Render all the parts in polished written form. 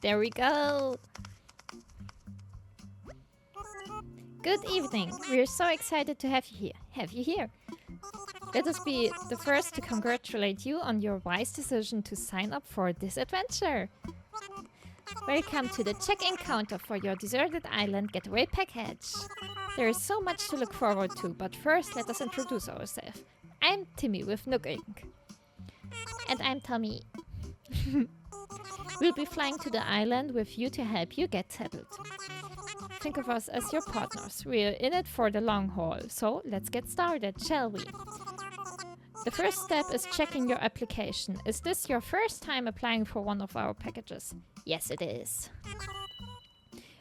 There we go. Good evening. We're so excited to have you here. Let us be the first to congratulate you on your wise decision to sign up for this adventure. Welcome to the check-in counter for your deserted island getaway package. There is so much to look forward to, but first let us introduce ourselves. I'm Timmy with Nook Inc. And I'm Tommy. We'll be flying to the island with you to help you get settled. Think of us as your partners. We're in it for the long haul, so let's get started, shall we? The first step is checking your application. Is this your first time applying for one of our packages? Yes, it is.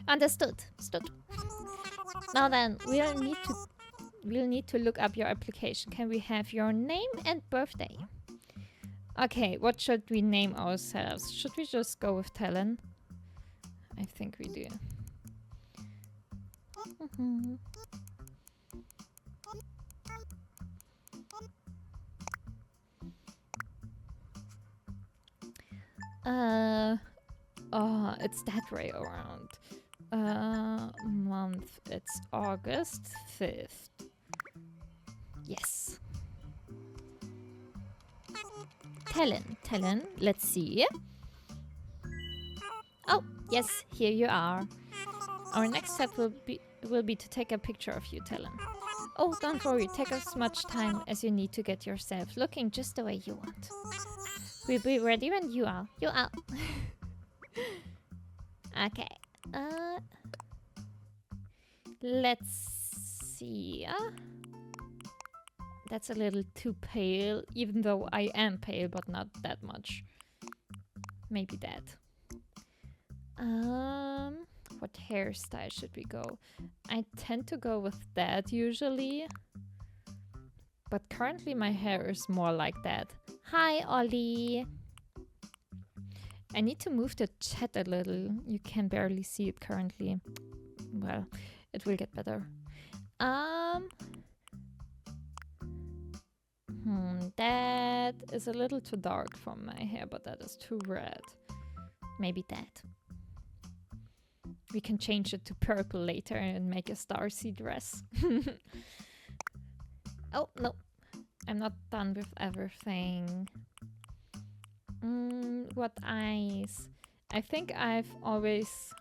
Understood. Now then, we'll need to look up your application. Can we have your name and birthday? Okay, what should we name ourselves? Should we just go with Talon? I think we do. Oh, it's that way around. Month, it's August 5th. Yes. Talon, let's see. Oh, yes, here you are. Our next step will be to take a picture of you, Talon. Oh, don't worry, take as much time as you need to get yourself looking just the way you want. We'll be ready when you are. Okay. Let's see. That's a little too pale, even though I am pale, but not that much. Maybe that. What hairstyle should we go? I tend to go with that usually. But currently my hair is more like that. Hi, Ollie. I need to move the chat a little. You can barely see it currently. Well, it will get better. That is a little too dark for my hair, but that is too red. Maybe that. We can change it to purple later and make a Starcy dress. Oh, no. I'm not done with everything. What eyes? I think I've always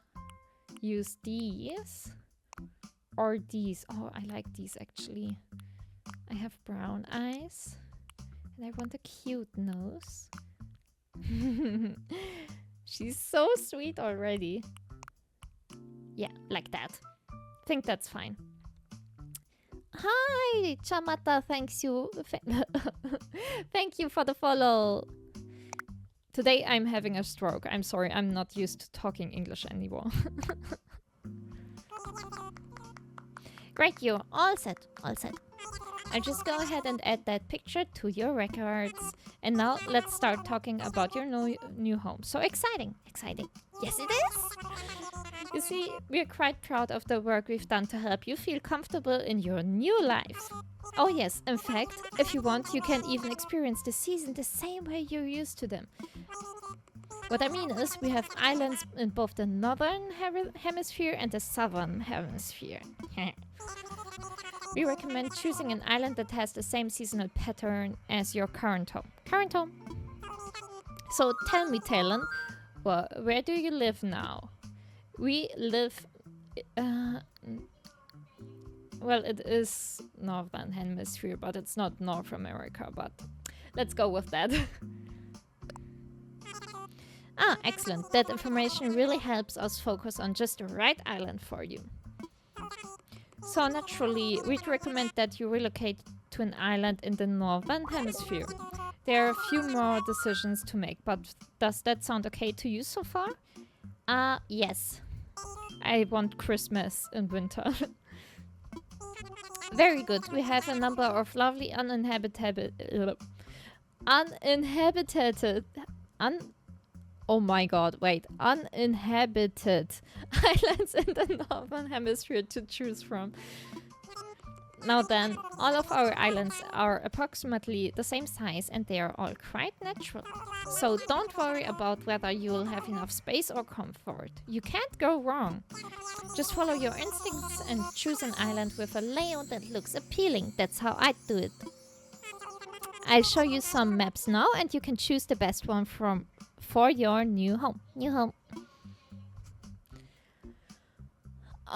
used these. Or these. Oh, I like these actually. I have brown eyes. And I want a cute nose. She's so sweet already. Yeah, like that. Think that's fine. Hi, Chamata, thanks you. Thank you for the follow. Today I'm having a stroke. I'm sorry, I'm not used to talking English anymore. Great, you're all set. I'll just go ahead and add that picture to your records. And now let's start talking about your new home. So exciting. Yes, it is. You see, we're quite proud of the work we've done to help you feel comfortable in your new life. Oh yes, in fact, if you want, you can even experience the season the same way you're used to them. What I mean is, we have islands in both the northern hemisphere and the southern hemisphere. We recommend choosing an island that has the same seasonal pattern as your current home. So tell me, Talon, where do you live now? We live... well, it is northern hemisphere, but it's not North America, but let's go with that. Excellent. That information really helps us focus on just the right island for you. So naturally, we'd recommend that you relocate to an island in the northern hemisphere. There are a few more decisions to make, but does that sound okay to you so far? Yes. I want Christmas in winter. Very good. We have a number of lovely uninhabited islands in the northern hemisphere to choose from. Now then, all of our islands are approximately the same size and they are all quite natural. So don't worry about whether you'll have enough space or comfort. You can't go wrong. Just follow your instincts and choose an island with a layout that looks appealing. That's how I do it. I'll show you some maps now and you can choose the best one for your new home.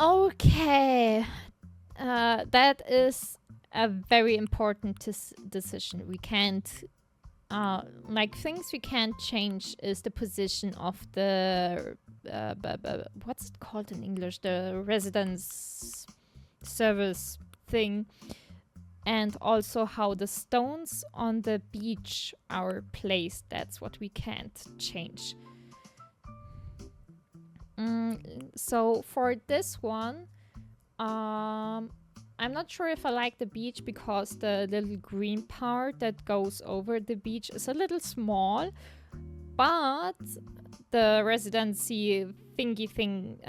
Okay. That is a very important decision. We can't, things we can't change is the position of the, what's it called in English? The residence service thing. And also how the stones on the beach are placed. That's what we can't change. So for this one, I'm not sure if I like the beach because the little green part that goes over the beach is a little small, but the residency thingy thing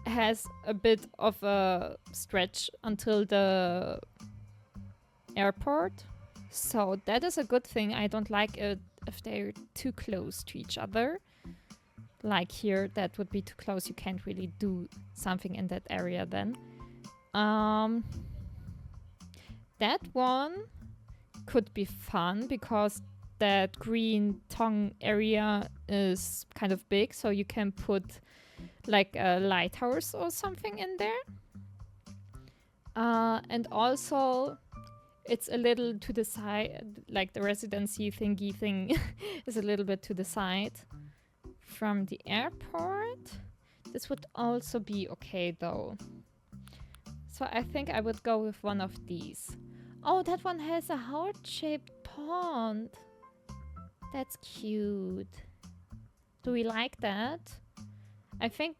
has a bit of a stretch until the airport. So that is a good thing. I don't like it if they're too close to each other. Like here, that would be too close. You can't really do something in that area then. That one could be fun because that green tongue area is kind of big, so you can put like a lighthouse or something in there. And also it's a little to the side, like the residency thingy thing is a little bit to the side from the airport. This would also be okay though. So I think I would go with one of these. Oh, that one has a heart-shaped pond. That's cute. Do we like that? I think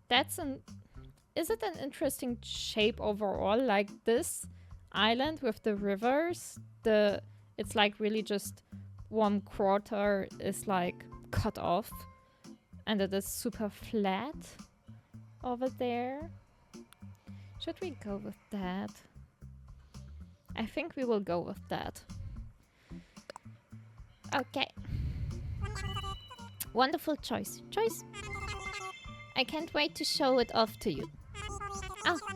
that's is it an interesting shape overall? Like this island with the rivers, it's like really just 1/4 is like cut off. And it is super flat over there. Should we go with that? I think we will go with that. Okay. Wonderful choice. I can't wait to show it off to you.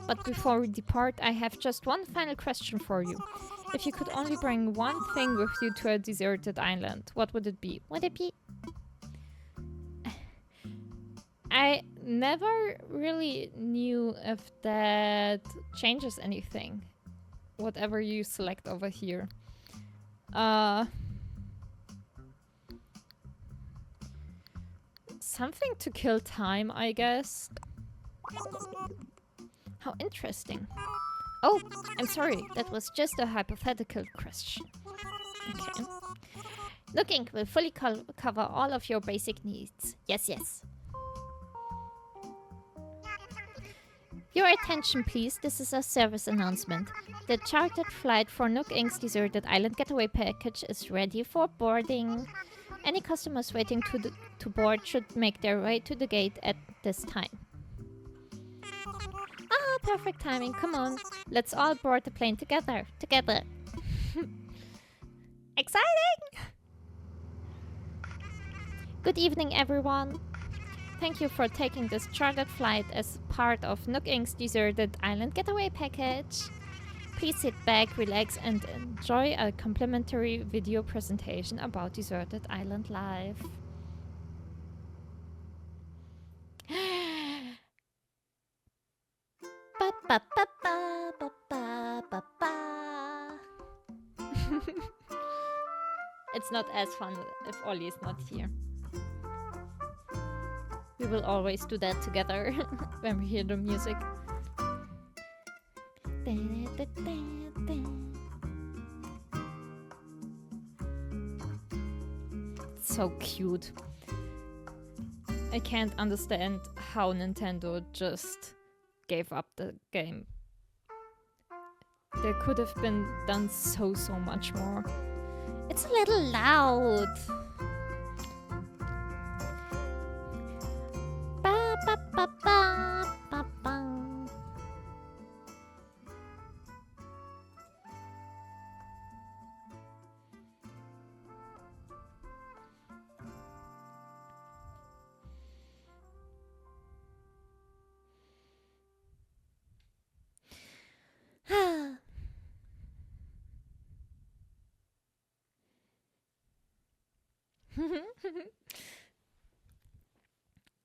But before we depart, I have just one final question for you. If you could only bring one thing with you to a deserted island, what would it be? I never really knew if that changes anything. Whatever you select over here. Something to kill time, I guess. How interesting. Oh, I'm sorry. That was just a hypothetical question. Okay. Nook Inc. will fully cover all of your basic needs. Yes. Your attention, please. This is a service announcement. The chartered flight for Nook Inc.'s deserted island getaway package is ready for boarding. Any customers waiting to board should make their way to the gate at this time. Perfect timing. Come on. Let's all board the plane together. Exciting! Good evening, everyone. Thank you for taking this chartered flight as part of Nook Inc.'s deserted island getaway package. Please sit back, relax, and enjoy a complimentary video presentation about deserted island life. It's not as fun if Ollie is not here. We will always do that together when we hear the music. So cute. I can't understand how Nintendo just gave up the game. There could have been done so much more. It's a little loud.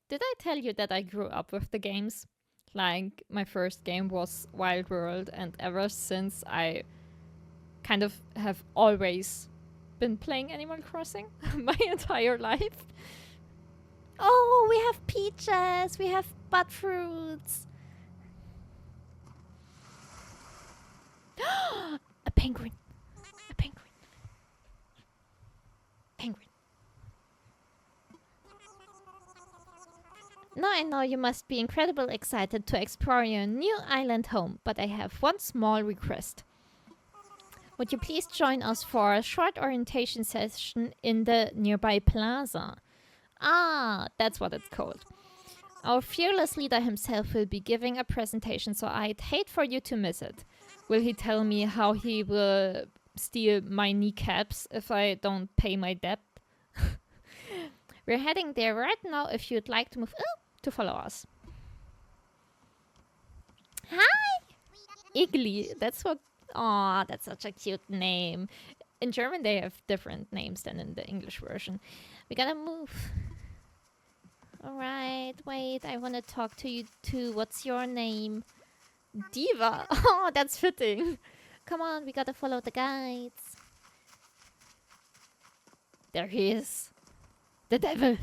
Did I tell you that I grew up with the games? Like, my first game was Wild World, and ever since I kind of have always been playing Animal Crossing my entire life. Oh, we have peaches, we have bud fruits. A penguin. A penguin. Penguin. Now I know you must be incredibly excited to explore your new island home, but I have one small request. Would you please join us for a short orientation session in the nearby plaza? Ah, that's what it's called. Our fearless leader himself will be giving a presentation, so I'd hate for you to miss it. Will he tell me how he will steal my kneecaps if I don't pay my debt? We're heading there right now if you'd like to move to follow us. Hi! Igli, that's what... Aw, that's such a cute name. In German they have different names than in the English version. We gotta move. Alright, wait, I wanna talk to you too. What's your name? Diva! Oh, that's fitting. Come on, we gotta follow the guides. There he is. The devil.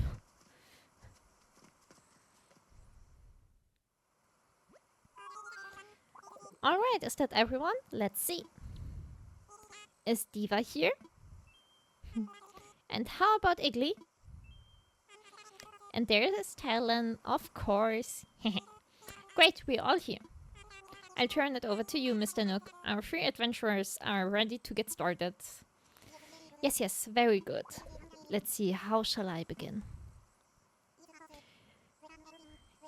Alright, is that everyone? Let's see. Is Diva here? And how about Igli? And there is Talon, of course. Great, we're all here. I'll turn it over to you, Mr. Nook. Our three adventurers are ready to get started. Yes, very good. Let's see, how shall I begin?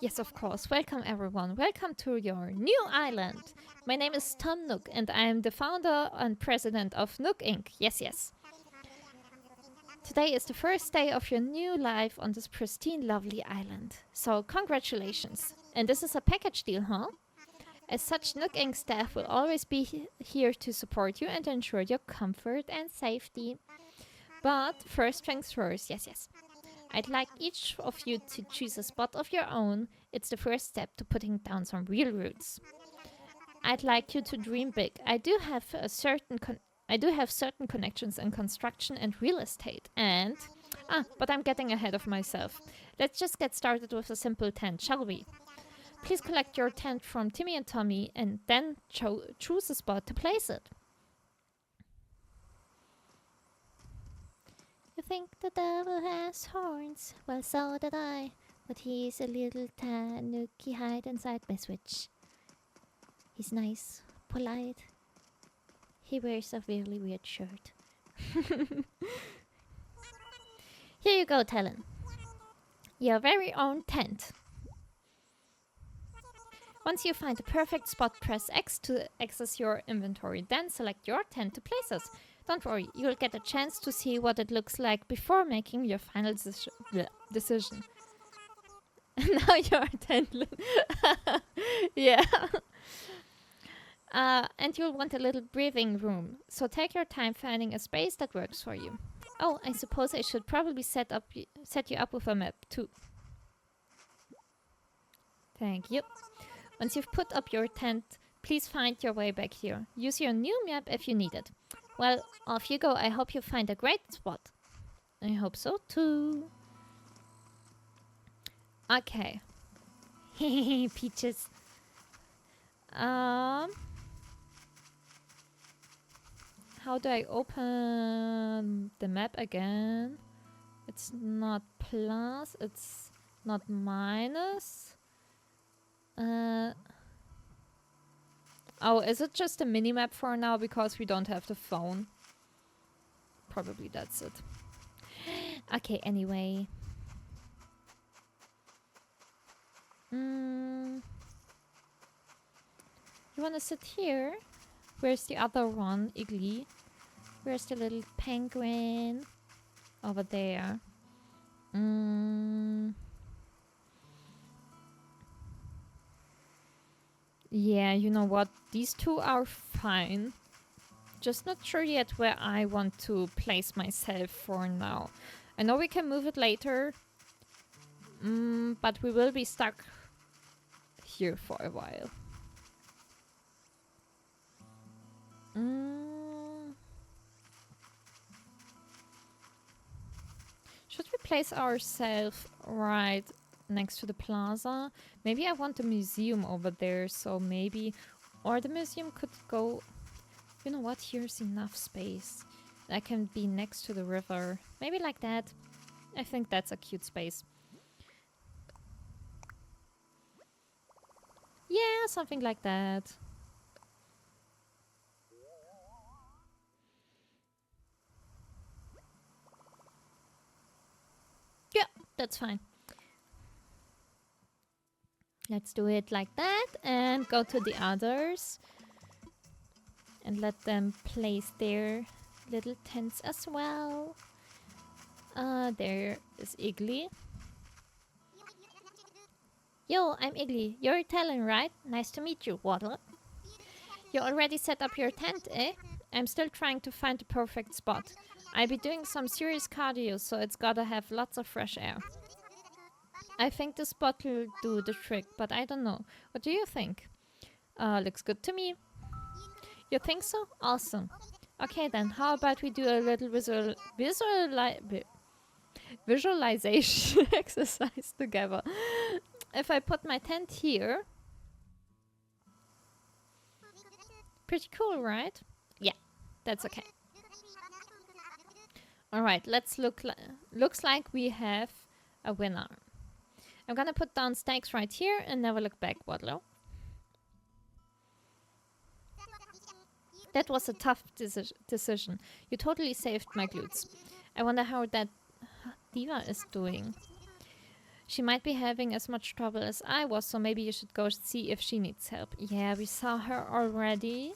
Yes, of course. Welcome, everyone. Welcome to your new island. My name is Tom Nook, and I am the founder and president of Nook Inc. Yes. Today is the first day of your new life on this pristine, lovely island. So, congratulations. And this is a package deal, huh? As such, Nook Inc. staff will always be here to support you and ensure your comfort and safety. But first things first, yes. I'd like each of you to choose a spot of your own. It's the first step to putting down some real roots. I'd like you to dream big. I do have certain connections in construction and real estate. And but I'm getting ahead of myself. Let's just get started with a simple tent, shall we? Please collect your tent from Timmy and Tommy and then choose a spot to place it. You think the devil has horns? Well, so did I. But he's a little tanuki hide inside my switch. He's nice, polite. He wears a really weird shirt. Here you go, Talon. Your very own tent. Once you find the perfect spot, press X to access your inventory. Then select your tent to place it. Don't worry, you'll get a chance to see what it looks like before making your final decision. Now your tent. Yeah. And you'll want a little breathing room. So take your time finding a space that works for you. Oh, I suppose I should probably set you up with a map too. Thank you. Once you've put up your tent, please find your way back here. Use your new map if you need it. Well, off you go. I hope you find a great spot. I hope so too. Okay. Peaches. How do I open the map again? It's not plus, it's not minus. Oh, is it just a mini-map for now because we don't have the phone? Probably that's it. Okay, anyway. You wanna sit here? Where's the other one, Igli? Where's the little penguin? Over there. Yeah, you know what? These two are fine. Just not sure yet where I want to place myself for now. I know we can move it later, but we will be stuck here for a while. Should we place ourselves right next to the plaza? Maybe I want the museum over there, so maybe... Or the museum could go... You know what? Here's enough space. I can be next to the river. Maybe like that. I think that's a cute space. Yeah, something like that. Yeah, that's fine. Let's do it like that and go to the others. And let them place their little tents as well. There is Igly. Yo, I'm Igly. You're Talon, right? Nice to meet you, Waddle. You already set up your tent, eh? I'm still trying to find the perfect spot. I'll be doing some serious cardio, so it's gotta have lots of fresh air. I think the spot will do the trick, but I don't know. What do you think? Looks good to me. You think so? Awesome. Okay then, how about we do a little visualization exercise together. If I put my tent here... Pretty cool, right? Yeah, that's okay. Alright, let's looks like we have a winner. I'm gonna put down stakes right here and never look back, Waddle. That was a tough decision. You totally saved my glutes. I wonder how that Diva is doing. She might be having as much trouble as I was, so maybe you should go see if she needs help. Yeah, we saw her already.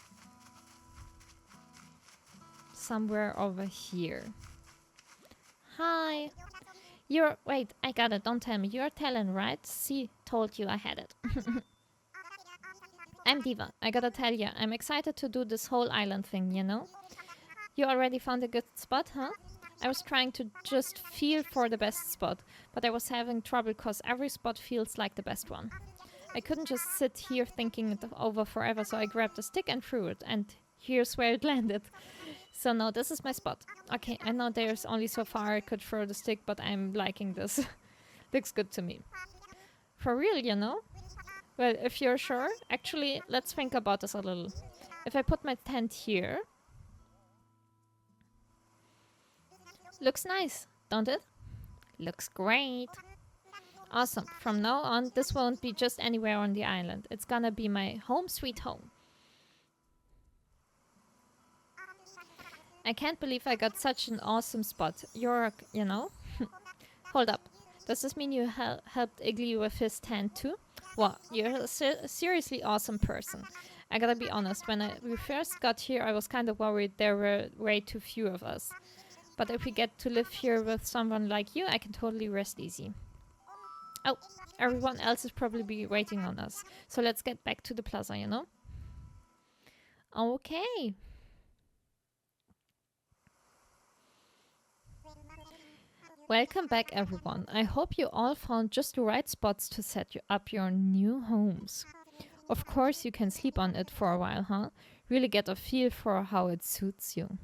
Somewhere over here. Hi. Wait, I got it, don't tell me. You're Talon, right? See, told you I had it. I'm Diva. I gotta tell you, I'm excited to do this whole island thing, you know? You already found a good spot, huh? I was trying to just feel for the best spot, but I was having trouble cause every spot feels like the best one. I couldn't just sit here thinking it over forever, so I grabbed a stick and threw it, and here's where it landed. So now this is my spot. Okay, I know there's only so far I could throw the stick, but I'm liking this. Looks good to me. For real, you know? Well, if you're sure, actually, let's think about this a little. If I put my tent here... Looks nice, don't it? Looks great. Awesome. From now on, this won't be just anywhere on the island. It's gonna be my home sweet home. I can't believe I got such an awesome spot. You're, you know? Hold up. Does this mean you helped Igly with his tent too? Wow, you're a seriously awesome person. I gotta be honest, when we first got here, I was kind of worried there were way too few of us. But if we get to live here with someone like you, I can totally rest easy. Oh, everyone else is probably waiting on us. So let's get back to the plaza, you know? Okay. Welcome back, everyone. I hope you all found just the right spots to set up your new homes. Of course, you can sleep on it for a while, huh? Really get a feel for how it suits you.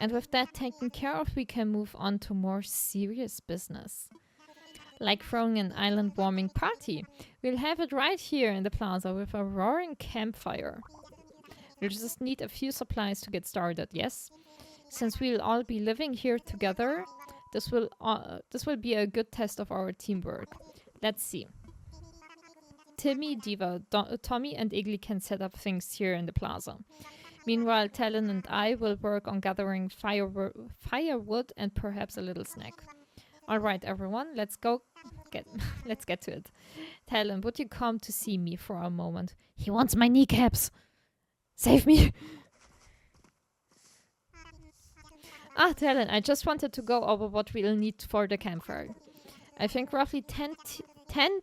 And with that taken care of, we can move on to more serious business. Like throwing an island warming party. We'll have it right here in the plaza with a roaring campfire. We'll just need a few supplies to get started, yes? Since we'll all be living here together, this will be a good test of our teamwork. Let's see. Timmy, Diva, Tommy and Igly can set up things here in the plaza. Meanwhile, Talon and I will work on gathering firewood and perhaps a little snack. Alright everyone, let's get to it. Talon, would you come to see me for a moment? He wants my kneecaps! Save me! Ah, Talon, I just wanted to go over what we'll need for the campfire. I think roughly 10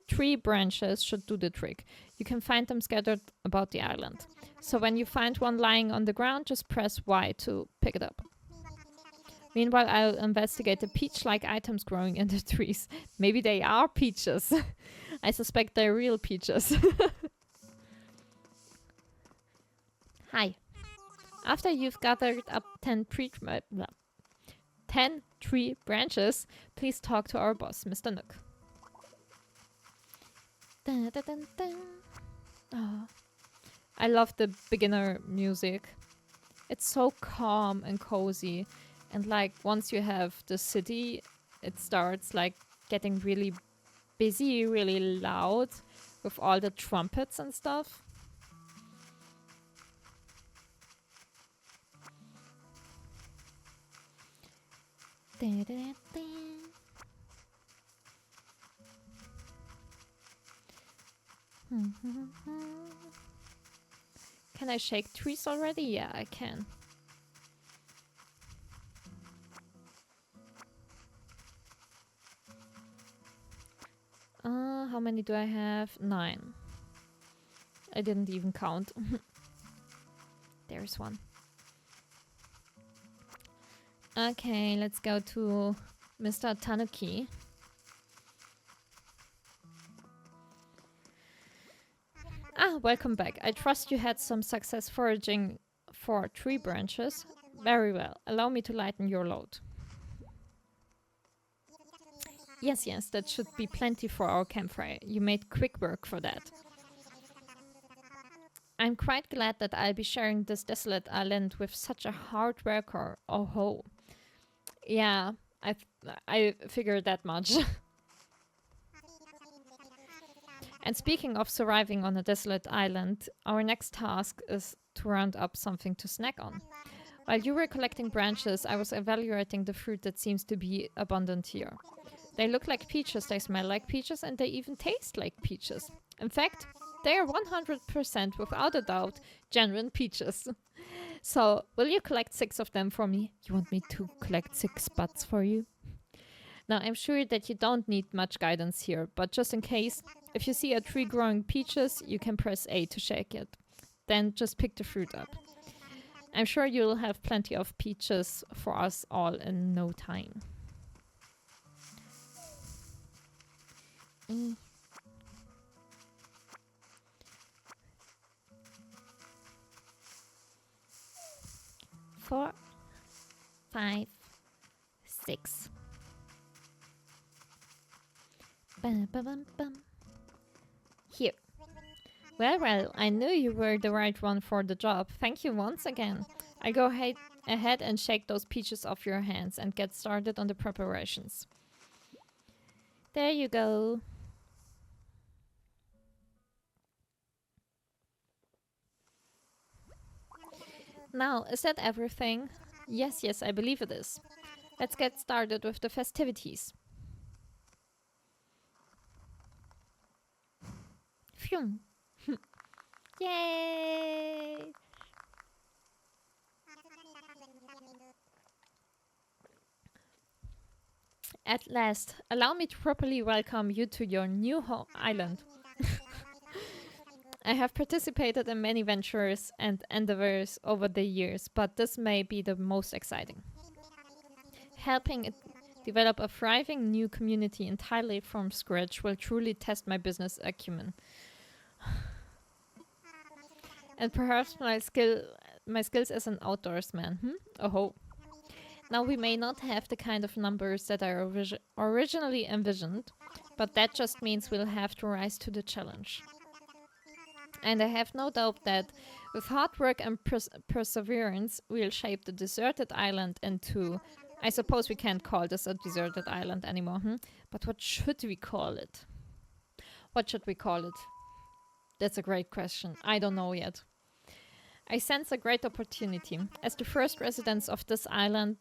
tree branches should do the trick. You can find them scattered about the island. So when you find one lying on the ground, just press Y to pick it up. Meanwhile, I'll investigate the peach-like items growing in the trees. Maybe they are peaches. I suspect they're real peaches. Hi. After you've gathered up 10 tree branches, please talk to our boss, Mr. Nook. Dun, dun, dun, dun. Oh. I love the beginner music. It's so calm and cozy. And like once you have the city, it starts like getting really busy, really loud with all the trumpets and stuff. Da, da, da. Can I shake trees already? Yeah, I can. How many do I have? 9. I didn't even count. There's one. Okay, let's go to Mr. Tanuki. Welcome back. I trust you had some success foraging for tree branches. Very well. Allow me to lighten your load. Yes, that should be plenty for our campfire. You made quick work for that. I'm quite glad that I'll be sharing this desolate island with such a hard worker. Oh ho. Yeah, I figured that much. And speaking of surviving on a desolate island, our next task is to round up something to snack on. While you were collecting branches, I was evaluating the fruit that seems to be abundant here. They look like peaches, they smell like peaches, and they even taste like peaches. In fact, they are 100% without a doubt genuine peaches. So, will you collect 6 of them for me? You want me to collect 6 buds for you? Now, I'm sure that you don't need much guidance here, but just in case, if you see a tree growing peaches, you can press A to shake it. Then just pick the fruit up. I'm sure you'll have plenty of peaches for us all in no time. 4, 5, 6. Bum, bum, bum, bum. Here. Well, I knew you were the right one for the job. Thank you once again. I go ahead and shake those peaches off your hands and get started on the preparations. There you go. Now, is that everything? Yes, I believe it is. Let's get started with the festivities. Phew. Yay! At last, allow me to properly welcome you to your new island. I have participated in many ventures and endeavors over the years, but this may be the most exciting. Helping it develop a thriving new community entirely from scratch will truly test my business acumen. And perhaps my skills as an outdoorsman. Oh. Now we may not have the kind of numbers that I originally envisioned, but that just means we'll have to rise to the challenge. And I have no doubt that with hard work and perseverance, we'll shape the deserted island into... I suppose we can't call this a deserted island anymore, But what should we call it? What should we call it? That's a great question. I don't know yet. I sense a great opportunity. As the first residents of this island,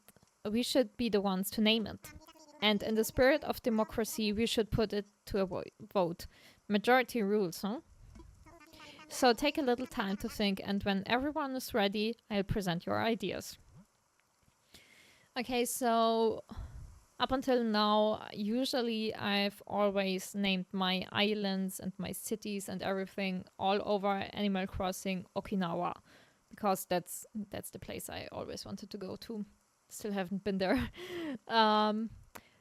we should be the ones to name it. And in the spirit of democracy, we should put it to a vote. Majority rules, So take a little time to think, and when everyone is ready, I'll present your ideas. Okay, so up until now, usually I've always named my islands and my cities and everything all over Animal Crossing Okinawa, because that's the place I always wanted to go to. Still haven't been there.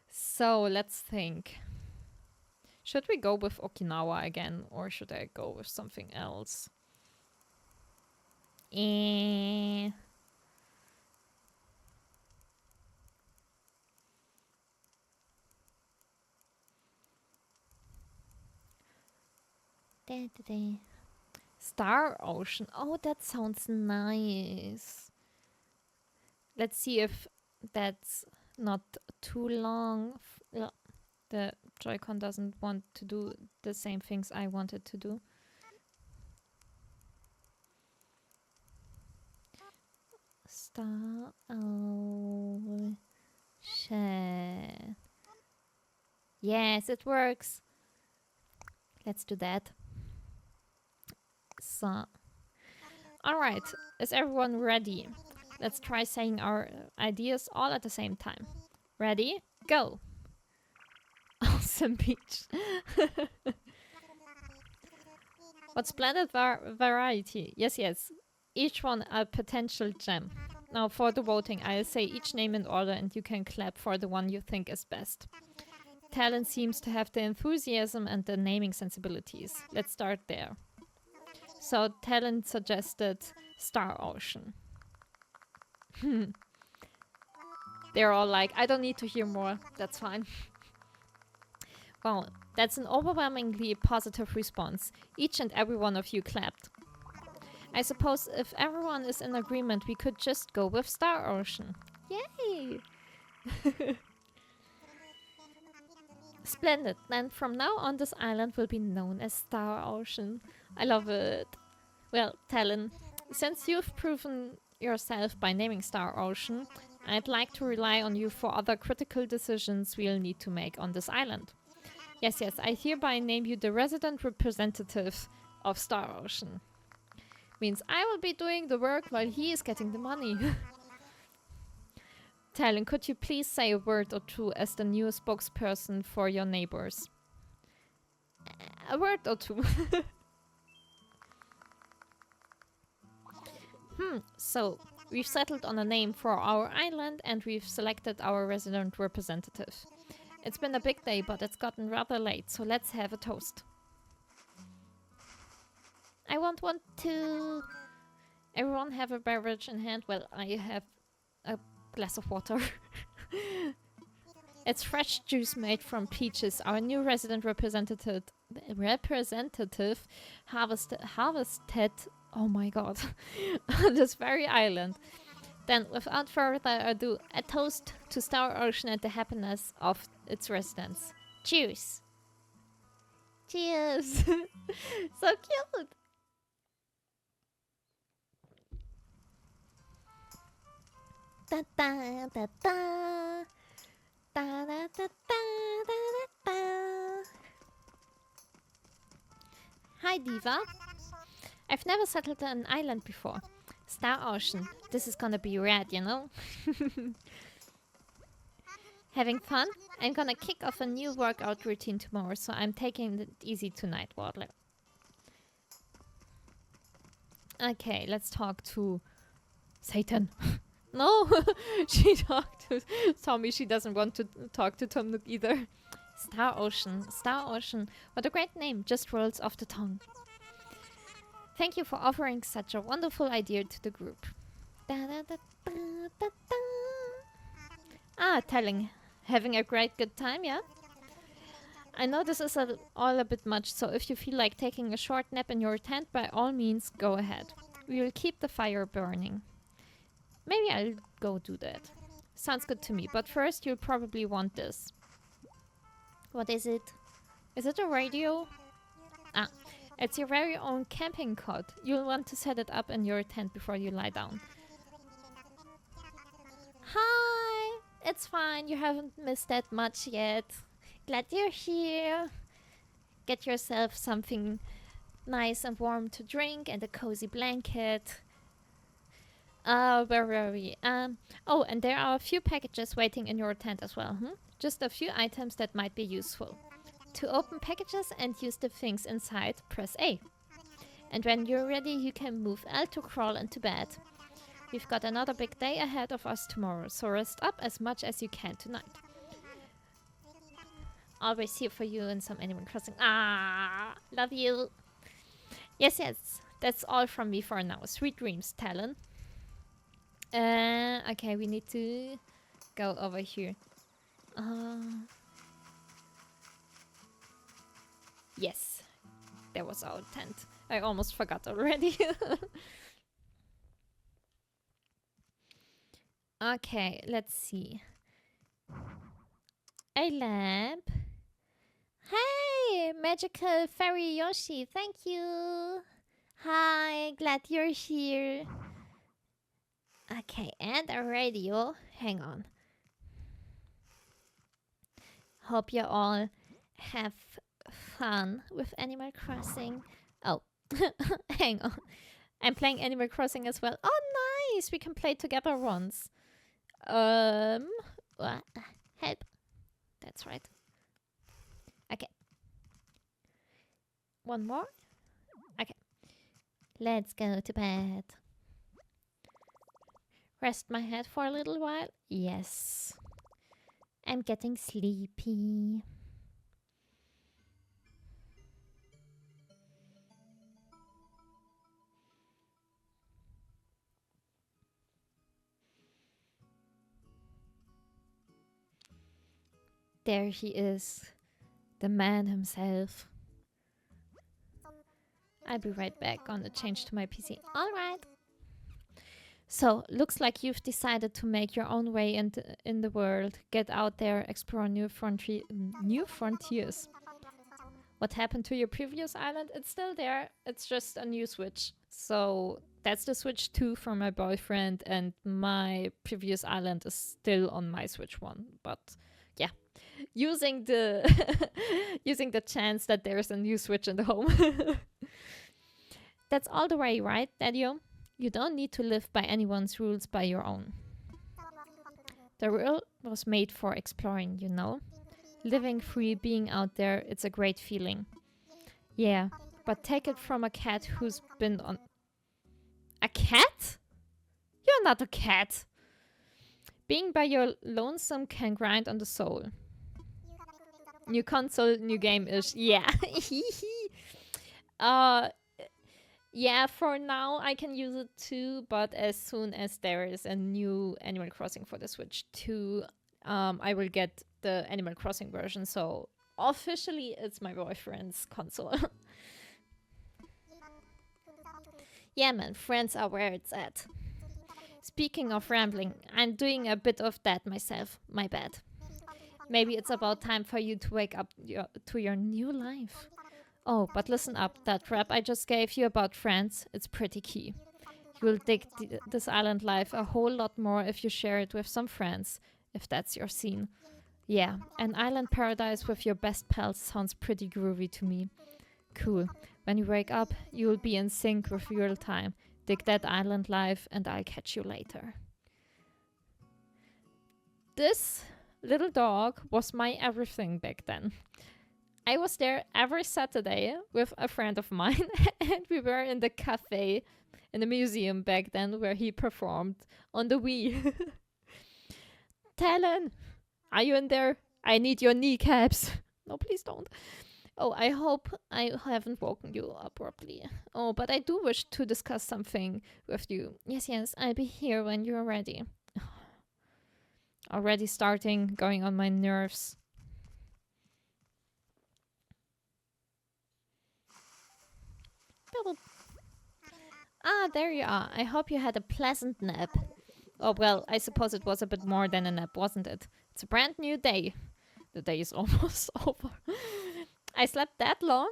So let's think. Should we go with Okinawa again, or should I go with something else? Eh. Star Ocean. Oh, that sounds nice. Let's see if that's not too long. The Joy-Con doesn't want to do the same things I wanted to do. Star Ocean. Yes, it works. Let's do that. So, alright, is everyone ready? Let's try saying our ideas all at the same time. Ready? Go! Awesome beach. What splendid variety. Yes, yes. Each one a potential gem. Now for the voting, I'll say each name in order and you can clap for the one you think is best. Talon seems to have the enthusiasm and the naming sensibilities. Let's start there. So Talon suggested Star Ocean. They're all like, I don't need to hear more. That's fine. Well, that's an overwhelmingly positive response. Each and every one of you clapped. I suppose if everyone is in agreement, we could just go with Star Ocean. Yay! Splendid. Then from now on, this island will be known as Star Ocean. I love it. Well, Talon, since you've proven yourself by naming Star Ocean, I'd like to rely on you for other critical decisions we'll need to make on this island. Yes, yes, I hereby name you the resident representative of Star Ocean. Means I will be doing the work while he is getting the money. Talon, could you please say a word or two as the new spokesperson for your neighbors? A word or two. So, we've settled on a name for our island and we've selected our resident representative. It's been a big day, but it's gotten rather late, so let's have a toast. I want one too. Everyone have a beverage in hand? Well, I have a glass of water. It's fresh juice made from peaches. Our new resident representative harvested. Oh my god, on this very island. Then, without further ado, a toast to Star Ocean and the happiness of its residents. Cheers! Cheers! So cute! Da da da da da da da da da. Hi, Diva. I've never settled on an island before. Star Ocean. This is gonna be rad, you know? Having fun? I'm gonna kick off a new workout routine tomorrow, so I'm taking it easy tonight, Waddler. Okay, let's talk to Satan. No, she talked to Tommy. She doesn't want to talk to Tom Nook either. Star Ocean. Star Ocean. What a great name. Just rolls off the tongue. Thank you for offering such a wonderful idea to the group. Da, da, da, da, da, da. Ah, telling. Having a great good time, yeah? I know this is all a bit much, so if you feel like taking a short nap in your tent, by all means, go ahead. We will keep the fire burning. Maybe I'll go do that. Sounds good to me, but first you'll probably want this. What is it? Is it a radio? Ah, it's your very own camping cot. You'll want to set it up in your tent before you lie down. Hi! It's fine, you haven't missed that much yet. Glad you're here. Get yourself something nice and warm to drink and a cozy blanket. Where were we? Oh, and there are a few packages waiting in your tent as well. Just a few items that might be useful. To open packages and use the things inside, press A. And when you're ready, you can move L to crawl into bed. We've got another big day ahead of us tomorrow, so rest up as much as you can tonight. Always here for you in some Animal Crossing. Ah, love you. Yes, yes, that's all from me for now. Sweet dreams, Talon. Okay, we need to go over here. Yes, there was our tent. I almost forgot already. Okay, let's see. A lamp. Hey, magical fairy Yoshi, thank you. Hi, glad you're here. Okay, and a radio. Hang on. Hope you all have fun with Animal Crossing. Oh, hang on. I'm playing Animal Crossing as well. Oh, nice! We can play together once. What? Help. That's right. Okay. One more. Okay. Let's go to bed. Rest my head for a little while. Yes. I'm getting sleepy. There he is. The man himself. I'll be right back. Gonna change to my PC. Alright. So, looks like you've decided to make your own way in the world. Get out there, explore new frontiers. What happened to your previous island? It's still there. It's just a new Switch. So, that's the Switch 2 from my boyfriend, and my previous island is still on my Switch 1. But, yeah. Using the using the chance that there's a new Switch in the home. That's all the way, right, Daddy-o? You don't need to live by anyone's rules by your own. The world was made for exploring, you know? Living free, being out there, it's a great feeling. Yeah, but take it from a cat who's been on... A cat? You're not a cat! Being by your lonesome can grind on the soul. New console, new game-ish. Yeah. Yeah, for now I can use it too, but as soon as there is a new Animal Crossing for the Switch 2, I will get the Animal Crossing version, so officially it's my boyfriend's console. Yeah man, friends are where it's at. Speaking of rambling, I'm doing a bit of that myself, my bad. Maybe it's about time for you to wake up to your new life. Oh, but listen up, that rap I just gave you about friends, it's pretty key. You will dig this island life a whole lot more if you share it with some friends, if that's your scene. Yeah, an island paradise with your best pals sounds pretty groovy to me. Cool. When you wake up, you will be in sync with real time. Dig that island life and I'll catch you later. This little dog was my everything back then. I was there every Saturday with a friend of mine and we were in the cafe in the museum back then where he performed on the Wii. Talon, are you in there? I need your kneecaps. No, please don't. Oh, I hope I haven't woken you abruptly. Oh, but I do wish to discuss something with you. Yes, yes, I'll be here when you're ready. Already going on my nerves. Ah, there you are. I hope you had a pleasant nap. Oh, well, I suppose it was a bit more than a nap, wasn't it? It's a brand new day. The day is almost over. I slept that long?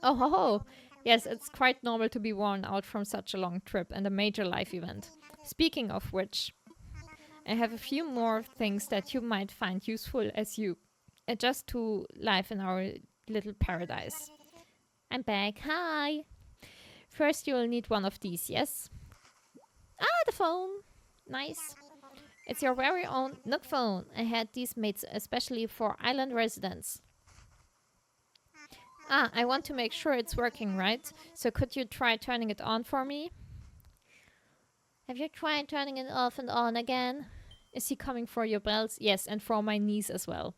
Oh ho ho. Yes, it's quite normal to be worn out from such a long trip and a major life event. Speaking of which, I have a few more things that you might find useful as you adjust to life in our little paradise. I'm back. Hi. First, you'll need one of these, yes? Ah, the phone. Nice. It's your very own Nook phone. I had these made especially for island residents. Ah, I want to make sure it's working right. So could you try turning it on for me? Have you tried turning it off and on again? Is he coming for your bells? Yes, and for my knees as well.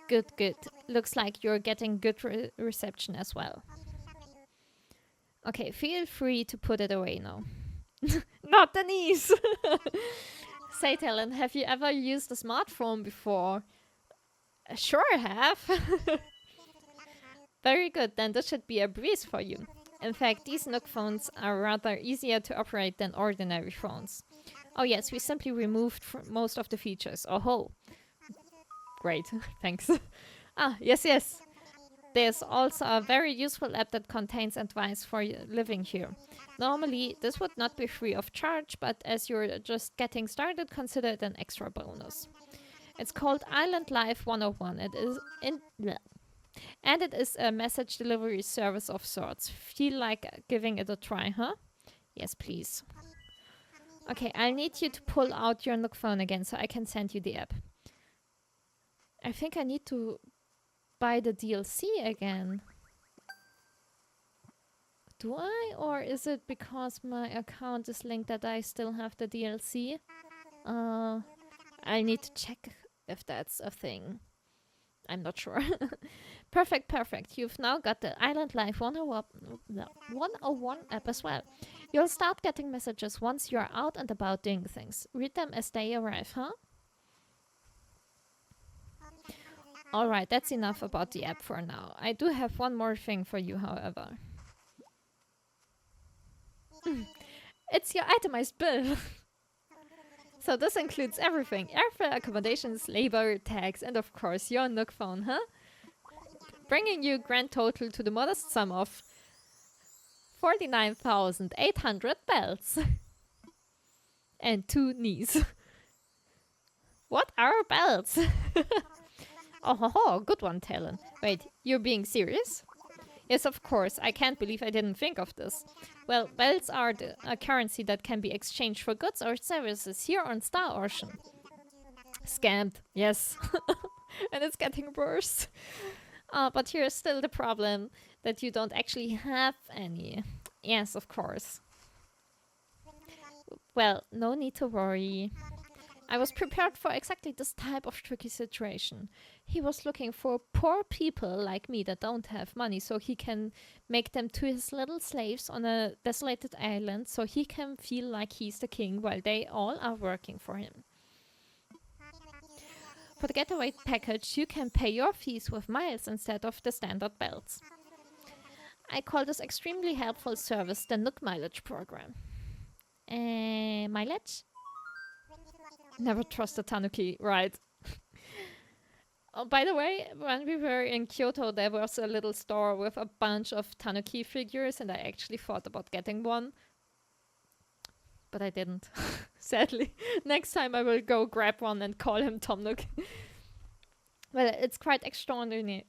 Good, good. Looks like you're getting good reception as well. Okay, feel free to put it away now. Not the knees! Say, Talon, have you ever used a smartphone before? Sure I have. Very good, then this should be a breeze for you. In fact, these Nook phones are rather easier to operate than ordinary phones. Oh yes, we simply removed most of the features. Oh ho. Great, thanks. Yes. There's also a very useful app that contains advice for living here. Normally, this would not be free of charge, but as you're just getting started, consider it an extra bonus. It's called Island Life 101. And it is a message delivery service of sorts. Feel like giving it a try, huh? Yes, please. Okay, I'll need you to pull out your Nook phone again so I can send you the app. I think I need to buy the DLC again. Do I? Or is it because my account is linked that I still have the DLC? I need to check if that's a thing. I'm not sure. Perfect. You've now got the Island Life 101 app as well. You'll start getting messages once you're out and about doing things. Read them as they arrive, huh? Alright, that's enough about the app for now. I do have one more thing for you, however. It's your itemized bill. So this includes everything. Airfare, accommodations, labor, tax, and of course your Nook phone, huh? Bringing you grand total to the modest sum of 49,800 bells. And 2 knees. What are bells? Oh, good one, Talon. Wait, you're being serious? Yes, of course. I can't believe I didn't think of this. Well, bells are a currency that can be exchanged for goods or services here on Star Ocean. Scammed, yes. And it's getting worse. But here's still the problem, that you don't actually have any. Yes, of course. Well, no need to worry. I was prepared for exactly this type of tricky situation. He was looking for poor people like me that don't have money so he can make them to his little slaves on a desolated island so he can feel like he's the king while they all are working for him. For the getaway package, you can pay your fees with miles instead of the standard bells. I call this extremely helpful service the Nook Mileage program. Mileage? Never trust a tanuki, right? Oh, by the way, when we were in Kyoto, there was a little store with a bunch of tanuki figures, and I actually thought about getting one. But I didn't, sadly. Next time I will go grab one and call him Tom Nook. Well, it's quite extraordinary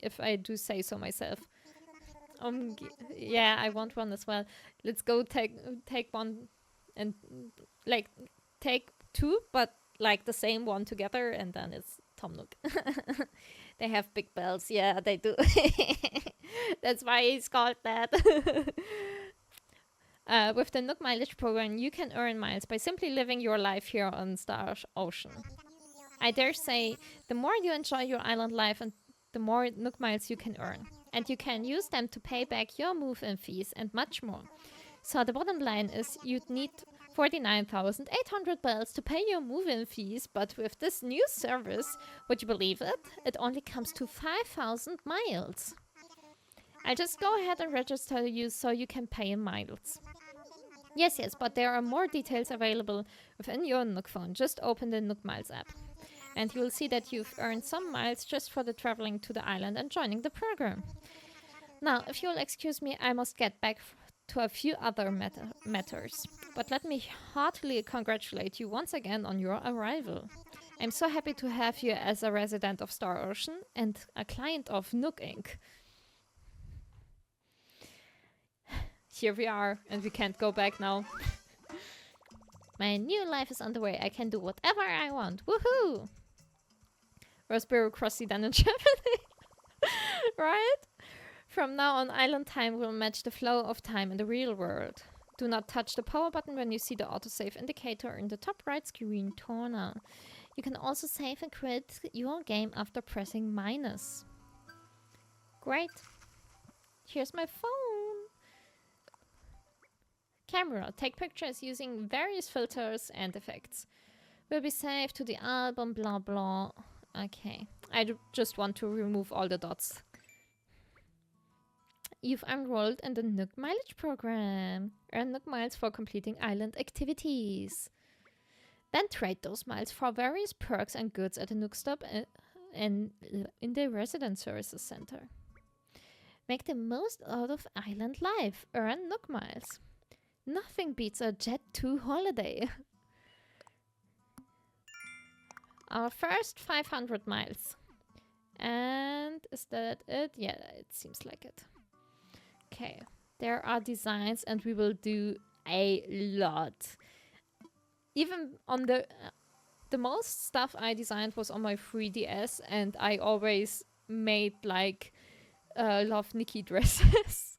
if I do say so myself. Yeah, I want one as well. Let's go take one and take 2, but the same one together, and then it's Tom Nook. They have big bells. Yeah, they do. That's why he's called that. With the Nook Mileage program, you can earn miles by simply living your life here on Star Ocean. I dare say, the more you enjoy your island life, and the more Nook miles you can earn. And you can use them to pay back your move-in fees and much more. So the bottom line is you'd need 49,800 bells to pay your move-in fees, but with this new service, would you believe it? It only comes to 5,000 miles. I'll just go ahead and register you so you can pay in miles. Yes, but there are more details available within your Nook phone. Just open the Nook Miles app. And you'll see that you've earned some miles just for the traveling to the island and joining the program. Now, if you'll excuse me, I must get back to a few other matters. But let me heartily congratulate you once again on your arrival. I'm so happy to have you as a resident of Star Ocean and a client of Nook Inc. Here we are, and we can't go back now. My new life is underway. I can do whatever I want. Woohoo! Worse bureaucracy than in Germany. Right? From now on, island time will match the flow of time in the real world. Do not touch the power button when you see the autosave indicator in the top right screen corner. You can also save and quit your game after pressing minus. Great. Here's my phone. Camera. Take pictures using various filters and effects. Will be saved to the album, blah blah. Okay. I just want to remove all the dots. You've enrolled in the Nook Mileage program. Earn Nook Miles for completing island activities. Then trade those miles for various perks and goods at the Nook stop and in the Resident Services Center. Make the most out of island life. Earn Nook Miles. Nothing beats a Jet 2 holiday. Our first 500 miles. And is that it? Yeah, it seems like it. Okay, there are designs and we will do a lot. Even on the most stuff I designed was on my 3DS and I always made like Love Nikki dresses.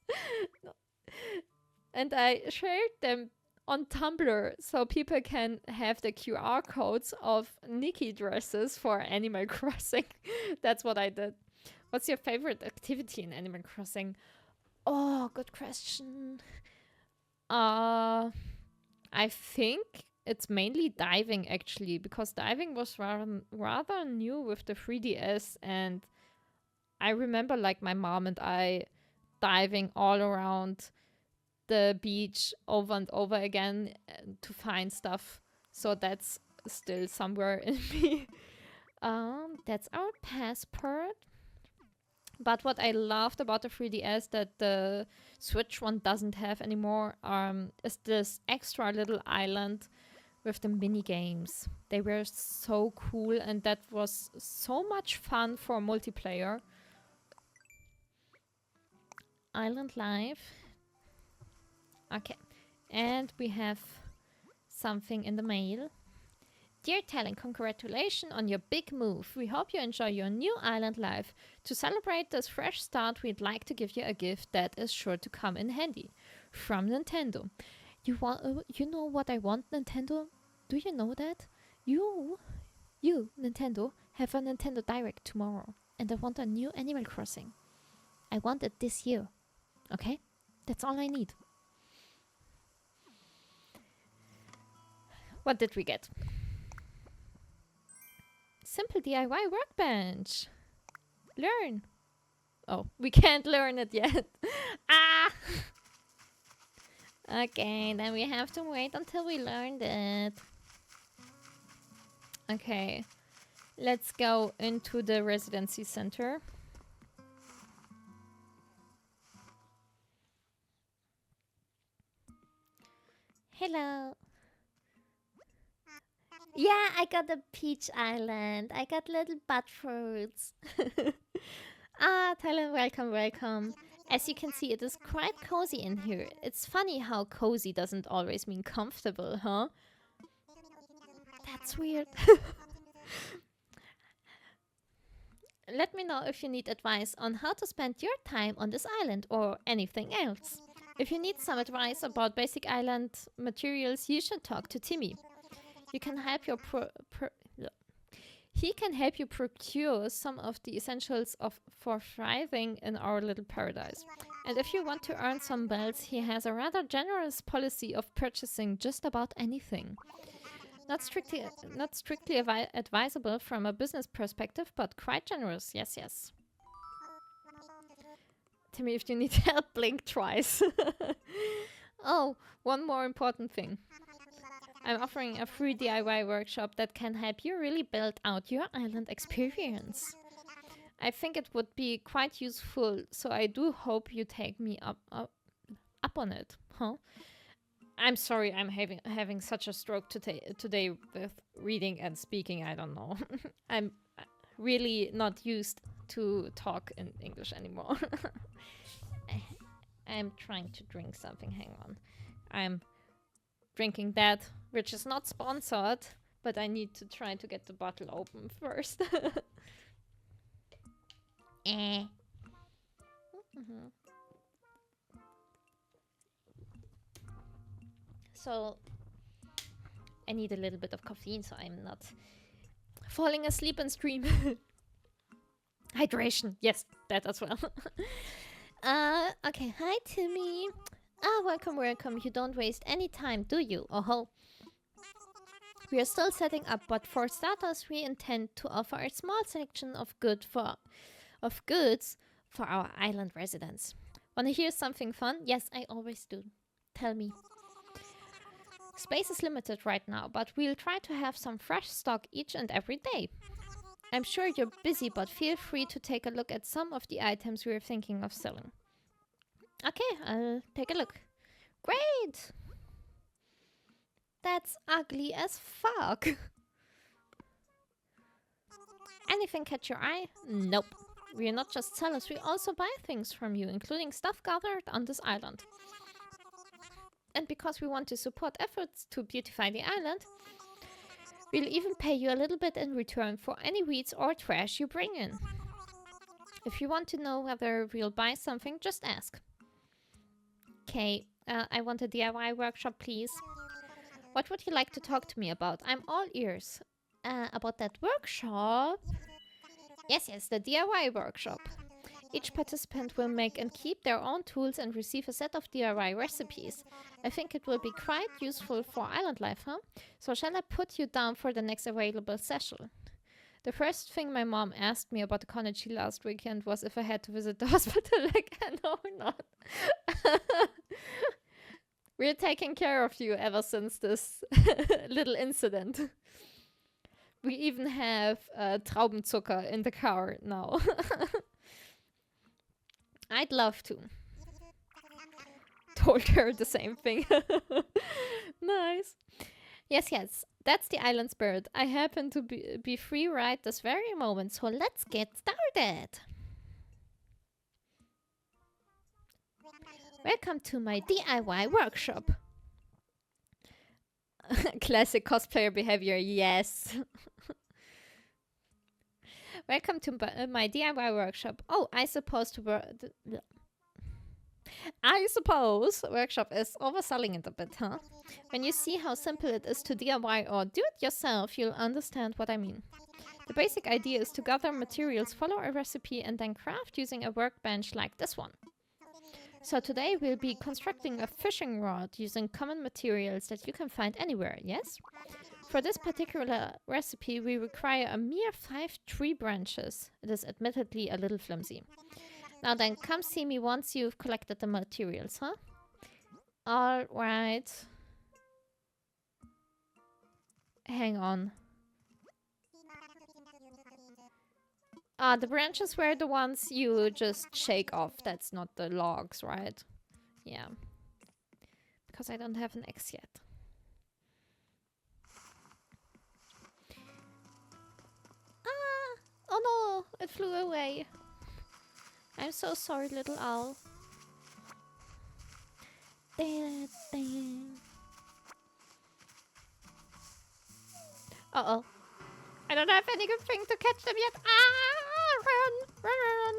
And I shared them on Tumblr so people can have the QR codes of Nikki dresses for Animal Crossing. That's what I did. What's your favorite activity in Animal Crossing? Oh, good question. I think it's mainly diving actually, because diving was rather new with the 3DS, and I remember like my mom and I diving all around the beach over and over again to find stuff. So that's still somewhere in me. That's our passport. But what I loved about the 3DS that the Switch one doesn't have anymore is this extra little island with the mini games. They were so cool and that was so much fun for multiplayer. Island Life. Okay, and we have something in the mail. Dear Talon, congratulations on your big move. We hope you enjoy your new island life. To celebrate this fresh start, we'd like to give you a gift that is sure to come in handy. From Nintendo. You know what I want, Nintendo? Do you know that? You, Nintendo, have a Nintendo Direct tomorrow. And I want a new Animal Crossing. I want it this year. Okay? That's all I need. What did we get? Simple DIY workbench. Learn. Oh, we can't learn it yet. Ah! Okay, then we have to wait until we learned it. Okay, let's go into the residency center. Hello. Yeah, I got a peach island. I got little butt fruits. Talon, welcome, welcome. As you can see, it is quite cozy in here. It's funny how cozy doesn't always mean comfortable, huh? That's weird. Let me know if you need advice on how to spend your time on this island or anything else. If you need some advice about basic island materials, you should talk to Timmy. You can help your he can help you procure some of the essentials for thriving in our little paradise. And if you want to earn some bells, he has a rather generous policy of purchasing just about anything. Not strictly advisable from a business perspective, but quite generous. Yes, yes. Timmy, if you need help, blink twice. Oh, one more important thing. I'm offering a free DIY workshop that can help you really build out your island experience. I think it would be quite useful, so I do hope you take me up on it, huh? I'm sorry, I'm having such a stroke today with reading and speaking. I don't know. I'm really not used to talk in English anymore. I'm trying to drink something. Hang on. I'm drinking that, which is not sponsored, but I need to try to get the bottle open first. Mhm. So I need a little bit of caffeine so I'm not falling asleep and stream. Hydration, yes, that as well. Okay, hi Timmy. Welcome, welcome. You don't waste any time, do you? Oh, we are still setting up, but for starters, we intend to offer a small selection of goods for our island residents. Wanna hear something fun? Yes, I always do. Tell me. Space is limited right now, but we'll try to have some fresh stock each and every day. I'm sure you're busy, but feel free to take a look at some of the items we're thinking of selling. Okay, I'll take a look. Great! That's ugly as fuck. Anything catch your eye? Nope. We're not just sellers, we also buy things from you, including stuff gathered on this island. And because we want to support efforts to beautify the island, we'll even pay you a little bit in return for any weeds or trash you bring in. If you want to know whether we'll buy something, just ask. Okay, I want a DIY workshop, please. What would you like to talk to me about? I'm all ears. About that workshop? Yes, the DIY workshop. Each participant will make and keep their own tools and receive a set of DIY recipes. I think it will be quite useful for island life, huh? So shall I put you down for the next available session? The first thing my mom asked me about the Konichi last weekend was if I had to visit the hospital again or not. We're taking care of you ever since this little incident. We even have Traubenzucker in the car now. I'd love to. Told her the same thing. Nice. Yes, that's the island spirit. I happen to be free right this very moment, so let's get started. Welcome to my DIY workshop. Classic cosplayer behavior, yes. Welcome to my DIY workshop. Oh, I suppose workshop is overselling it a bit, huh? When you see how simple it is to DIY or do it yourself, you'll understand what I mean. The basic idea is to gather materials, follow a recipe, and then craft using a workbench like this one. So today we'll be constructing a fishing rod using common materials that you can find anywhere, yes? For this particular recipe, we require a mere 5 tree branches. It is admittedly a little flimsy. Now then, come see me once you've collected the materials, huh? Alright. Hang on. The branches were the ones you just shake off. That's not the logs, right? Yeah. Because I don't have an axe yet. Oh no! It flew away. I'm so sorry, little owl. Uh-oh. I don't have anything to catch them yet. Run!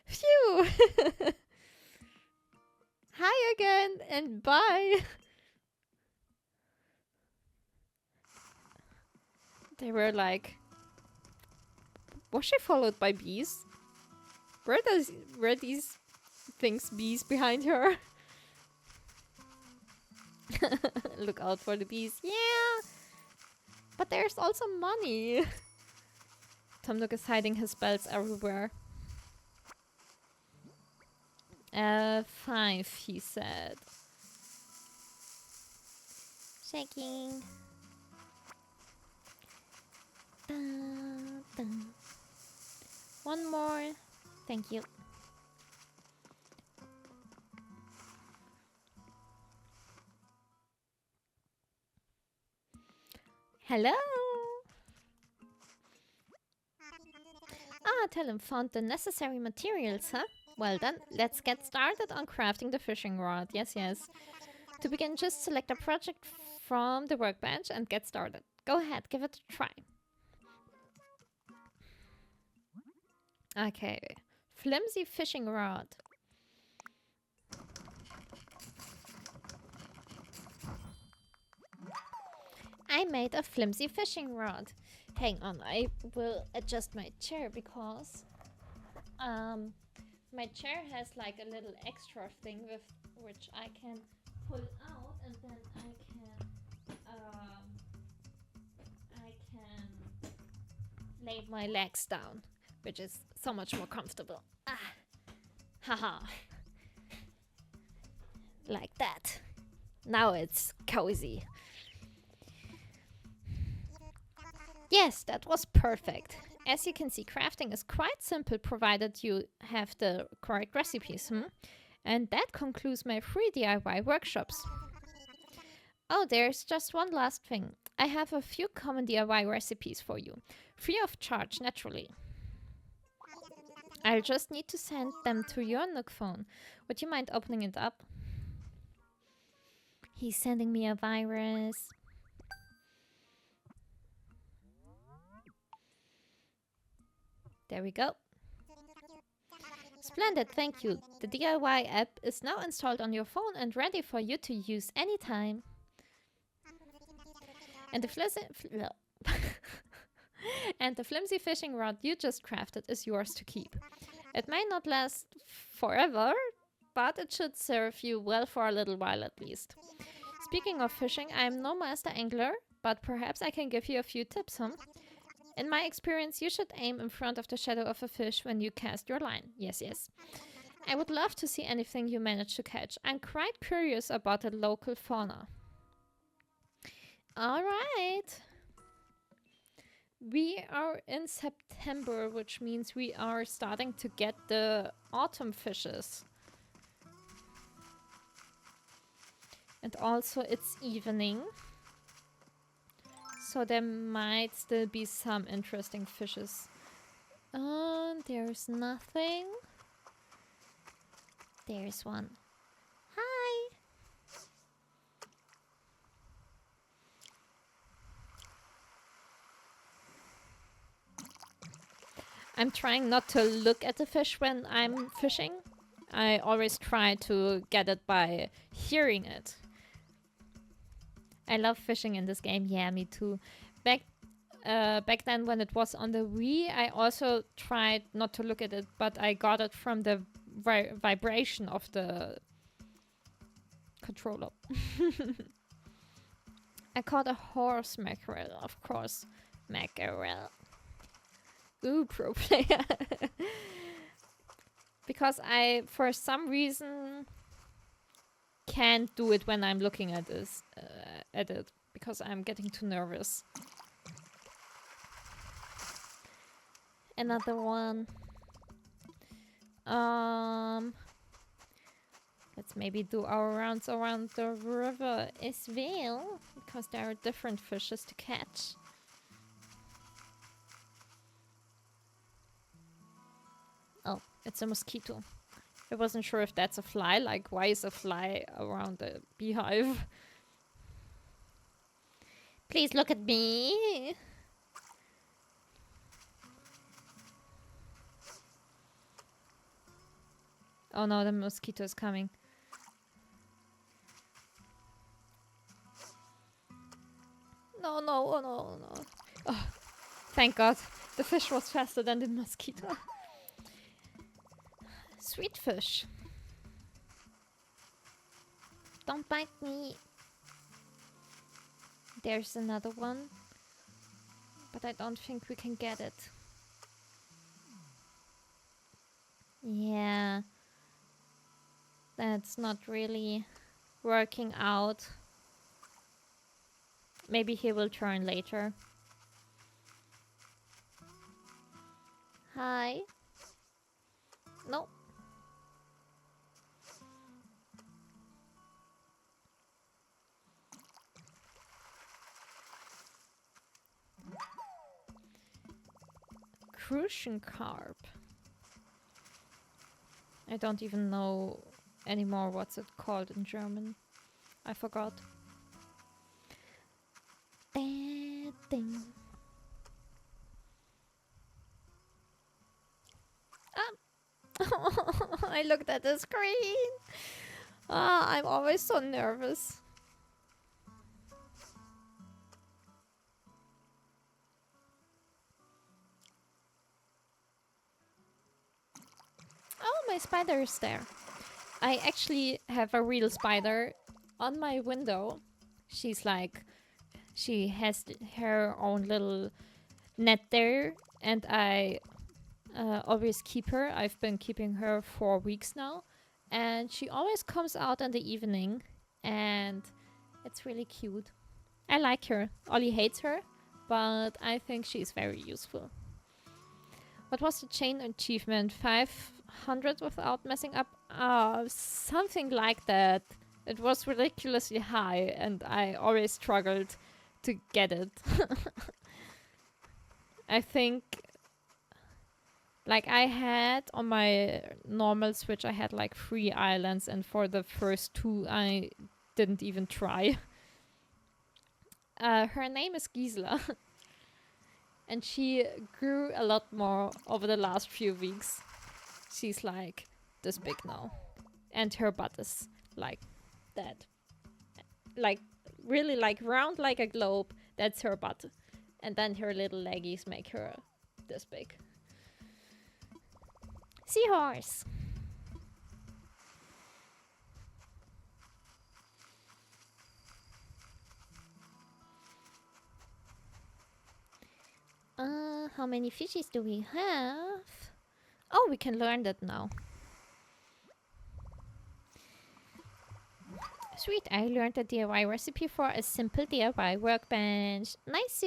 Phew! Hi again, and bye! They were like... Was she followed by bees? Were these things bees behind her? Look out for the bees. Yeah! But there's also money. Tom Nook is hiding his bells everywhere. 5, he said. Shaking. Dun, dun. One more. Thank you. Hello. Tell him found the necessary materials, huh? Well then, let's get started on crafting the fishing rod. Yes. To begin, just select a project from the workbench and get started. Go ahead, give it a try. Okay. Flimsy fishing rod. I made a flimsy fishing rod. Hang on, I will adjust my chair because my chair has like a little extra thing with which I can pull out, and then I can lay my legs down, which is so much more comfortable. Ah, haha, like that. Now it's cozy. Yes, that was perfect. As you can see, crafting is quite simple provided you have the correct recipes, And that concludes my free DIY workshops. Oh, there's just one last thing. I have a few common DIY recipes for you, free of charge, naturally. I'll just need to send them to your Nook phone. Would you mind opening it up? He's sending me a virus. There we go. Splendid, thank you. The DIY app is now installed on your phone and ready for you to use anytime. And the and the flimsy fishing rod you just crafted is yours to keep. It may not last forever, but it should serve you well for a little while at least. Speaking of fishing, I am no master angler, but perhaps I can give you a few tips, In my experience, you should aim in front of the shadow of a fish when you cast your line. Yes, yes. I would love to see anything you manage to catch. I'm quite curious about the local fauna. Alright. We are in September, which means we are starting to get the autumn fishes. And also it's evening. So there might still be some interesting fishes. There's nothing. There's one. Hi! I'm trying not to look at the fish when I'm fishing. I always try to get it by hearing it. I love fishing in this game. Yeah, me too. Back then when it was on the Wii, I also tried not to look at it, but I got it from the vibration of the controller. I caught a horse mackerel, of course. Mackerel. Ooh, pro player. Because I, for some reason, can't do it when I'm looking at this, at it, because I'm getting too nervous. Another one. Let's maybe do our rounds around the river as well, because there are different fishes to catch. Oh, it's a mosquito. I wasn't sure if that's a fly. Like, why is a fly around a beehive? Please look at me. Oh no, the mosquito is coming. No, no, oh no, no. Oh, thank God. The fish was faster than the mosquito. Sweet fish. Don't bite me. There's another one. But I don't think we can get it. Yeah. That's not really working out. Maybe he will turn later. Hi. No. Crucian carp. I don't even know anymore what's it called in German. I forgot. Ding. I looked at the screen. Ah, I'm always so nervous. Oh, my spider is there. I actually have a real spider on my window. She's like, she has her own little net there, and I always keep her. I've been keeping her for weeks now, and she always comes out in the evening, and it's really cute. I like her. Ollie hates her, but I think she's very useful. What was the chain achievement? 500 without messing up? Something like that. It was ridiculously high, and I always struggled to get it. I think, like, I had on my normal Switch, I had like 3 islands, and for the first 2, I didn't even try. Her name is Gisela. And she grew a lot more over the last few weeks. She's like this big now. And her butt is like that. Like really like round like a globe. That's her butt. And then her little leggies make her this big. Seahorse! How many fishes do we have? Oh, we can learn that now. Sweet, I learned a DIY recipe for a simple DIY workbench. Nice.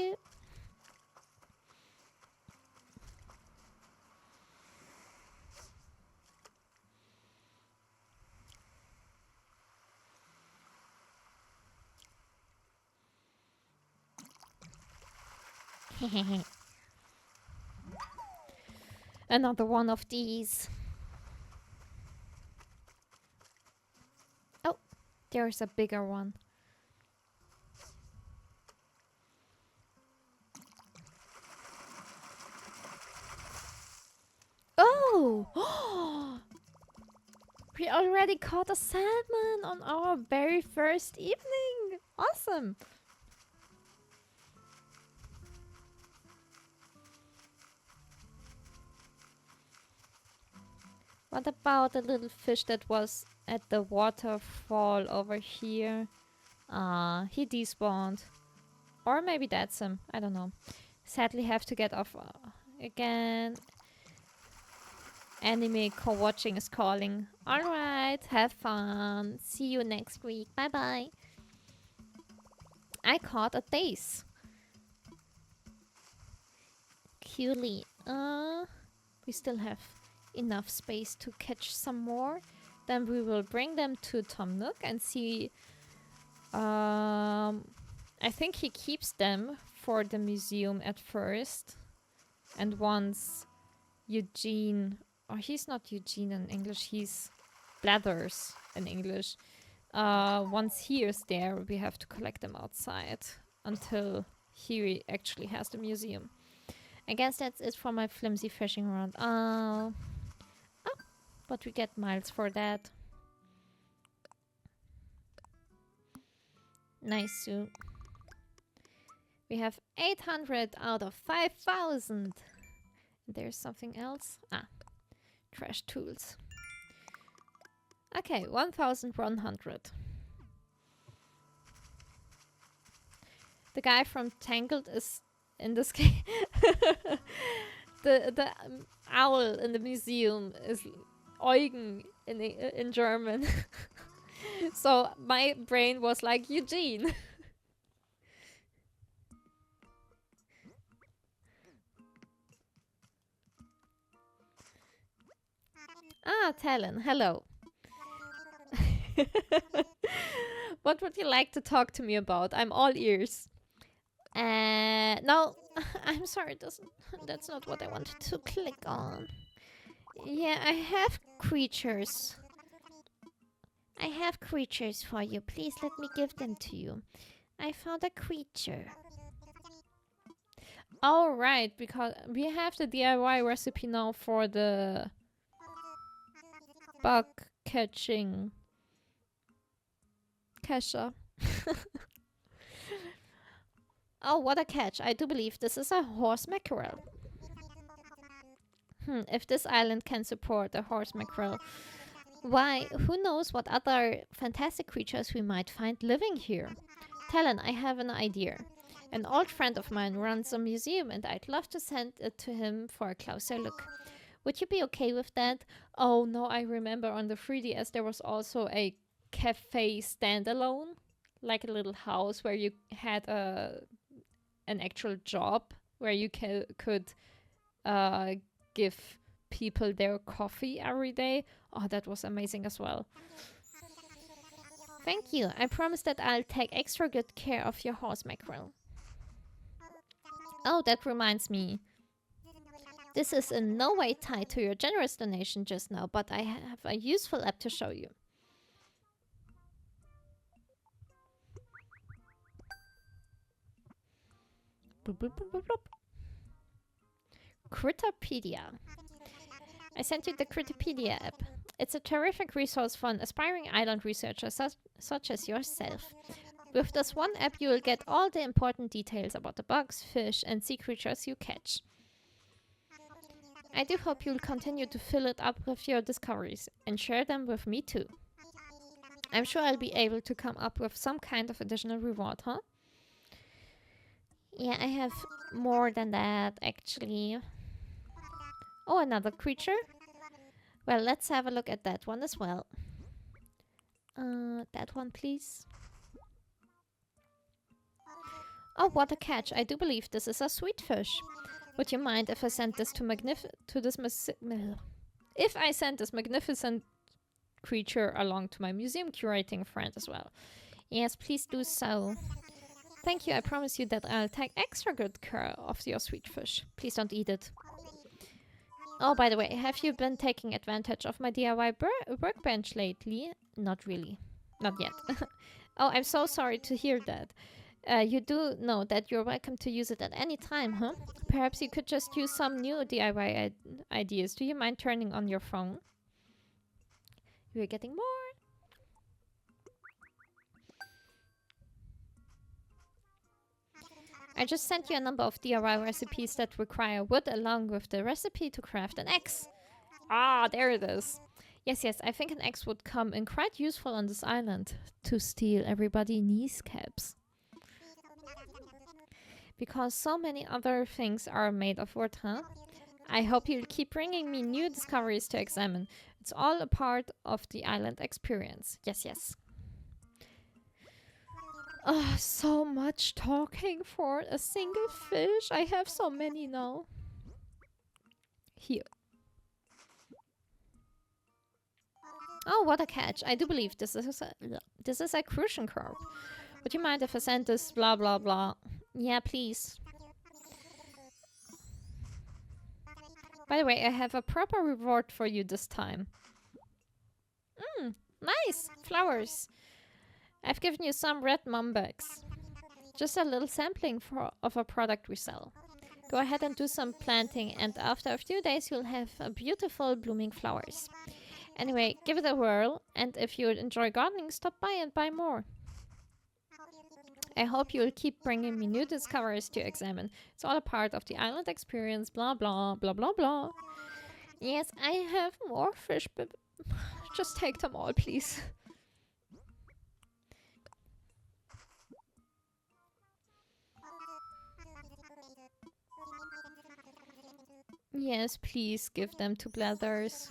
Another one of these. Oh, there's a bigger one. Oh! We already caught a salmon on our very first evening. Awesome. What about the little fish that was at the waterfall over here? He despawned. Or maybe that's him. I don't know. Sadly have to get off again. Anime co-watching is calling. Alright, have fun. See you next week. Bye bye. I caught a dace. Cutely. We still have enough space to catch some more. Then we will bring them to Tom Nook and see. I think he keeps them for the museum at first. And once Eugene, or he's not Eugene in English, he's Blathers in English. Once he is there, we have to collect them outside until he actually has the museum. I guess that's it for my flimsy fishing rod. But we get miles for that. Nice suit. We have 800 out of 5,000. There's something else. Trash tools. Okay, 1,100. The guy from Tangled is in this game. the owl in the museum is Eugen in German. So my brain was like Eugene. Talon, hello. What would you like to talk to me about? I'm all ears. No, I'm sorry, that's not what I wanted to click on. Yeah, I have creatures. I have creatures for you. Please let me give them to you. I found a creature. All right, because we have the DIY recipe now for the bug catching cacher. Oh, what a catch. I do believe this is a horse mackerel. If this island can support a horse mackerel, why, who knows what other fantastic creatures we might find living here. Talon, I have an idea. An old friend of mine runs a museum and I'd love to send it to him for a closer look. Would you be okay with that? Oh no, I remember on the 3DS there was also a cafe standalone, like a little house where you had an actual job where you could give people their coffee every day. Oh, that was amazing as well. Thank you. I promise that I'll take extra good care of your horse mackerel. Oh, that reminds me. This is in no way tied to your generous donation just now, but I have a useful app to show you. Bloop, bloop, bloop, bloop, bloop. Critterpedia. I sent you the Critterpedia app. It's a terrific resource for an aspiring island researcher such as yourself. With this one app, you will get all the important details about the bugs, fish, and sea creatures you catch. I do hope you'll continue to fill it up with your discoveries and share them with me too. I'm sure I'll be able to come up with some kind of additional reward, huh? Yeah, I have more than that, actually. Oh, another creature? Well, let's have a look at that one as well. That one, please. Oh, what a catch. I do believe this is a sweet fish. Would you mind if I sent this if I sent this magnificent creature along to my museum curating friend as well? Yes, please do so. Thank you. I promise you that I'll take extra good care of your sweet fish. Please don't eat it. Oh, by the way, have you been taking advantage of my DIY workbench lately? Not really. Not yet. Oh, I'm so sorry to hear that. You do know that you're welcome to use it at any time, huh? Perhaps you could just use some new DIY ideas. Do you mind turning on your phone? We're getting more. I just sent you a number of DIY recipes that require wood along with the recipe to craft an axe. Ah, there it is. Yes, I think an axe would come in quite useful on this island to steal everybody's kneecaps. Because so many other things are made of wood, huh? I hope you'll keep bringing me new discoveries to examine. It's all a part of the island experience. Yes. Oh, so much talking for a single fish. I have so many now. Here. Oh, what a catch. I do believe this is a crucian carp. Would you mind if I send this blah blah blah? Yeah, please. By the way, I have a proper reward for you this time. Nice! Flowers. I've given you some red mumbugs. Just a little sampling of a product we sell. Go ahead and do some planting, and after a few days you'll have beautiful blooming flowers. Anyway, give it a whirl, and if you enjoy gardening, stop by and buy more. I hope you'll keep bringing me new discoveries to examine. It's all a part of the island experience, blah blah blah blah blah. Yes, I have more fish, but just take them all, please. Yes, please give them to Blathers.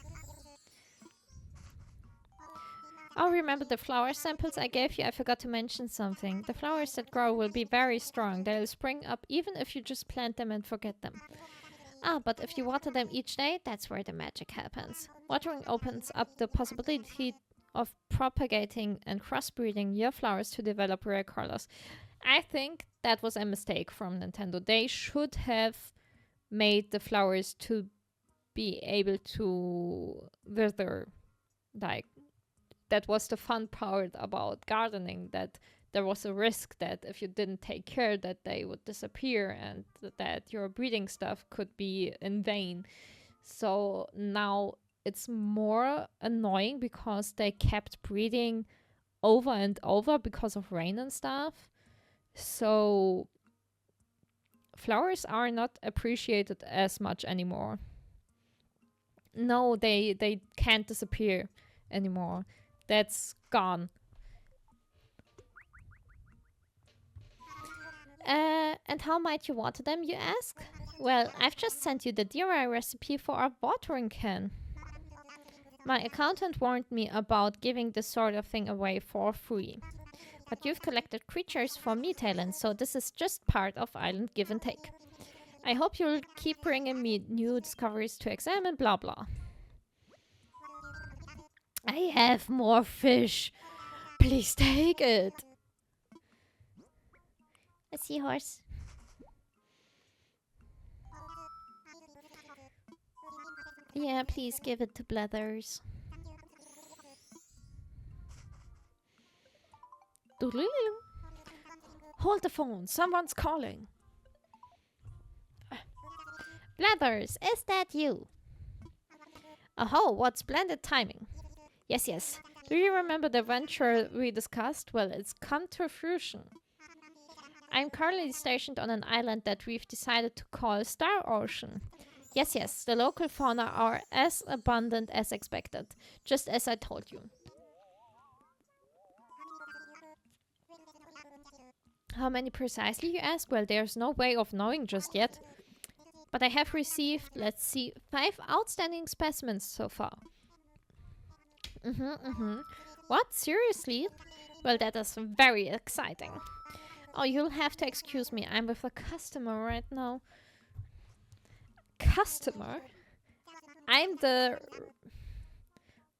Oh, remember the flower samples I gave you? I forgot to mention something. The flowers that grow will be very strong. They'll spring up even if you just plant them and forget them. Ah, but if you water them each day, that's where the magic happens. Watering opens up the possibility of propagating and crossbreeding your flowers to develop rare colors. I think that was a mistake from Nintendo. They should have made the flowers to be able to wither. Like, that was the fun part about gardening, that there was a risk that if you didn't take care that they would disappear and that your breeding stuff could be in vain. So now it's more annoying because they kept breeding over and over because of rain and stuff. So flowers are not appreciated as much anymore. No, they can't disappear anymore. That's gone. And how might you water them, you ask? Well, I've just sent you the DIY recipe for a watering can. My accountant warned me about giving this sort of thing away for free. But you've collected creatures for me, Talon, so this is just part of Island Give and Take. I hope you'll keep bringing me new discoveries to examine, blah blah. I have more fish. Please take it. A seahorse. Yeah, please give it to Blathers. Hold the phone, someone's calling. Blathers, is that you? Oh, what splendid timing. Yes. Do you remember the venture we discussed? Well, it's come to fruition. I'm currently stationed on an island that we've decided to call Star Ocean. Yes, the local fauna are as abundant as expected, just as I told you. How many precisely, you ask? Well, there's no way of knowing just yet. But I have received, let's see, 5 outstanding specimens so far. What? Seriously? Well, that is very exciting. Oh, you'll have to excuse me. I'm with a customer right now. Customer? I'm the...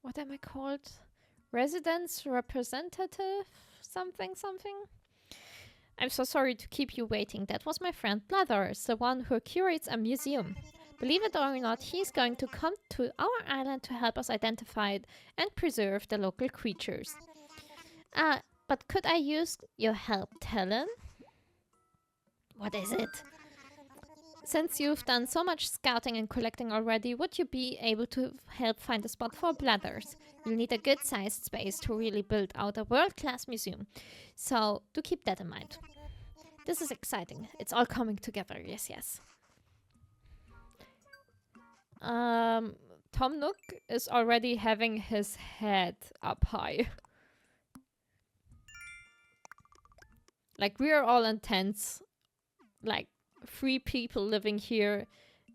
What am I called? Residence representative? Something? I'm so sorry to keep you waiting. That was my friend Blathers, the one who curates a museum. Believe it or not, he's going to come to our island to help us identify and preserve the local creatures. But could I use your help, Talon? What is it? Since you've done so much scouting and collecting already, would you be able to help find a spot for Blathers? You'll need a good-sized space to really build out a world-class museum. So, do keep that in mind. This is exciting. It's all coming together, yes. Tom Nook is already having his head up high. Like, we're all intense. Like, 3 people living here,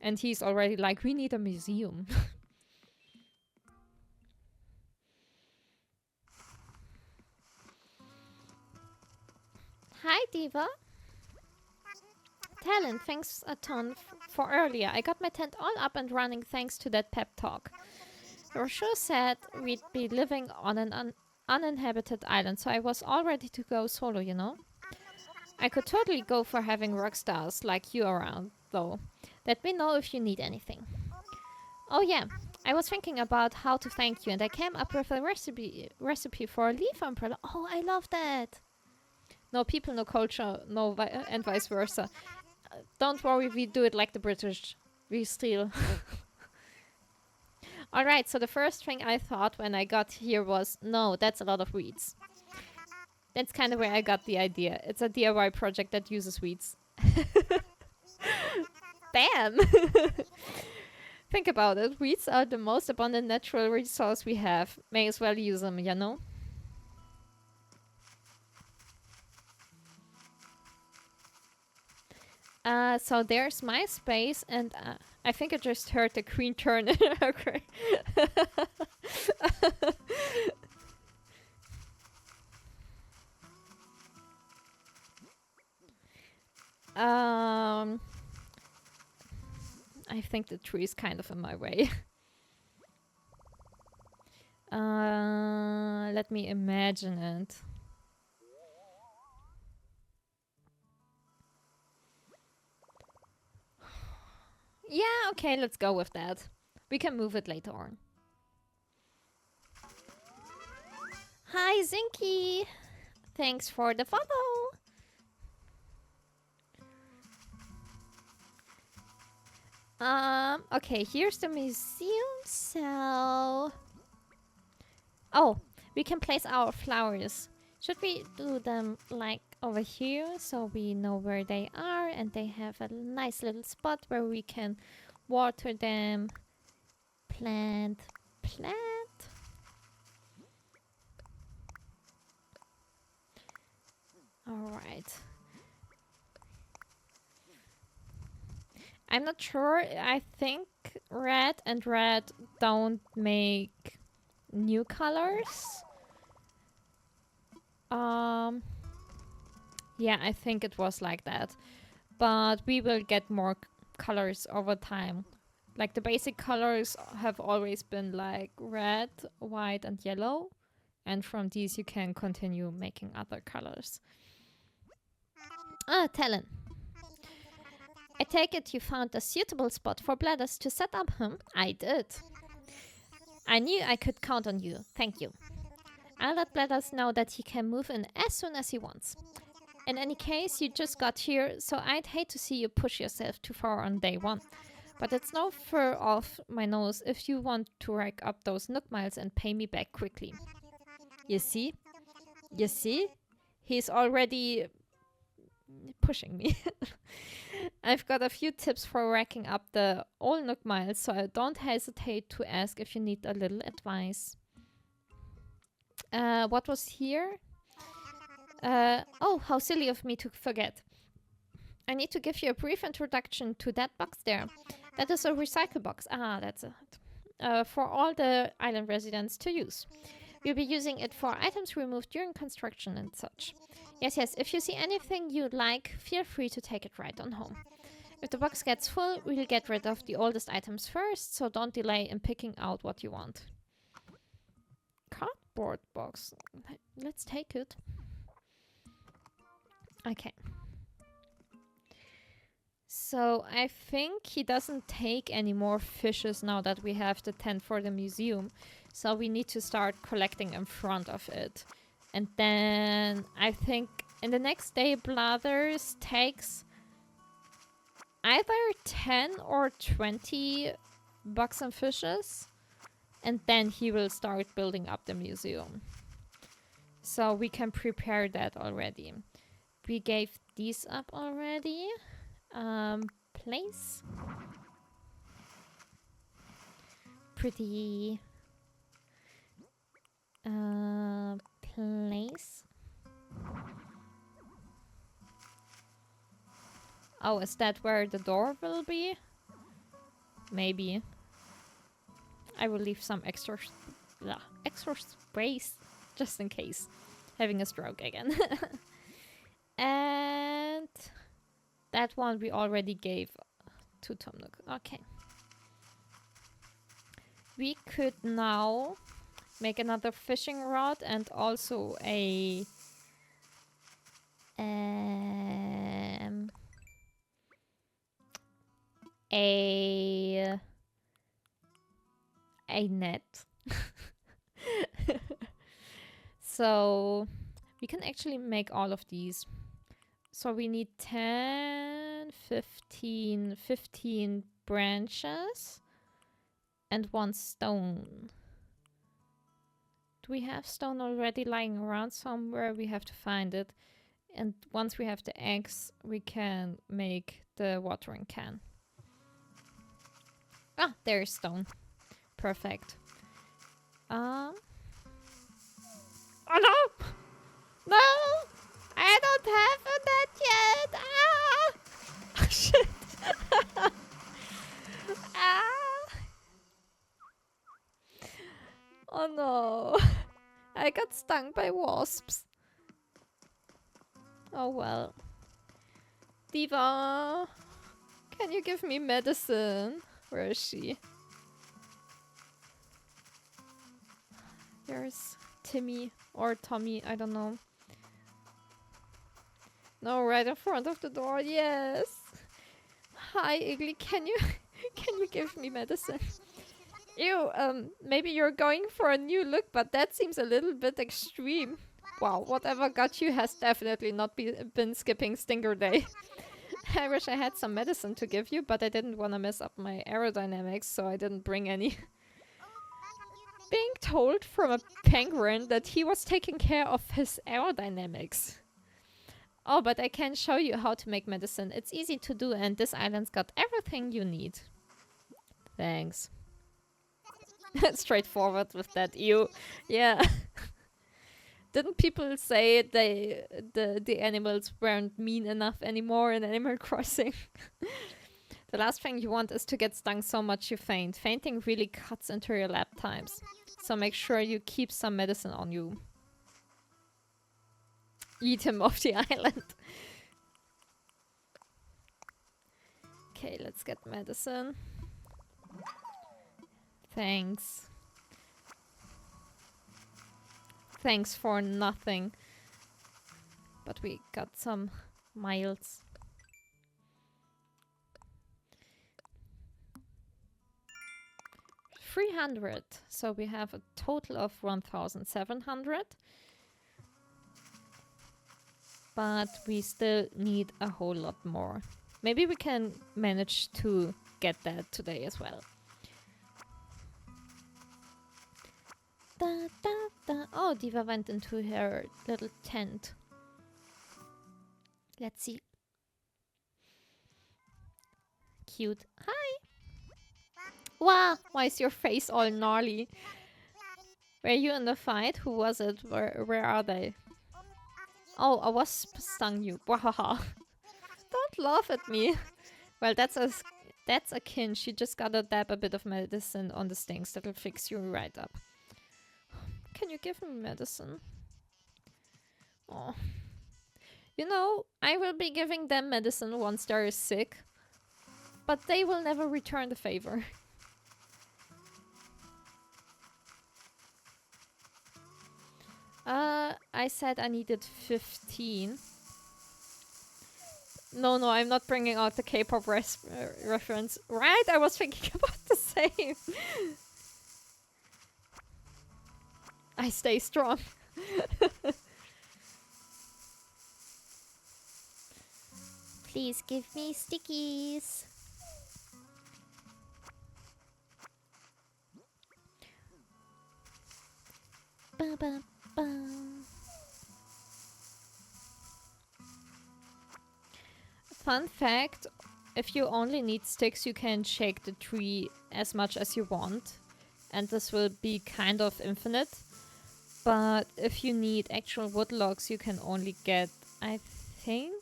and he's already like, we need a museum. Hi, Diva. Talon, thanks a ton for earlier. I got my tent all up and running thanks to that pep talk. Rochelle said we'd be living on an uninhabited island, so I was all ready to go solo, you know? I could totally go for having rock stars like you around, though. Let me know if you need anything. Oh yeah, I was thinking about how to thank you, and I came up with a recipe for a leaf umbrella. Oh, I love that! No people, no culture, and vice versa. Don't worry, we do it like the British. We steal. Alright, so the first thing I thought when I got here was, no, that's a lot of weeds. That's kind of where I got the idea. It's a DIY project that uses weeds. Damn! Think about it. Weeds are the most abundant natural resource we have. May as well use them, you know? So there's my space, and I think I just heard the queen turn in her grave. I think the tree is kind of in my way. Let me imagine it. Yeah, okay, let's go with that. We can move it later on. Hi, Zinky! Thanks for the follow! Okay, here's the museum, so... Oh, we can place our flowers. Should we do them like over here so we know where they are and they have a nice little spot where we can water them? Plant. Alright. I'm not sure. I think red and red don't make new colors. Yeah, I think it was like that. But we will get more colors over time. Like the basic colors have always been like red, white and yellow. And from these you can continue making other colors. Talon. I take it you found a suitable spot for Blathers to set up, huh? I did. I knew I could count on you. Thank you. I'll let Blathers know that he can move in as soon as he wants. In any case, you just got here, so I'd hate to see you push yourself too far on day one. But it's no fur off my nose if you want to rack up those Nook miles and pay me back quickly. You see? You see? He's already pushing me. I've got a few tips for racking up the old Nook miles, so don't hesitate to ask if you need a little advice. What was here? Oh, how silly of me to forget. I need to give you a brief introduction to that box there. That is a recycle box. Ah, that's it. For all the island residents to use. We'll be using it for items removed during construction and such. Yes, if you see anything you'd like, feel free to take it right on home. If the box gets full, we'll get rid of the oldest items first, so don't delay in picking out what you want. Cardboard box. Let's take it. Okay. So I think he doesn't take any more fishes now that we have the tent for the museum. So we need to start collecting in front of it. And then I think in the next day Blathers takes either 10 or 20 bugs and fishes. And then he will start building up the museum. So we can prepare that already. We gave these up already. Place. Pretty. Place. Oh, is that where the door will be? Maybe. I will leave some extra space just in case. Having a stroke again. And that one we already gave to Tom Nook. Okay. We could now make another fishing rod and also a net. So we can actually make all of these. So we need 10, 15 branches and 1 stone. Do we have stone already lying around somewhere? We have to find it. And once we have the eggs, we can make the watering can. Ah, there's stone. Perfect. Oh no! No! I don't have that yet! Ah! Oh, shit! Ah! Oh no! I got stung by wasps. Oh well. Diva! Can you give me medicine? Where is she? There's Timmy or Tommy, I don't know. No, right in front of the door, yes! Hi, Igly, can you give me medicine? Ew, maybe you're going for a new look, but that seems a little bit extreme. Wow, whatever got you has definitely not been skipping Stinger Day. I wish I had some medicine to give you, but I didn't want to mess up my aerodynamics, so I didn't bring any. Being told from a penguin that he was taking care of his aerodynamics. Oh, but I can show you how to make medicine. It's easy to do, and this island's got everything you need. Thanks. Straightforward with that. Yeah. Didn't people say the animals weren't mean enough anymore in Animal Crossing? The last thing you want is to get stung so much you faint. Fainting really cuts into your lap times. So make sure you keep some medicine on you. Eat him off the island. Okay, let's get medicine. Thanks. Thanks for nothing. But we got some miles. $300. So we have a total of 1,700. But we still need a whole lot more. Maybe we can manage to get that today as well. Da, da, da. Oh, Diva went into her little tent. Let's see. Cute. Hi! Wow! Why is your face all gnarly? Were you in the fight? Who was it? Where are they? Oh, a wasp stung you. Wahaha. Don't laugh at me. Well, that's a kin. She just gotta dab a bit of medicine on the stings. That'll fix you right up. Can you give me medicine? Oh. You know, I will be giving them medicine once they're sick. But they will never return the favor. I said I needed 15. No, I'm not bringing out the K-pop reference. Right? I was thinking about the same. I stay strong. Please give me stickies. Ba, ba, ba. Fun fact, if you only need sticks, you can shake the tree as much as you want. And this will be kind of infinite. But if you need actual wood logs, you can only get, I think...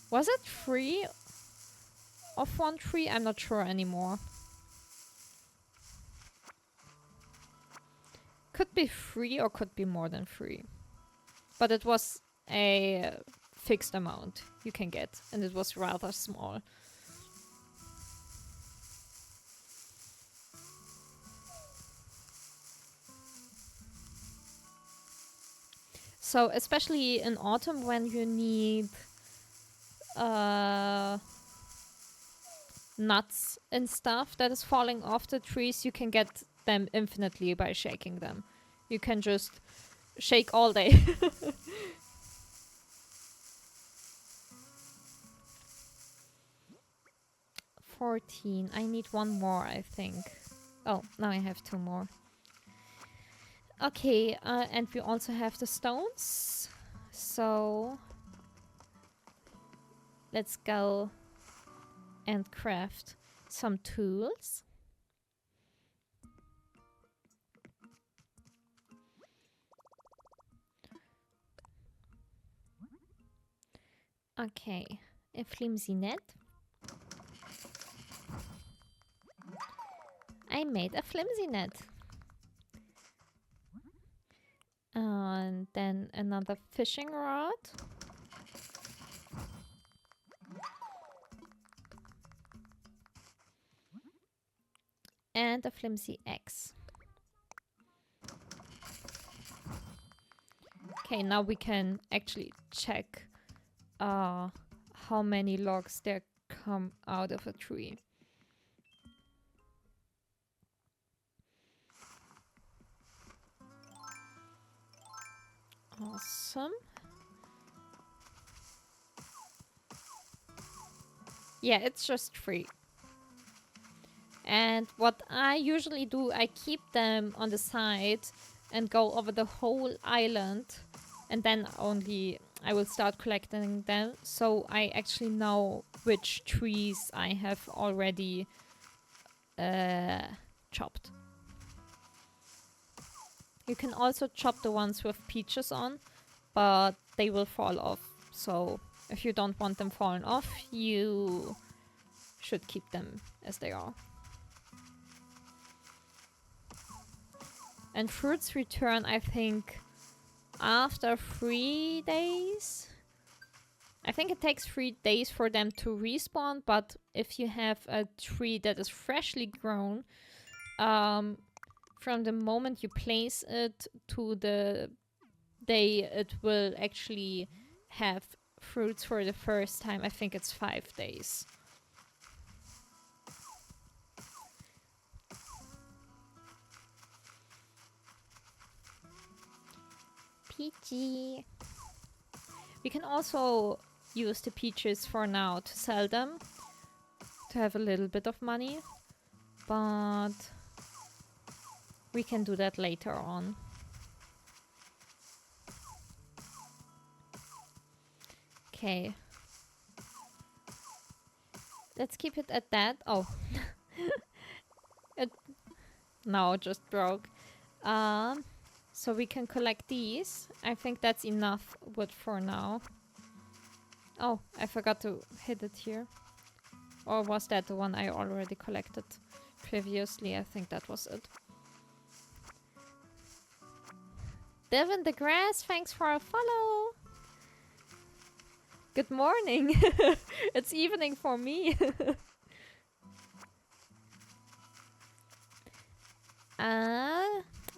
Was it 3 of one tree? I'm not sure anymore. Could be 3 or could be more than 3. But it was a fixed amount you can get, and it was rather small. So especially in autumn when you need nuts and stuff that is falling off the trees, you can get them infinitely by shaking them. You can just shake all day. 14. I need one more, I think. Oh, now I have 2 more. Okay, and we also have the stones. So let's go and craft some tools. Okay, a flimsy net. I made a flimsy net. And then another fishing rod. And a flimsy axe. Okay, now we can actually check how many logs there come out of a tree. Awesome. Yeah, it's just free. And what I usually do, I keep them on the side and go over the whole island, and then only I will start collecting them, so I actually know which trees I have already chopped. You can also chop the ones with peaches on, but they will fall off. So if you don't want them falling off, you should keep them as they are. And fruits return, I think, after 3 days. I think it takes 3 days for them to respawn, but if you have a tree that is freshly grown, from the moment you place it to the day it will actually have fruits for the first time, I think it's 5 days. Peachy. We can also use the peaches for now to sell them, to have a little bit of money, but we can do that later on. Okay. Let's keep it at that. Oh. It now just broke. So we can collect these. I think that's enough wood for now. Oh, I forgot to hit it here. Or was that the one I already collected previously? I think that was it. Devin the Grass, thanks for a follow. Good morning. It's evening for me.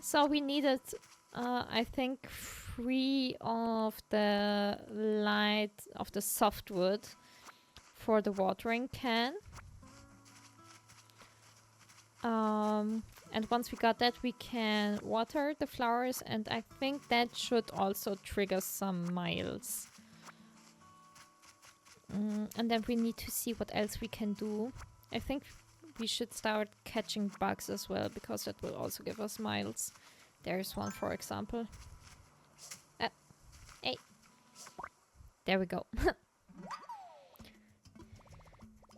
So we needed, I think, 3 of the light of the softwood for the watering can. And once we got that, we can water the flowers, and I think that should also trigger some miles. And then we need to see what else we can do. I think we should start catching bugs as well, because that will also give us miles. There's one, for example. Hey. There we go.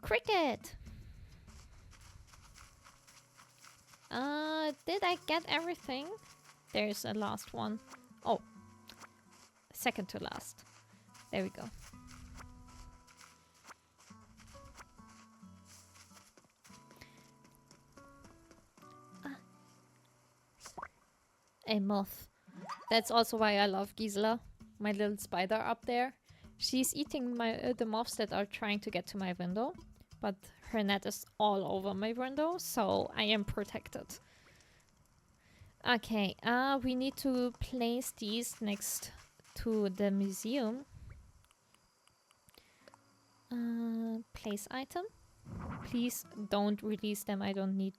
Cricket! Did I get everything? There's a last one. Oh. Second to last. There we go. A moth. That's also why I love Gisela, my little spider up there. She's eating the moths that are trying to get to my window, but her net is all over my window, so I am protected. Okay, we need to place these next to the museum. Place item. Please don't release them. I don't need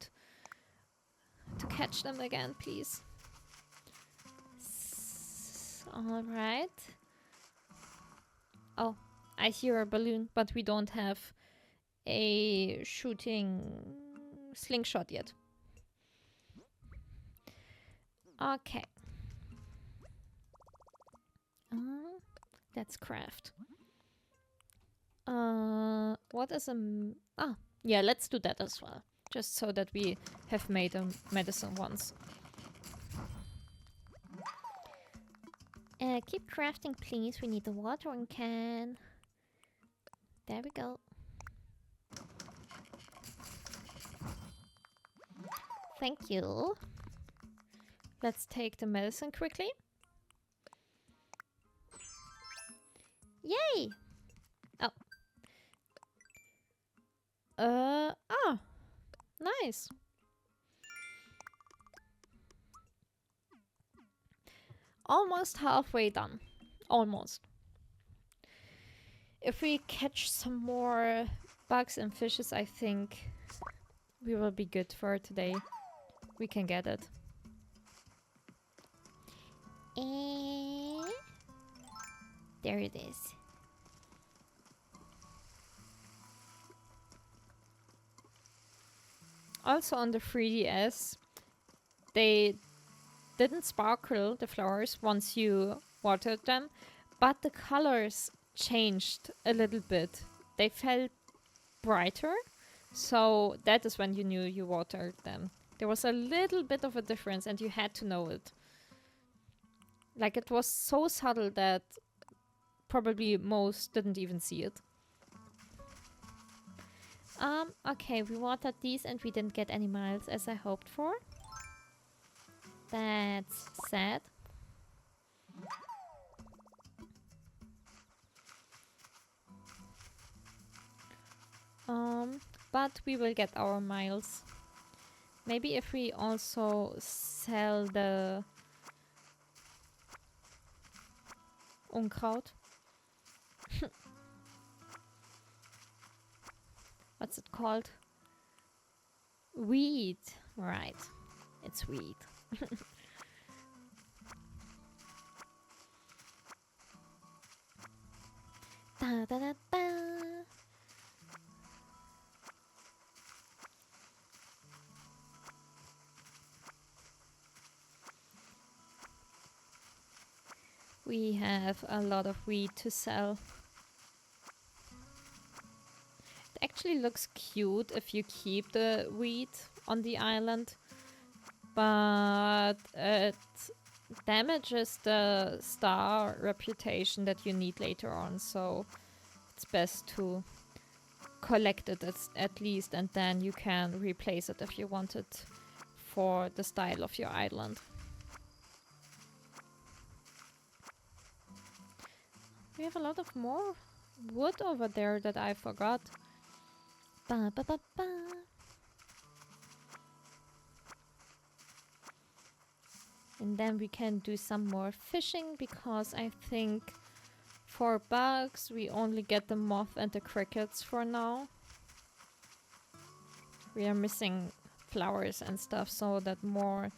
to catch them again, please. Alright. Oh, I hear a balloon, but we don't have a shooting slingshot yet. Okay. Let's craft. What is a... yeah, let's do that as well. Just so that we have made a medicine once. Keep crafting, please. We need the watering can. There we go. Thank you. Let's take the medicine quickly. Yay! Oh. Nice. Almost halfway done. Almost. If we catch some more bugs and fishes, I think we will be good for today. We can get it. And there it is. Also on the 3DS, they didn't sparkle, the flowers, once you watered them, but the colors changed a little bit. They felt brighter, so that is when you knew you watered them. There was a little bit of a difference and you had to know it. Like, it was so subtle that probably most didn't even see it. Okay, we watered these and we didn't get any miles as I hoped for. That's sad. But we will get our miles. Maybe if we also sell the Unkraut. What's it called? Weed. Right. It's weed. Da da da da. We have a lot of weed to sell. It actually looks cute if you keep the weed on the island, but it damages the star reputation that you need later on, so it's best to collect it at least, and then you can replace it if you want it for the style of your island. We have a lot of more wood over there that I forgot. Ba, ba, ba, ba. And then we can do some more fishing, because I think for bugs we only get the moth and the crickets for now. We are missing flowers and stuff, so that more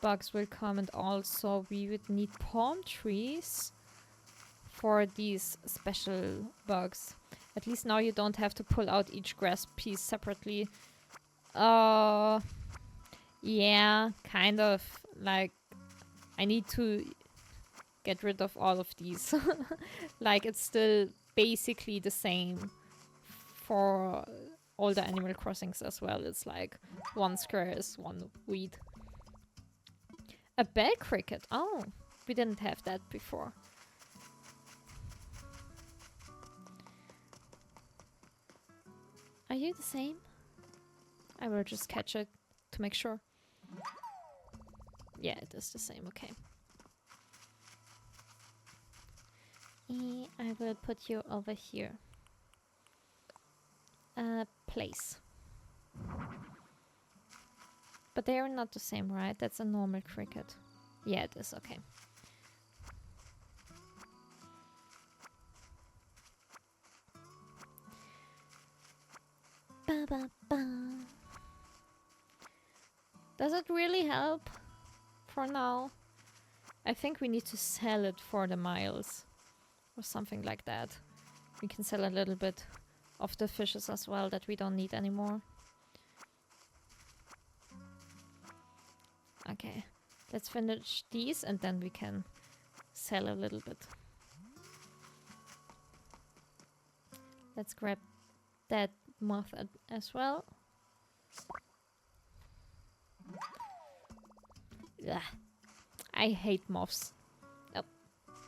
bugs will come, and also we would need palm trees for these special bugs. At least now you don't have to pull out each grass piece separately. Yeah, kind of. Like, I need to get rid of all of these. Like, it's still basically the same for all the Animal Crossings as well. It's like one square is one weed. A bell cricket. Oh, we didn't have that before. Are you the same? I will just catch it to make sure. Yeah, it is the same, okay. I will put you over here. Place. But they are not the same, right? That's a normal cricket. Yeah, it is, okay. Ba, ba, ba. Does it really help for now? I think we need to sell it for the miles or something like that. We can sell a little bit of the fishes as well that we don't need anymore. Okay, let's finish these and then we can sell a little bit. Let's grab that moth as well. Ugh. I hate moths. Oh,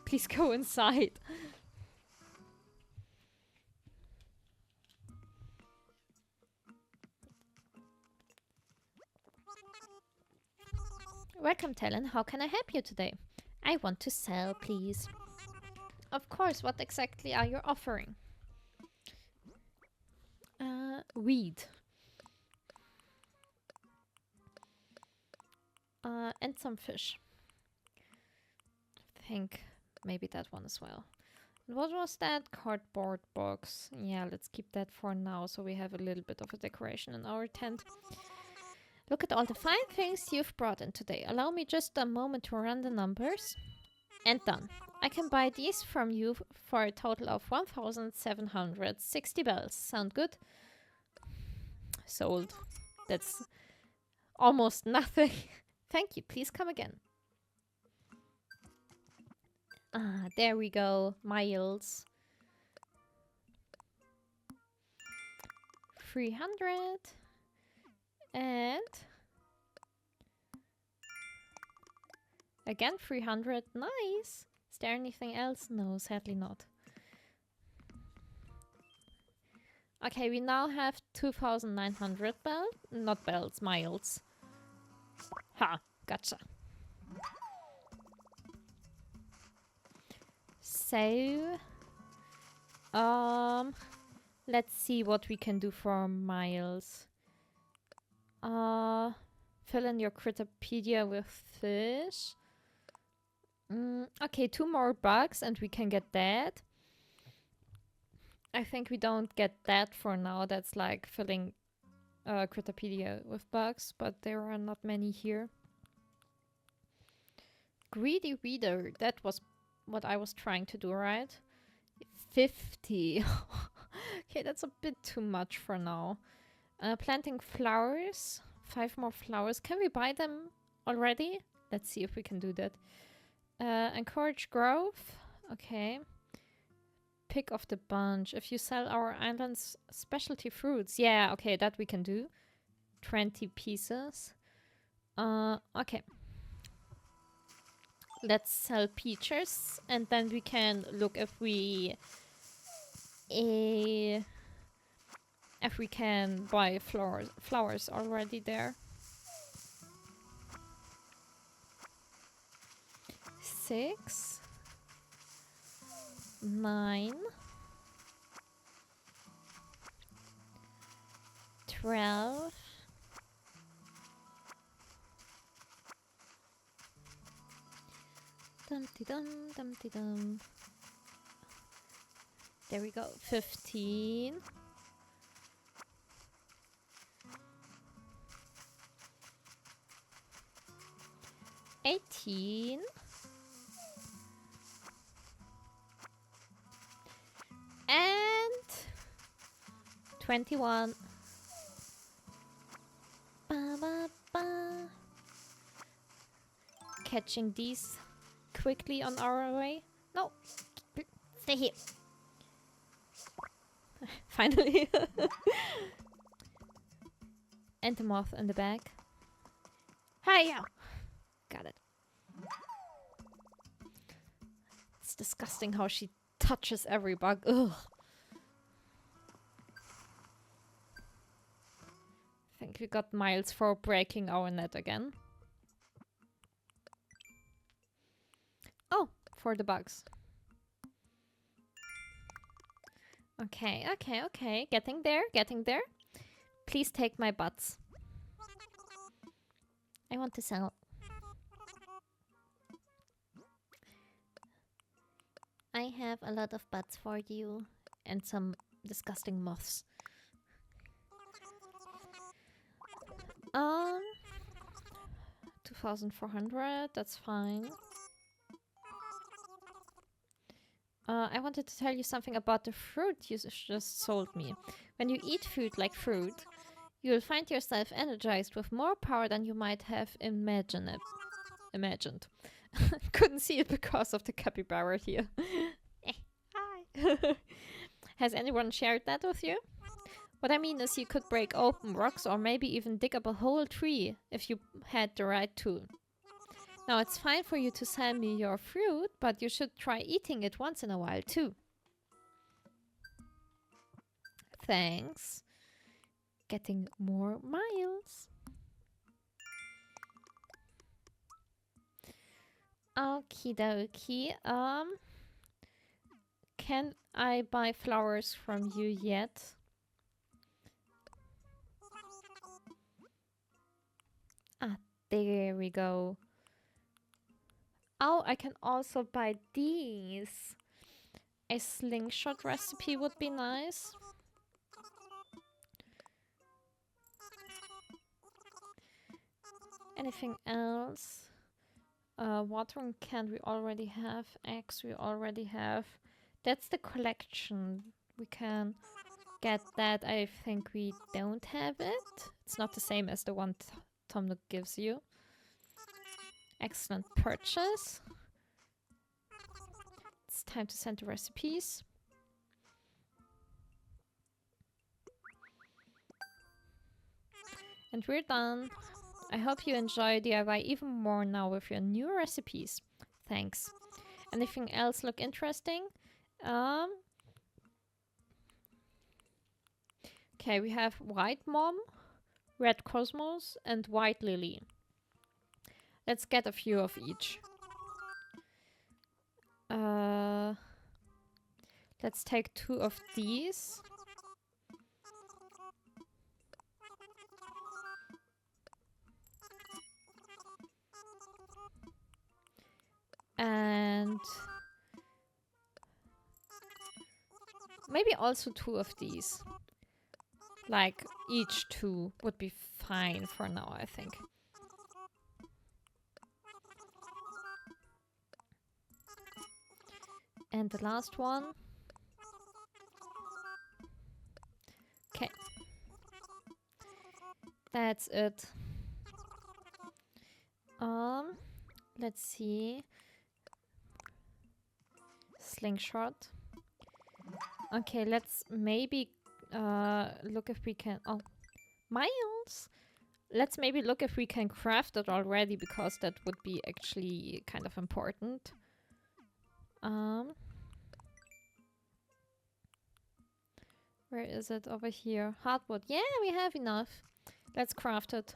please go inside. Welcome, Talon. How can I help you today? I want to sell, please. Of course, what exactly are you offering? Weed. And some fish. I think maybe that one as well. What was that? Cardboard box. Yeah, let's keep that for now, so we have a little bit of a decoration in our tent. Look at all the fine things you've brought in today. Allow me just a moment to run the numbers. And done. I can buy these from you for a total of 1,760 bells. Sound good? Sold. That's almost nothing. Thank you. Please come again. Ah, there we go. Miles. 300. And again 300. Nice. Is there anything else? No, sadly not. Okay, we now have 2,900 miles. Ha, gotcha. So, let's see what we can do for miles. Fill in your Critterpedia with fish. Okay, 2 more bugs and we can get that. I think we don't get that for now. That's like filling Critterpedia with bugs, but there are not many here. Greedy reader, that was what I was trying to do, right? 50. Okay, that's a bit too much for now. Planting flowers. 5 more flowers. Can we buy them already? Let's see if we can do that. Encourage growth. Okay. Pick of the bunch. If you sell our island's specialty fruits. Yeah, okay, that we can do. 20 pieces. Okay. Let's sell peaches and then we can look if we can buy flowers already there. 6, 9, 12, dum-de-dum. There we go. 15. 18. And 21. Ba, ba, ba. Catching these quickly on our way. No, stay here. Finally. And the moth in the bag. Hiya! Got it. It's disgusting how she touches every bug. Ugh. I think we got miles for breaking our net again. Oh, for the bugs. Okay, okay, okay. Getting there, getting there. Please take my butts. I want to sell. I have a lot of butts for you. And some disgusting moths. 2,400, that's fine. I wanted to tell you something about the fruit you just sold me. When you eat food like fruit, you'll find yourself energized with more power than you might have imagined. Couldn't see it because of the capybara here. Hi. Has anyone shared that with you? What I mean is you could break open rocks or maybe even dig up a whole tree if you had the right tool. Now it's fine for you to sell me your fruit, but you should try eating it once in a while too. Thanks. Getting more miles. Okie dokie. Can I buy flowers from you yet? Ah, there we go. Oh, I can also buy these. A slingshot recipe would be nice. Anything else? Watering can we already have. Eggs we already have. That's the collection. We can get that. I think we don't have it. It's not the same as the one Tom Nook gives you. Excellent purchase. It's time to send the recipes. And we're done. I hope you enjoy DIY even more now with your new recipes. Thanks. Anything else look interesting? Okay, we have White Mom, Red Cosmos, and White Lily. Let's get a few of each. Let's take 2 of these. And maybe also 2 of these. Like, each 2 would be fine for now, I think. And the last one. Okay. That's it. Let's see. Slingshot. Okay, let's maybe look if we can... Oh, Miles! Let's maybe look if we can craft it already, because that would be actually kind of important. Where is it? Over here. Hardwood. Yeah, we have enough. Let's craft it.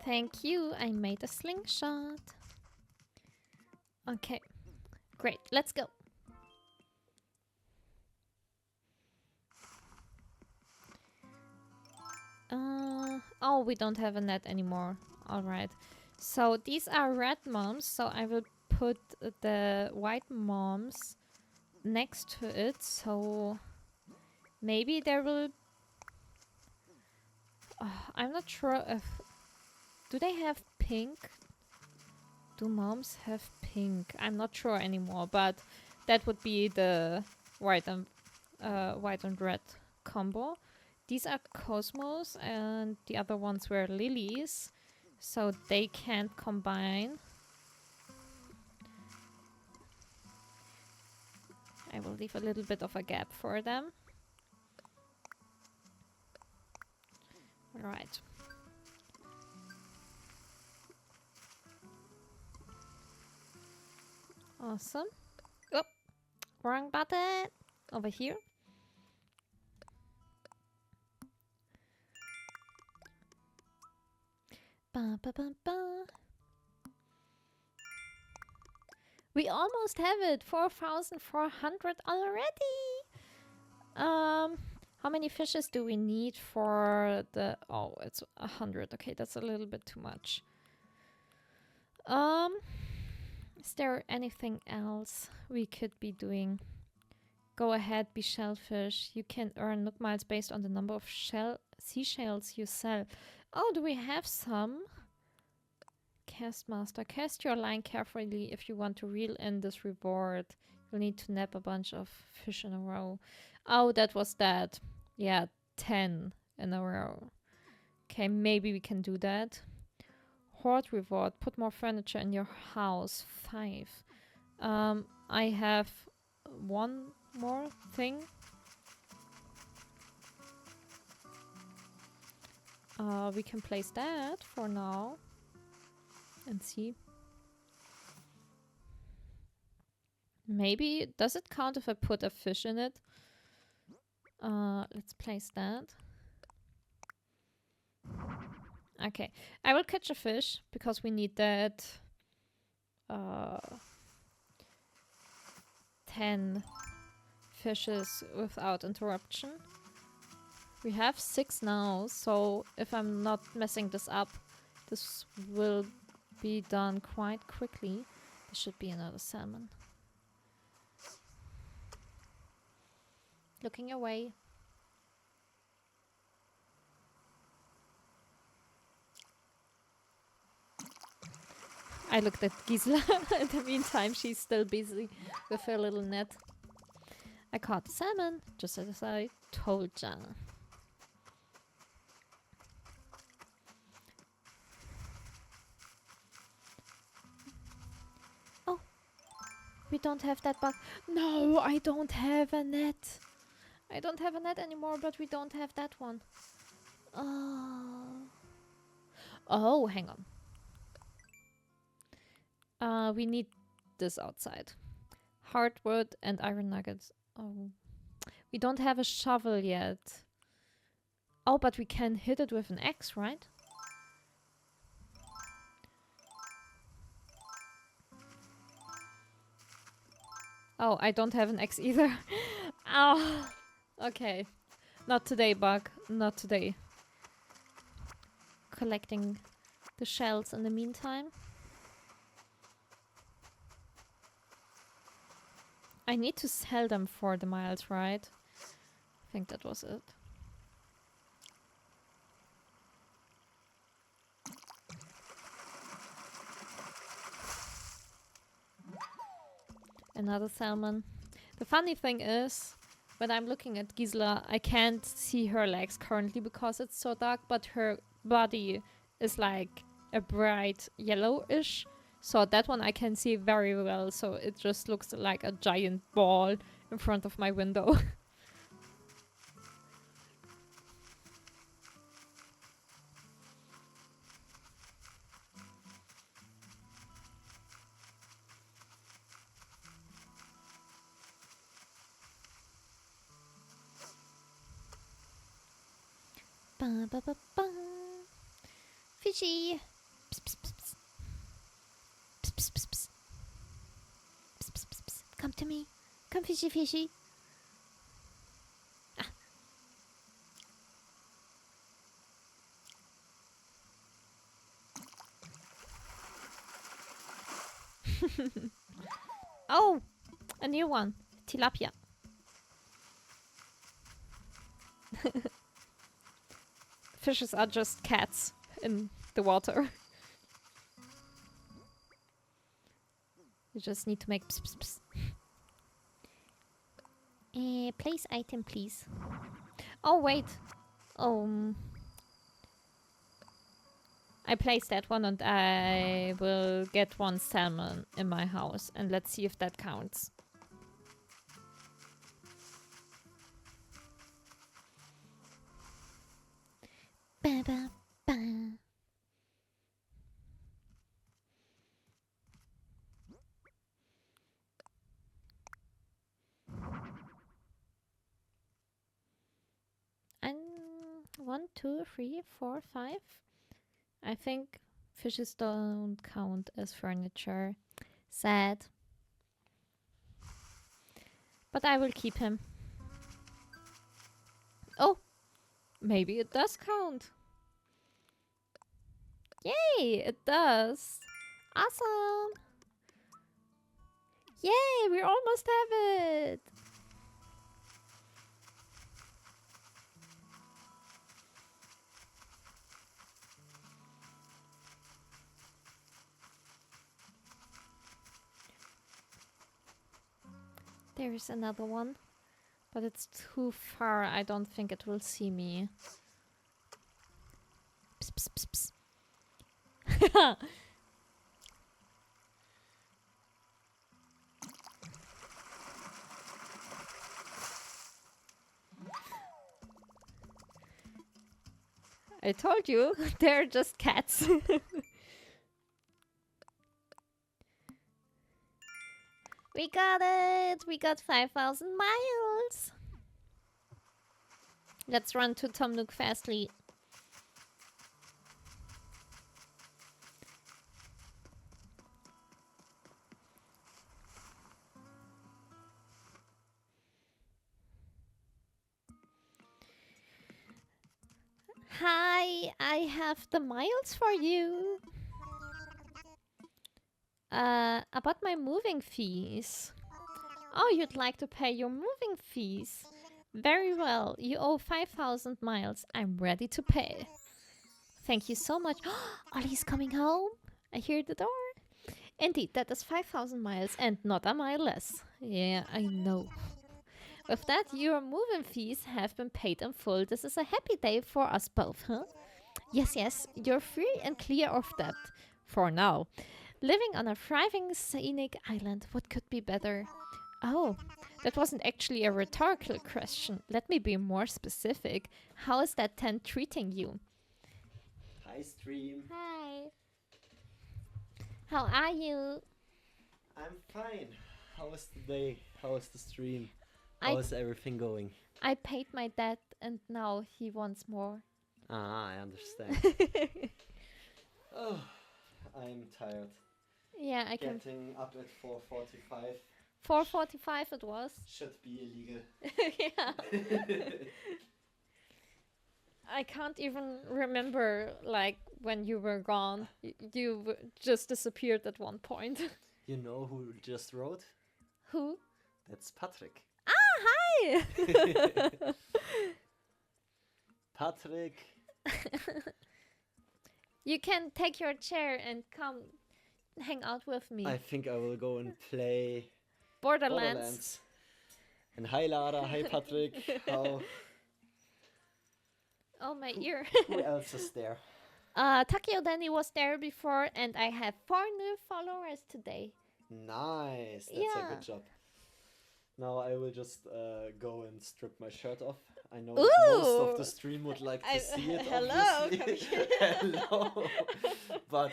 Thank you. I made a slingshot. Okay. Great. Let's go. Oh, we don't have a net anymore. Alright. So these are red moms. So I will put the white moms next to it. So maybe there will... I'm not sure if... Do they have pink? Do moms have pink? I'm not sure anymore, but that would be the white and red combo. These are Cosmos and the other ones were Lilies, so they can't combine. I will leave a little bit of a gap for them. Alright. Awesome. Oh, wrong button. Over here. Ba, ba, ba, ba. We almost have it. 4,400 already. How many fishes do we need for the... Oh, it's 100. Okay, that's a little bit too much. Is there anything else we could be doing? Go ahead, be shellfish. You can earn Nook miles based on the number of seashells you sell. Oh, do we have some? Cast master. Cast your line carefully if you want to reel in this reward. You'll need to nab a bunch of fish in a row. Oh, that was that. Yeah, 10 in a row. Okay, maybe we can do that. Hoard reward. Put more furniture in your house. 5. I have one more thing. We can place that for now. And see. Maybe, does it count if I put a fish in it? Let's place that. Okay, I will catch a fish because we need that 10 fishes without interruption. We have 6 now, so if I'm not messing this up, this will be done quite quickly. There should be another salmon. Looking away. I looked at Gisela. In the meantime, she's still busy with her little net. I caught the salmon, just as I told ya. Oh, we don't have that bug. No, I don't have a net. I don't have a net anymore, but we don't have that one. Oh, hang on. We need this outside. Hardwood and iron nuggets. Oh, we don't have a shovel yet. Oh, but we can hit it with an axe, right? Oh, I don't have an axe either. Oh, okay. Not today, bug. Not today. Collecting the shells in the meantime. I need to sell them for the miles, right? I think that was it. Another salmon. The funny thing is, when I'm looking at Gisela, I can't see her legs currently because it's so dark, but her body is like a bright yellowish. So that one I can see very well, so it just looks like a giant ball in front of my window. Ba, ba, ba, ba. Fishy! Psst, psst, psst, psst. Psst, psst, psst, psst. Psst, psst, psst, psst. Come to me. Come, fishy, fishy. Ah. Oh! A new one. Tilapia. Fishes are just cats in the water. You just need to make pss, pss, pss. Place item, please. Oh, wait. I placed that one and I will get one salmon in my house. And let's see if that counts. Ba, ba, ba. And 1, 2, 3, 4, 5. I think fishes don't count as furniture. Sad. But I will keep him. Oh! Maybe it does count. Yay! It does. Awesome! Yay! We almost have it! There's another one. But it's too far. I don't think it will see me. Psst, psst, psst, psst. I told you, they're just cats. We got it! We got 5,000 miles! Let's run to Tom Nook fastly. Hi, I have the miles for you. About my moving fees. Oh, you'd like to pay your moving fees. Very well, you owe 5,000 miles. I'm ready to pay. Thank you so much. Ollie's coming home. I hear the door. Indeed, that is 5,000 miles and not a mile less. Yeah, I know. With that, your move-in fees have been paid in full. This is a happy day for us both, huh? Yes, yes, you're free and clear of debt. For now. Living on a thriving scenic island, what could be better? Oh, that wasn't actually a rhetorical question. Let me be more specific. How is that tent treating you? Hi, stream. Hi. How are you? I'm fine. How was the day? How was the stream? I How is everything going? I paid my debt and now he wants more. Ah, I understand. Oh, I'm tired. Yeah, I can. Getting up at 4:45 4:45 it was. should be illegal. Yeah. I can't even remember like when you were gone. You just disappeared at one point. You know who just wrote? Who? That's Patrick. Hi. Patrick. You can take your chair and come hang out with me. I think I will go and play Borderlands. Borderlands. And hi Lara, hi Patrick. How? Oh my ear. Who else is there? Takio Danny was there before, and I have 4 new followers today. Nice. That's a Yeah. good job. Now I will just go and strip my shirt off. I know Ooh. most of the stream would like to see it. Hello, Obviously. Hello. But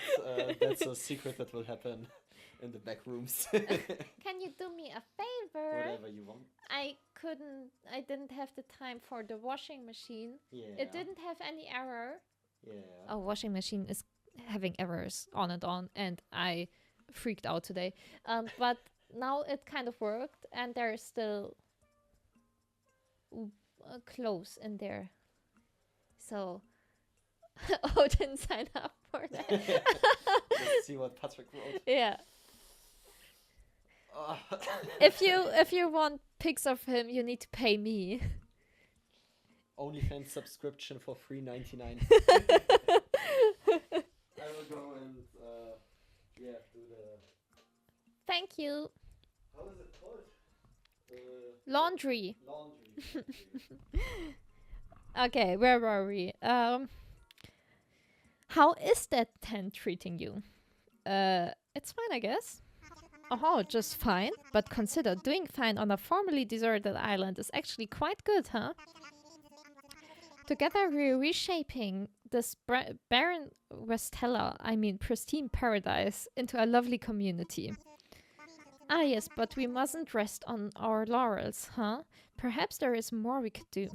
that's a secret that will happen in the back rooms. Can you do me a favor? Whatever you want. I didn't have the time for the washing machine. Yeah. It didn't have any error. Yeah. Our washing machine is having errors on, and I freaked out today. But now it kind of worked, and there's still clothes in there. So, oh, didn't sign up for that. Let's see what Patrick wrote. Yeah. Oh. If you want pics of him, you need to pay me. OnlyFans subscription for $3.99. I will go and do the. Thank you. How is it called? Laundry. Laundry. Okay, where were we? How is that tent treating you? It's fine, I guess. Oh, just fine. But consider doing fine on a formerly deserted island is actually quite good, huh? Together we're reshaping this barren Westella, pristine paradise, into a lovely community. Ah yes, but we mustn't rest on our laurels, huh? Perhaps there is more we could do.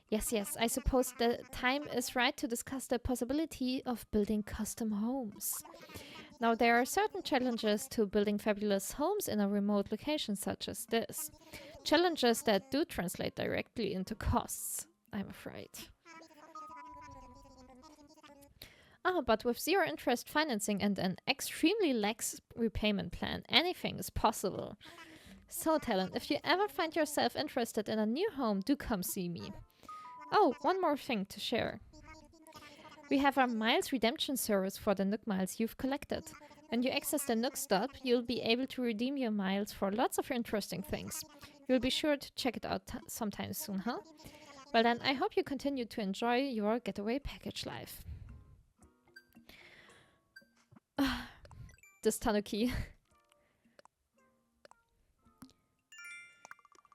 Yes, I suppose the time is right to discuss the possibility of building custom homes. Now, there are certain challenges to building fabulous homes in a remote location such as this. Challenges that do translate directly into costs, I'm afraid. But with zero interest financing and an extremely lax repayment plan, anything is possible. So, Talon, if you ever find yourself interested in a new home, do come see me. Oh, one more thing to share. We have our Miles redemption service for the Nook Miles you've collected. When you access the Nook Stop, you'll be able to redeem your miles for lots of interesting things. You'll be sure to check it out sometime soon, huh? Well then, I hope you continue to enjoy your getaway package life. This Tanuki.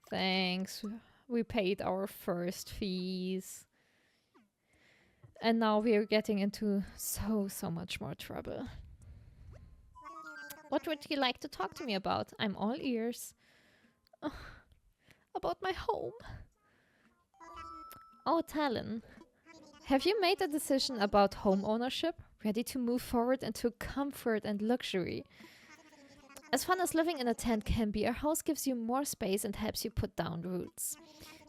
Thanks. We paid our first fees. And now we are getting into so much more trouble. What would you like to talk to me about? I'm all ears. About my home. Oh, Talon. Have you made a decision about home ownership? Ready to move forward into comfort and luxury? As fun as living in a tent can be, a house gives you more space and helps you put down roots.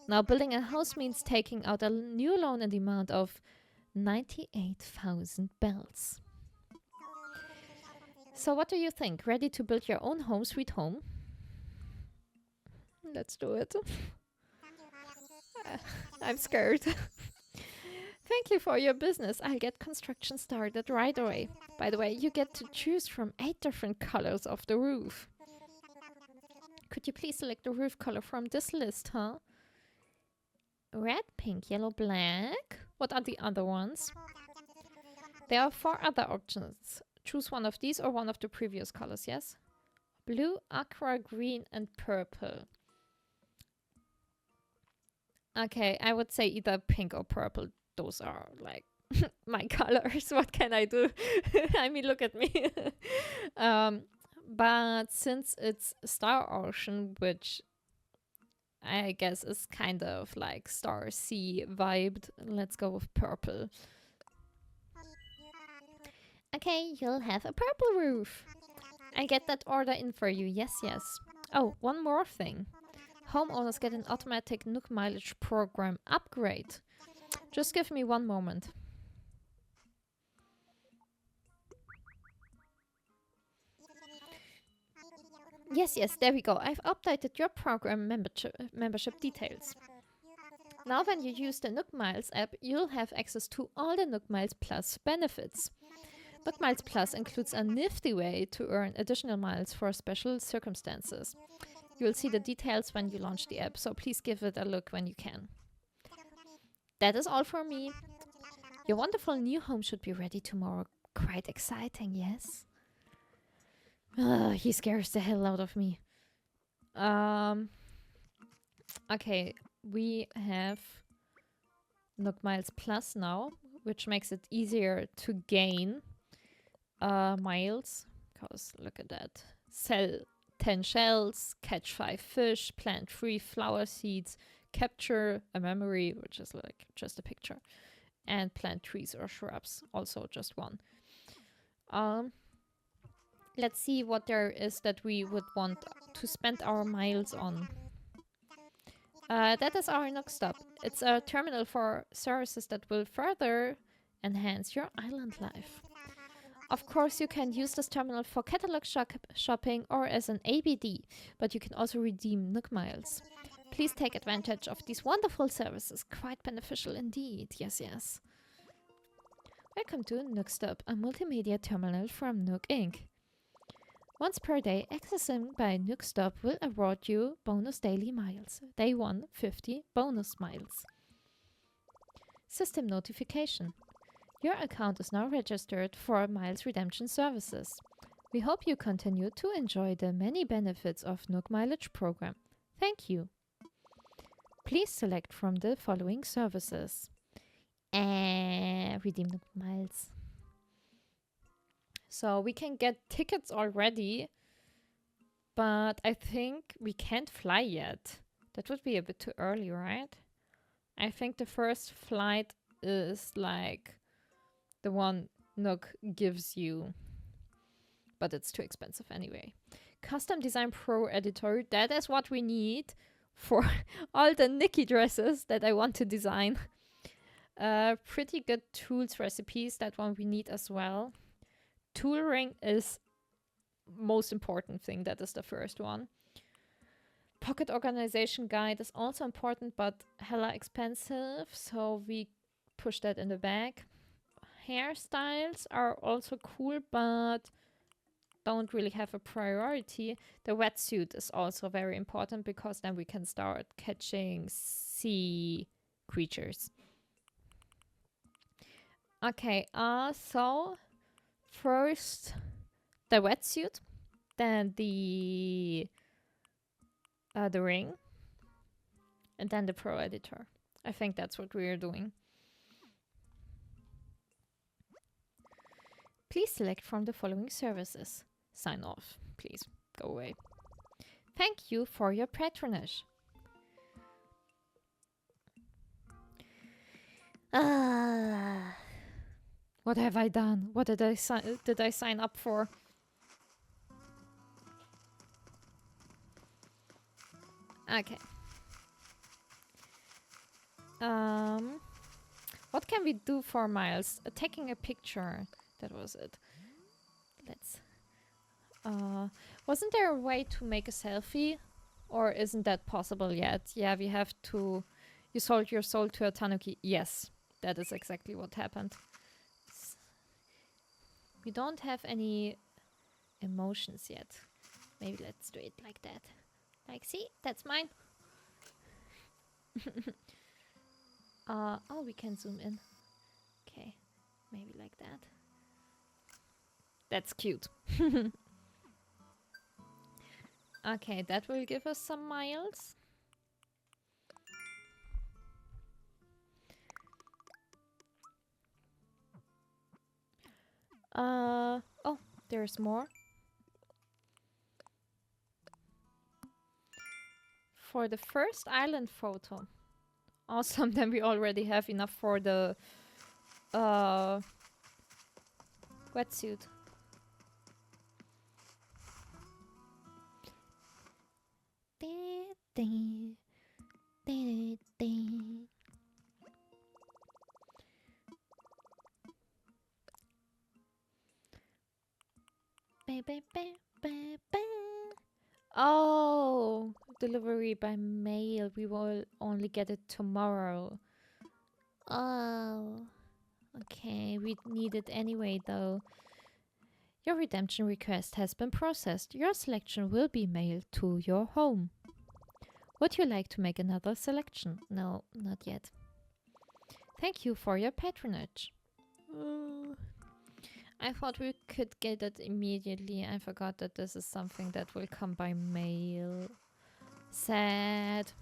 Now, building a house means taking out a new loan in the amount of 98,000 bells. So what do you think? Ready to build your own home sweet home? Let's do it. I'm scared. Thank you for your business. I'll get construction started right away. By the way, you get to choose from 8 different colors of the roof. Could you please select the roof color from this list, huh? Red, pink, yellow, black. What are the other ones? There are 4 other options. Choose one of these or one of the previous colors, yes? Blue, aqua, green, and purple. Okay, I would say either pink or purple. Those are like my colors. What can I do? I mean, look at me. But since it's Star Ocean, which I guess is kind of like Star Sea vibed, let's go with purple. Okay, you'll have a purple roof. I get that order in for you. Yes, yes. Oh, one more thing. Homeowners get an automatic Nook mileage program upgrade. Just give me one moment. Yes, yes, there we go. I've updated your program membership details. Now when you use the Nook Miles app, you'll have access to all the Nook Miles Plus benefits. Nook Miles Plus includes a nifty way to earn additional miles for special circumstances. You'll see the details when you launch the app, so please give it a look when you can. That is all for me. Your wonderful new home should be ready tomorrow. Quite exciting, yes? He scares the hell out of me. Okay, we have Nook Miles Plus now, which makes it easier to gain miles. Because look at that. Sell 10 shells, catch 5 fish, plant 3 flower seeds, capture a memory, which is like just a picture, and plant trees or shrubs, also just one. Let's see what there is that we would want to spend our miles on. That is our Nook Stop. It's a terminal for services that will further enhance your island life. Of course, you can use this terminal for catalog shopping or as an ABD, but you can also redeem Nook Miles. Please take advantage of these wonderful services. Quite beneficial indeed. Yes, yes. Welcome to Nook Stop, a multimedia terminal from Nook Inc. Once per day, accessing by Nook Stop will award you bonus daily miles. Day 1, 50 bonus miles. System notification. Your account is now registered for miles redemption services. We hope you continue to enjoy the many benefits of Nook Mileage program. Thank you. Please select from the following services. Redeem Nook Miles. So we can get tickets already, but I think we can't fly yet. That would be a bit too early, right? I think the first flight is like the one Nook gives you, but it's too expensive anyway. Custom Design Pro Editor, that is what we need for all the Nikki dresses that I want to design. Pretty good tools recipes, that one we need as well. Tool ring is most important thing, that is the first one. Pocket organization guide is also important, but hella expensive, so we push that in the back. Hairstyles are also cool, but don't really have a priority. The wetsuit is also very important because then we can start catching sea creatures. Okay, so first the wetsuit, then the ring, and then the Pro Editor. I think that's what we're doing. Please select from the following services. Sign off. Please, go away. Thank you for your patronage. What have I done? What did I sign up for? Okay. What can we do for miles? Taking a picture. That was it. Let's... wasn't there a way to make a selfie? Or isn't that possible yet? Yeah, we have to... You sold your soul to a tanuki. Yes, that is exactly what happened. We don't have any emotions yet. Maybe let's do it like that. Like, see, that's mine. Oh, we can zoom in. Okay, maybe like that. That's cute. Okay, that will give us some miles. Oh, there's more. For the first island photo. Awesome, then we already have enough for the wetsuit. Oh, delivery by mail. We will only get it tomorrow. Oh, okay. We need it anyway, though. Your redemption request has been processed. Your selection will be mailed to your home. Would you like to make another selection? No, not yet. Thank you for your patronage. I thought we could get it immediately. I forgot that this is something that will come by mail. Sad.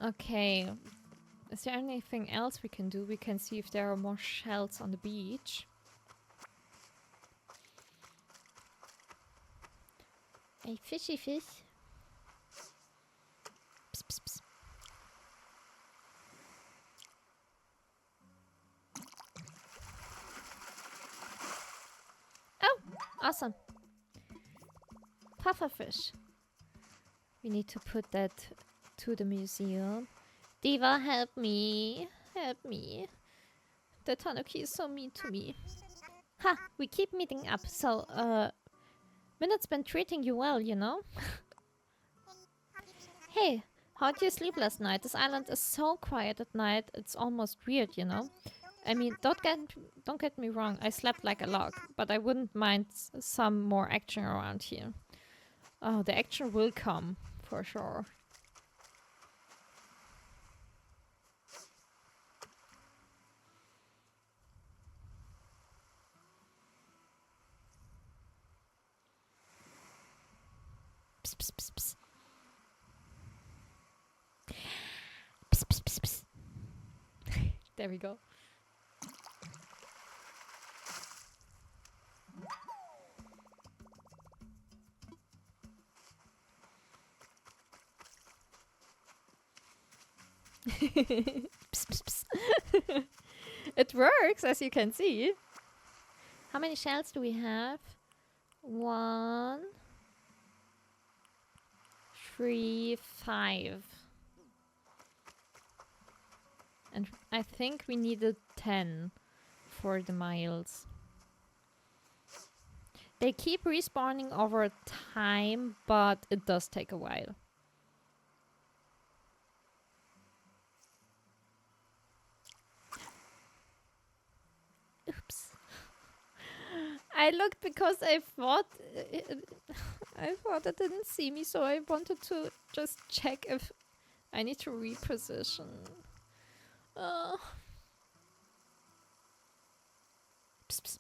Okay. Is there anything else we can do? We can see if there are more shells on the beach. A fishy fish. Psst, psst, psst. Oh, awesome. Pufferfish. We need to put that to the museum. Diva, help me. Help me. The tanuki is so mean to me. Ha! We keep meeting up, so, Minutte's been treating you well, you know? Hey, how'd you sleep last night? This island is so quiet at night, it's almost weird, you know? I mean, don't get me wrong, I slept like a log, but I wouldn't mind some more action around here. Oh, the action will come, for sure. Psst, psst, psst, psst. Psst, psst, psst, psst. There we go. Psst, psst, psst. It works, as you can see. How many shells do we have? 1, 3, 5. And I think we needed 10 for the miles. They keep respawning over time, but it does take a while. Oops. I looked because I thought it didn't see me, so I wanted to just check if I need to reposition. Psst, psst.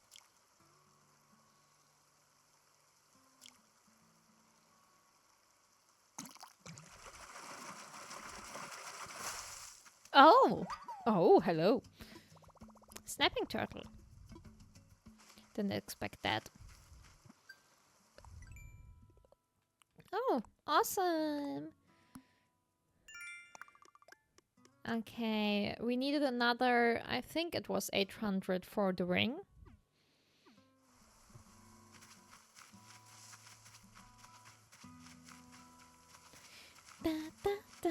Oh, hello. Snapping turtle. Didn't expect that. Oh, awesome. Okay, we needed another, I think it was 800 for the ring. Da, da, da.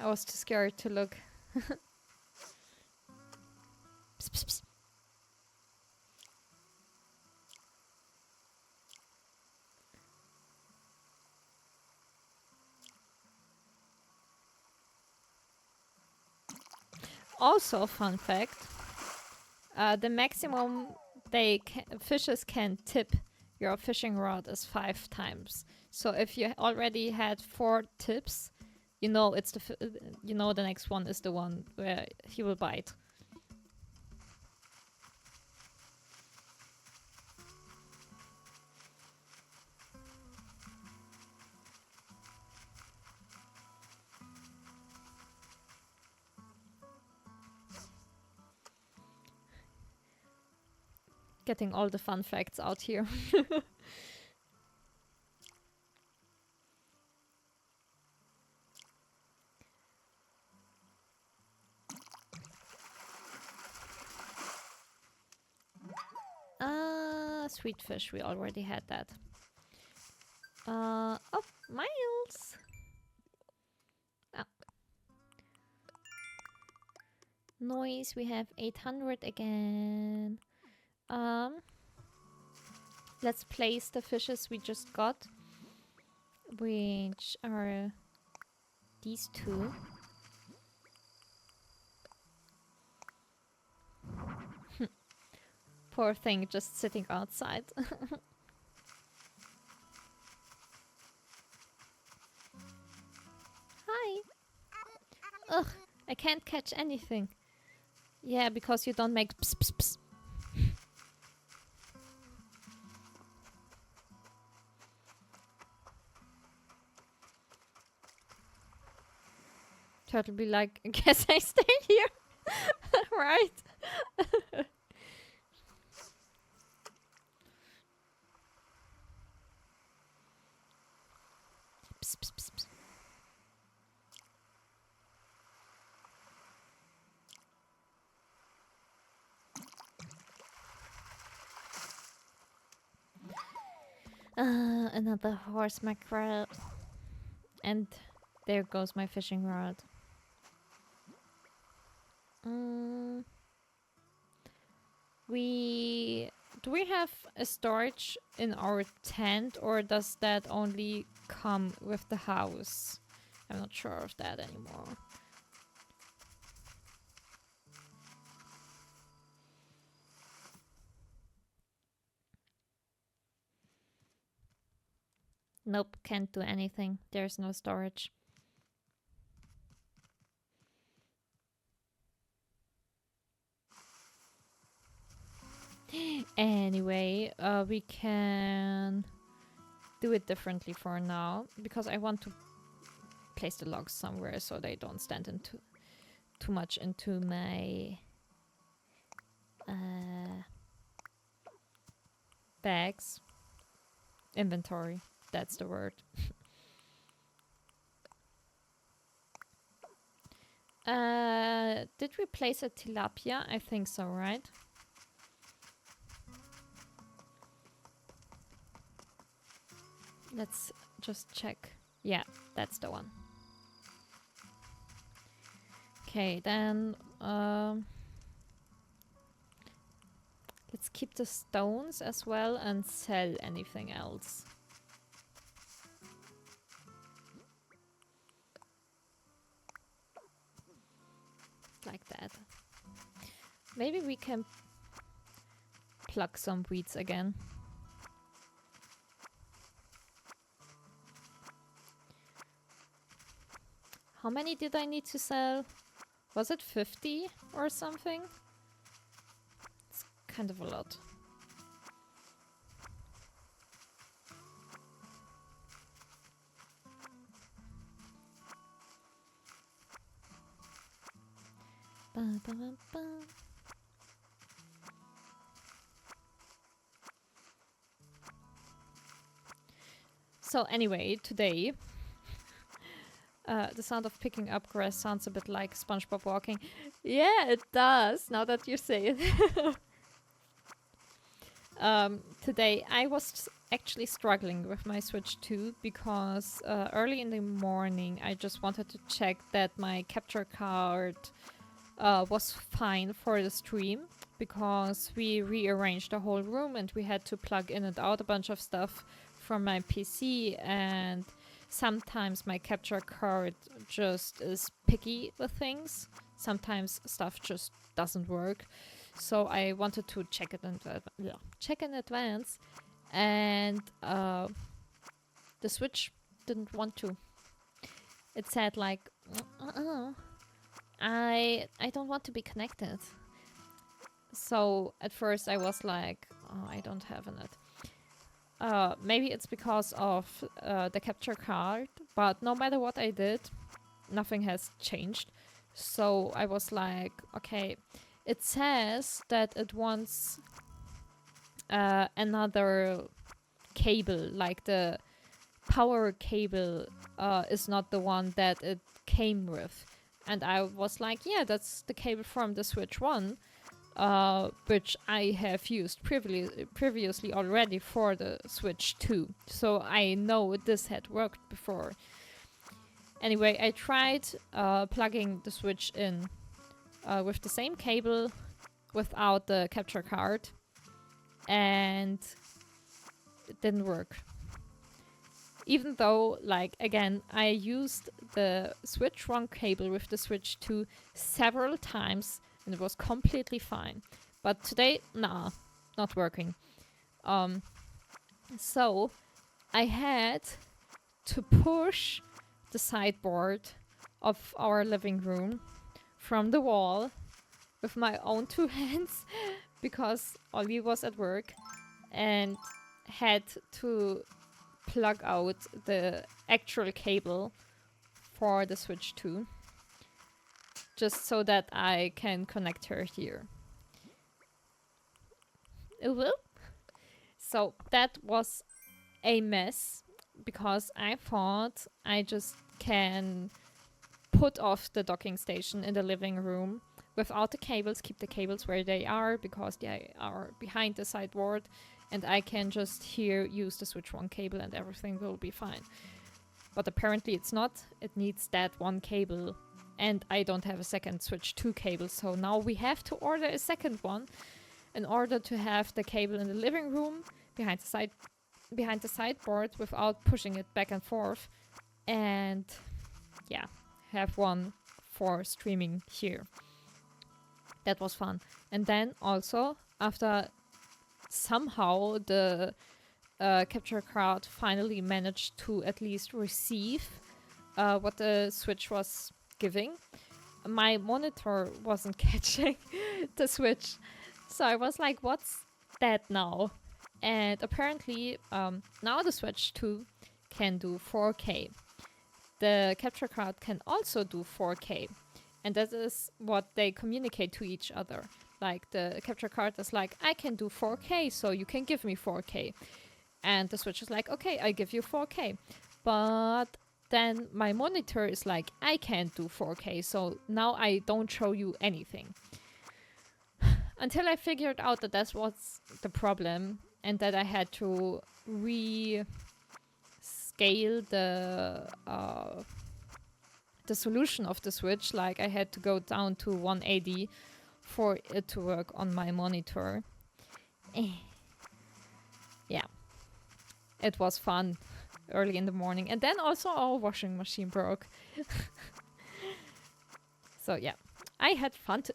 I was too scared to look. Psst, psst, psst. Also, fun fact, the maximum fishes can tip your fishing rod is 5 times. So if you already had 4 tips, you know it's the next one is the one where he will bite. Getting all the fun facts out here. Sweet fish, we already had that. Oh, Miles! Oh. Noise, we have 800 again. Let's place the fishes we just got, which are these 2. Poor thing, just sitting outside. Hi! Ugh, I can't catch anything. Yeah, because you don't make ps ps ps. Turtle be like, I guess I stay here. Right? Ps, ps, ps, ps. Another horse mackerel. And there goes my fishing rod. Do we have a storage in our tent, or does that only come with the house? I'm not sure of that anymore. Nope, can't do anything. There's no storage. Anyway, we can do it differently for now, because I want to place the logs somewhere so they don't stand into too much into my bags. Inventory, that's the word. Did we place a tilapia? I think so, right? Let's just check. Yeah, that's the one. Okay, then let's keep the stones as well and sell anything else. Like that. Maybe we can pluck some weeds again. How many did I need to sell? Was it 50 or something? It's kind of a lot. Ba, ba, ba, ba. So anyway, today the sound of picking up grass sounds a bit like SpongeBob walking. Yeah, it does, now that you say it. Today I was actually struggling with my Switch 2 because early in the morning I just wanted to check that my capture card was fine for the stream, because we rearranged the whole room and we had to plug in and out a bunch of stuff from my PC, and sometimes my capture card just is picky with things. Sometimes stuff just doesn't work. So I wanted to check it check in advance, and the Switch didn't want to. It said like, I don't want to be connected. So at first I was like, oh, I don't have a net. Maybe it's because of the capture card, but no matter what I did, nothing has changed. So I was like, okay, it says that it wants another cable, like the power cable is not the one that it came with. And I was like, yeah, that's the cable from the Switch 1, which I have used previously already for the Switch 2. So I know this had worked before. Anyway, I tried plugging the Switch in with the same cable without the capture card, and it didn't work. Even though, like, again, I used the Switch 1 cable with the Switch 2 several times and it was completely fine. But today, nah, not working. So I had to push the sideboard of our living room from the wall with my own two hands because Ollie was at work and had to plug out the actual cable for the Switch 2 just so that I can connect her here. It will. So that was a mess because I thought I just can put off the docking station in the living room without the cables, keep the cables where they are because they are behind the sideboard, and I can just here use the Switch 1 cable and everything will be fine. But apparently it's not. It needs that one cable, and I don't have a second Switch 2 cable, so now we have to order a second one in order to have the cable in the living room behind the sideboard without pushing it back and forth, and yeah, have one for streaming here. That was fun. And then also, after somehow the capture card finally managed to at least receive what the Switch was giving, my monitor wasn't catching the Switch. So I was like, what's that now? And apparently now the Switch 2 can do 4K. The capture card can also do 4K. And that is what they communicate to each other. Like, the capture card is like, I can do 4K, so you can give me 4K. And the Switch is like, okay, I give you 4K. But then my monitor is like, I can't do 4K, so now I don't show you anything. Until I figured out that that was the problem, and that I had to scale the solution of the Switch. Like, I had to go down to 180 for it to work on my monitor. Yeah, it was fun early in the morning, and then also our washing machine broke. So yeah, I had fun to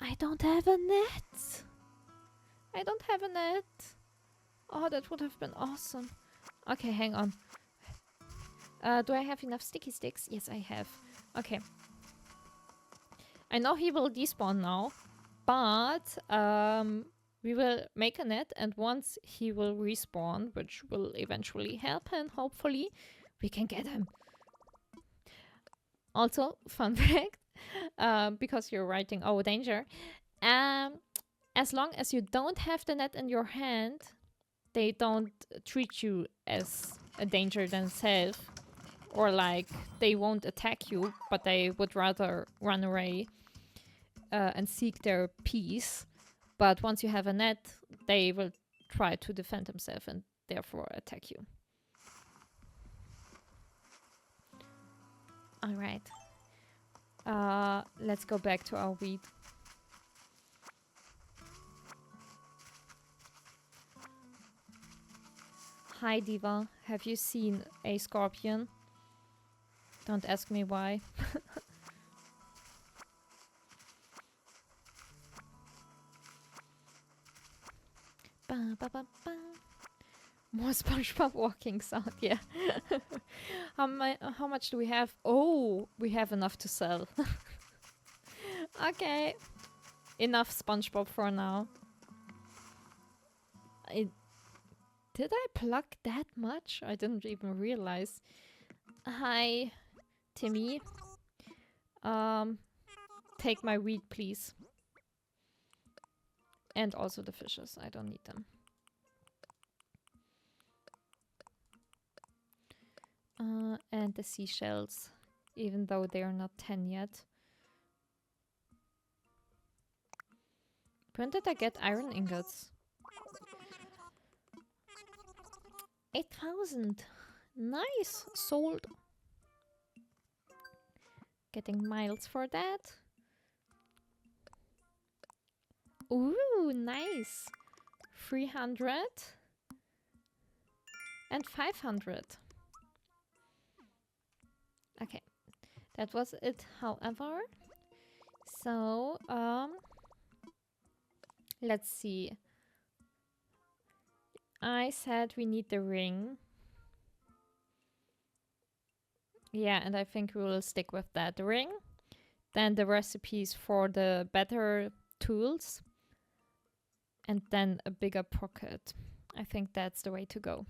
I don't have a net. I don't have a net. Oh, that would have been awesome. Okay, hang on. Do I have enough sticky sticks? Yes, I have. Okay. I know he will despawn now, but we will make a net, and once he will respawn, which will eventually happen, hopefully, we can get him. Also, fun fact, because you're writing, oh, danger. As long as you don't have the net in your hand, they don't treat you as a danger themselves. Or like, they won't attack you, but they would rather run away and seek their peace. But once you have a net, they will try to defend themselves and therefore attack you. All right. Let's go back to our weed. Hi Diva, have you seen a scorpion? Don't ask me why. Ba, ba, ba, ba. More SpongeBob walking sound, yeah. How much do we have? Oh, we have enough to sell. Okay. Enough SpongeBob for now. Did I pluck that much? I didn't even realize. Hi, Timmy. Take my wheat, please. And also the fishes. I don't need them. And the seashells, even though they are not 10 yet. When did I get iron ingots? 8,000. Nice. Sold. Getting miles for that. Ooh, nice. 300. And 500. Okay. That was it, however. So, let's see. I said we need the ring. Yeah, and I think we will stick with that. The ring. Then the recipes for the better tools. And then a bigger pocket. I think that's the way to go.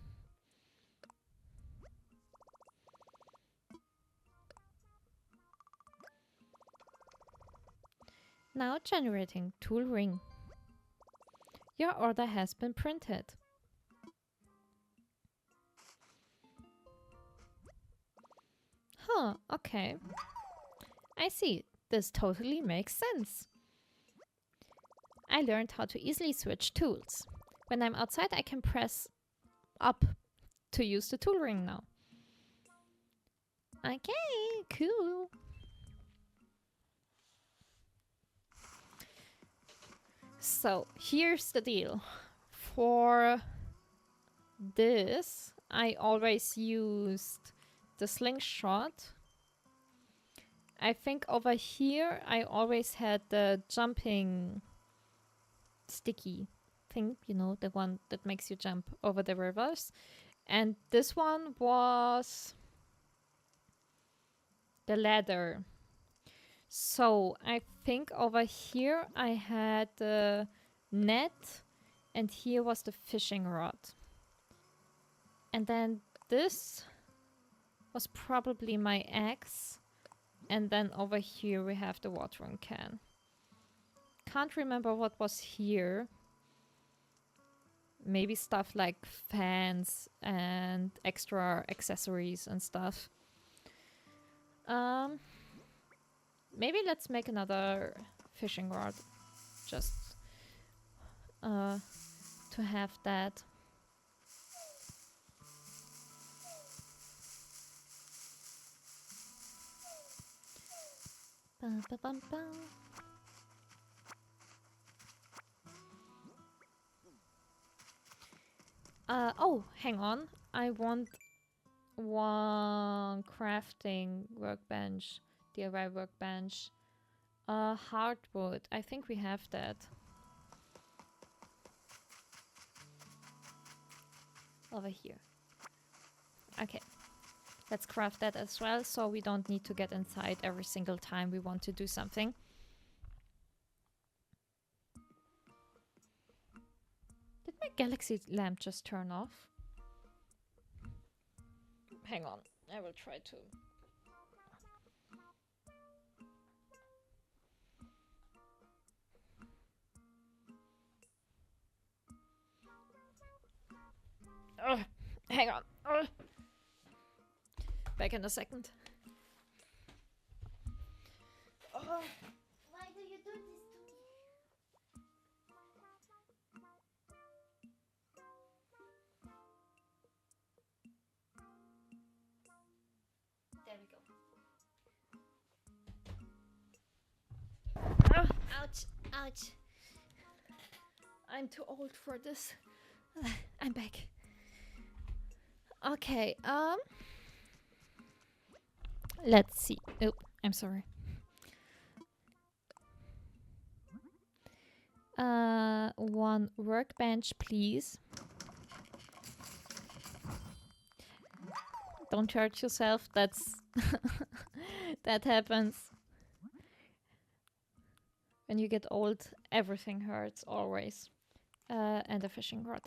Now generating tool ring. Your order has been printed. Huh, okay. I see. This totally makes sense. I learned how to easily switch tools. When I'm outside, I can press up to use the tool ring now. Okay, cool. So, here's the deal. For this, I always used the slingshot. I think over here, I always had the jumping sticky thing, you know, the one that makes you jump over the rivers. And this one was the ladder. So I think over here I had the net and here was the fishing rod. And then this was probably my axe. And then over here we have the watering can. Can't remember what was here. Maybe stuff like fans and extra accessories and stuff. Maybe let's make another fishing rod. Just to have that. Bum, bum, bum, bum. Oh, hang on. I want one crafting workbench, DIY workbench. Hardwood. I think we have that. Over here. Okay. Let's craft that as well, so we don't need to get inside every single time we want to do something. Did my galaxy lamp just turn off? Hang on, I will try to. Hang on. Back in a second. Why do you do this to me? Ouch, ouch. I'm too old for this. I'm back. Okay, let's see. Oh, I'm sorry. One workbench, please. Don't hurt yourself. That's that happens. When you get old, everything hurts always. And a fishing rod.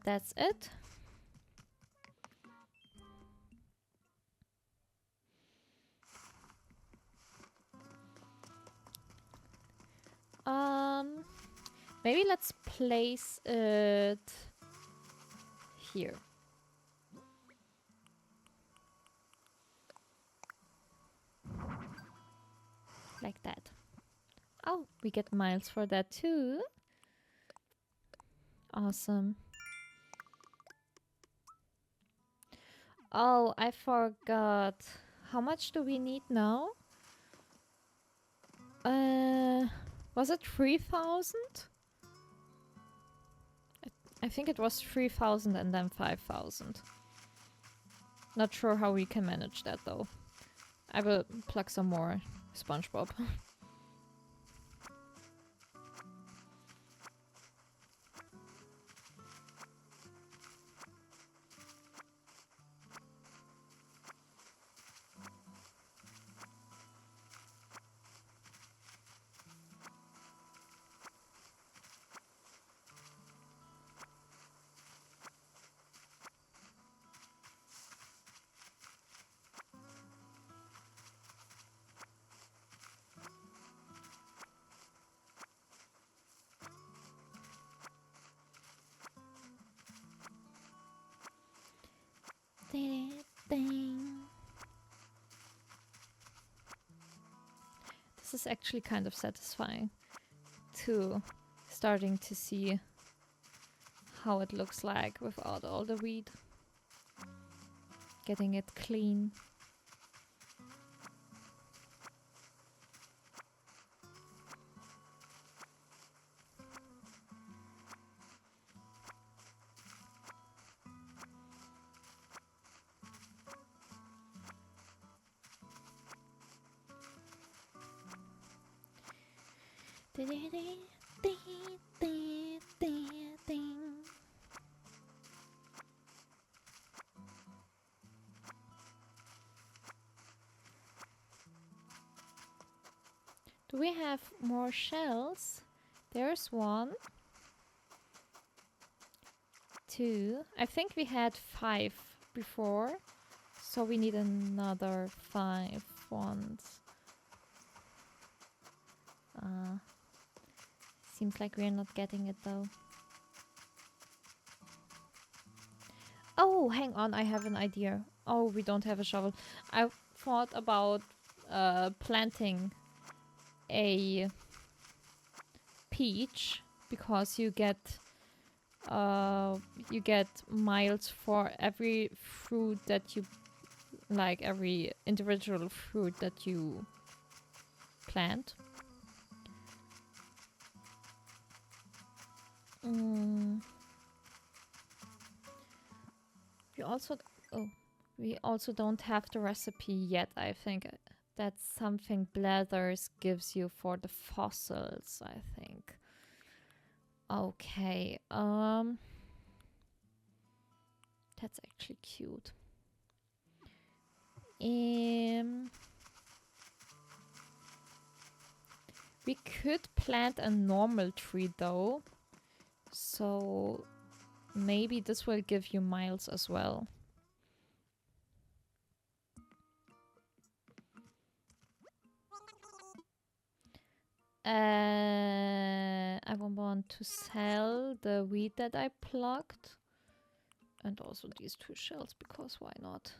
That's it. Maybe let's place it here. Like that. Oh, we get miles for that too. Awesome. Oh, I forgot. How much do we need now? Was it 3,000? I think it was 3,000 and then 5,000. Not sure how we can manage that though. I will plug some more SpongeBob. This is actually kind of satisfying too, starting to see how it looks like without all the weed. Getting it clean. Do we have more shells? There's one. Two. I think we had 5 before, so we need another 5 ones. Seems like we're not getting it though. Oh, hang on, I have an idea. Oh, we don't have a shovel. I thought about planting a peach because you get miles for every fruit that you like, every individual fruit that you plant. We also don't have the recipe yet. I think that's something Blathers gives you for the fossils, I think. Okay, that's actually cute. We could plant a normal tree though, so maybe this will give you miles as well. I want to sell the wheat that I plucked. And also these 2 shells, because why not?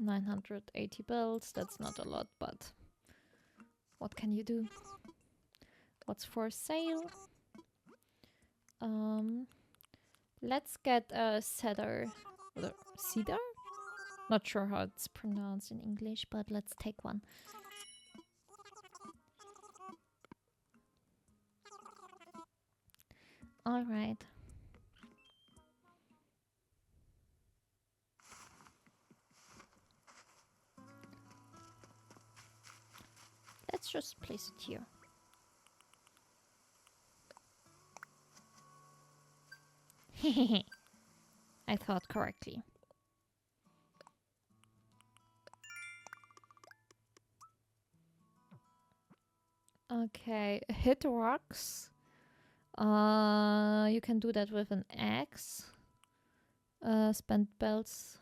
$980 bills, that's not a lot, but what can you do? What's for sale? Let's get a cedar. Cedar? Not sure how it's pronounced in English, but let's take one. All right. Let's just place it here. I thought correctly. Okay, hit rocks. You can do that with an axe. Spend bells.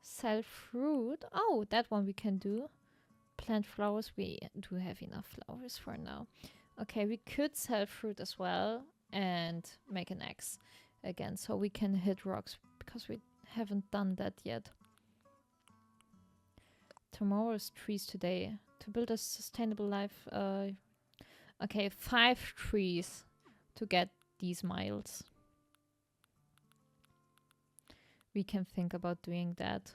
Sell fruit. Oh, that one we can do. Plant flowers. We do have enough flowers for now. Okay, we could sell fruit as well and make an axe again, so we can hit rocks because we haven't done that yet. Tomorrow's trees today. To build a sustainable life. Okay, 5 trees to get these miles. We can think about doing that.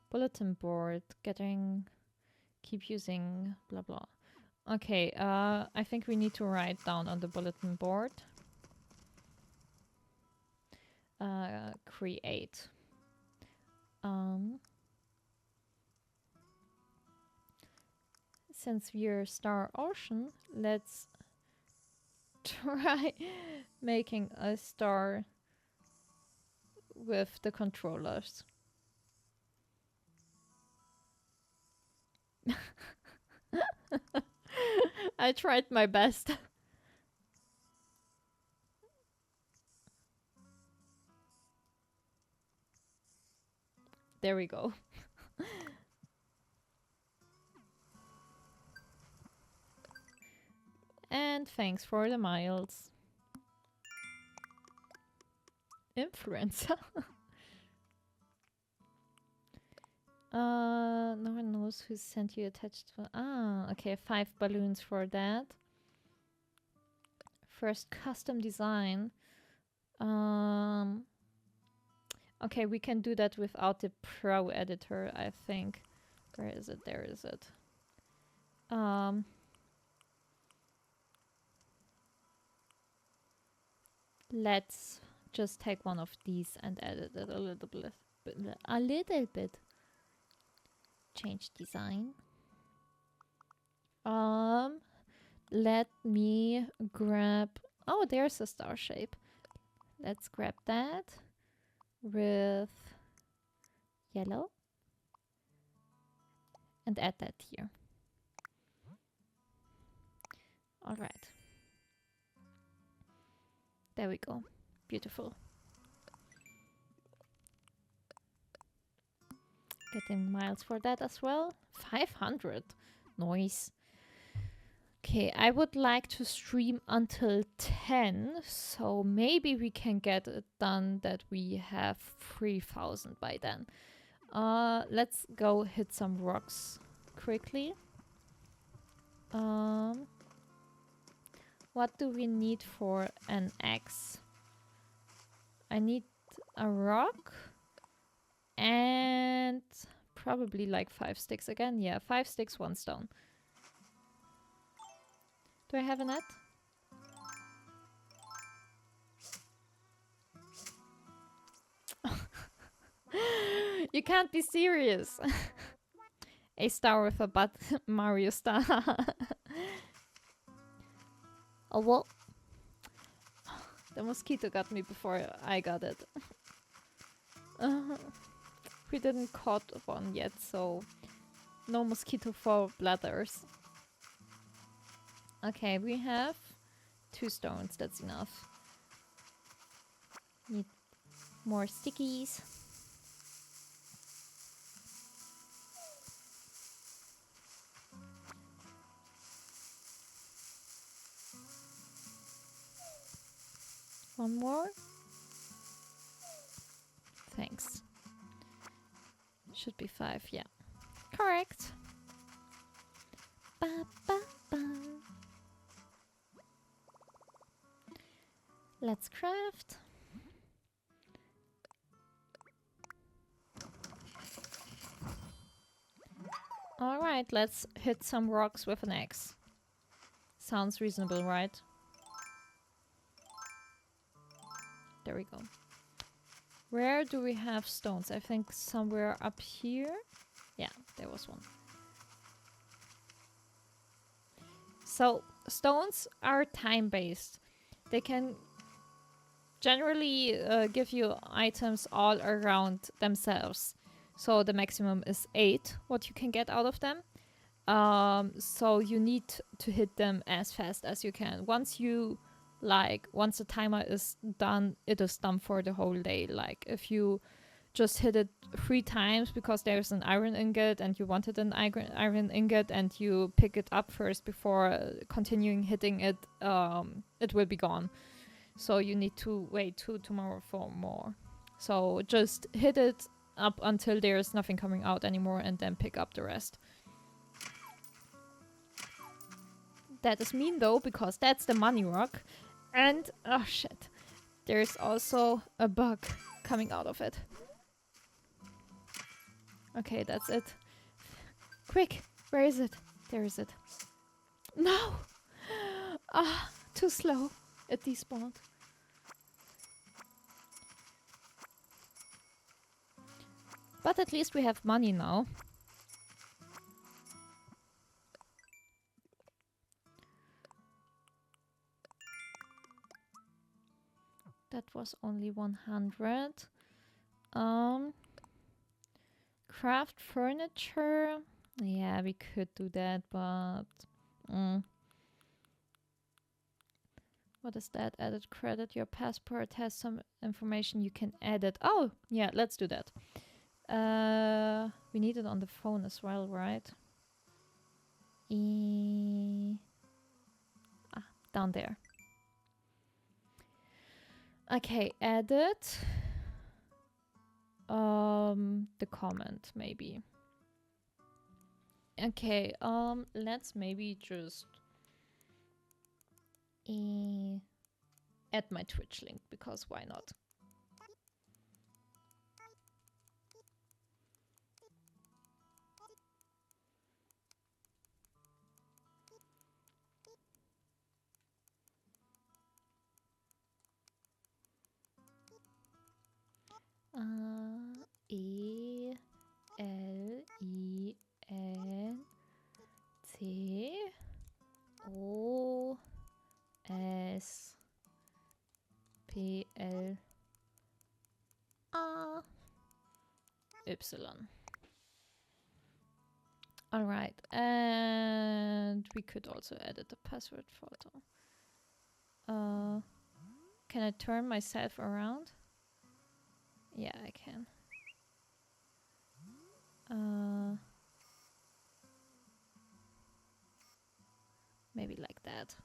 Bulletin board, getting, keep using, blah blah. Okay, I think we need to write down on the bulletin board. Create. Since we're Star Ocean, let's try making a star with the controllers. I tried my best. There we go. And thanks for the miles. Influencer. No one knows who sent you attached to. Ah, okay, 5 balloons for that. First custom design. Okay, we can do that without the pro editor, I think. Where is it? There is it. Let's just take one of these and edit it a little bit. A little bit. Change design. Let me grab. Oh, there's a star shape. Let's grab that with yellow and add that here. All right. There we go. Beautiful. Getting miles for that as well. 500. Nice. Okay, I would like to stream until 10, so maybe we can get it done that we have 3000 by then. Let's go hit some rocks quickly. What do we need for an axe? I need a rock and probably like 5 sticks again. Yeah, 5 sticks, 1 stone. Do I have a net? You can't be serious. A star with a butt. Mario star. Oh, well. The mosquito got me before I got it. We didn't caught one yet, so no mosquito for bladders. Okay, we have 2 stones, that's enough. Need more stickies. One more. Thanks. Should be 5, yeah. Correct. Ba, ba, ba. Let's craft. Alright, let's hit some rocks with an axe. Sounds reasonable, right? There we go. Where do we have stones? I think somewhere up here. Yeah, there was one. So, stones are time-based. They can generally give you items all around themselves. So the maximum is 8, what you can get out of them. So you need to hit them as fast as you can. Once the timer is done, it is done for the whole day. Like if you just hit it 3 times because there's an iron ingot and you wanted an iron ingot and you pick it up first before continuing hitting it, it will be gone. So you need to wait till tomorrow for more. So just hit it up until there's nothing coming out anymore and then pick up the rest. That is mean though, because that's the money rock. And, oh shit, there's also a bug coming out of it. Okay, that's it. Quick, where is it? There is it. No! Ah, too slow. It despawned. But at least we have money now. That was only 100. Craft furniture. Yeah, we could do that, but... What is that? Added credit. Your passport has some information you can edit. Oh, yeah, let's do that. We need it on the phone as well, right? Down there. Okay, edit. The comment, maybe. Okay, let's maybe just add my Twitch link, because why not? ELENTOSPLY. Alright, and we could also edit the password photo. Can I turn myself around? Yeah, I can. Maybe like that.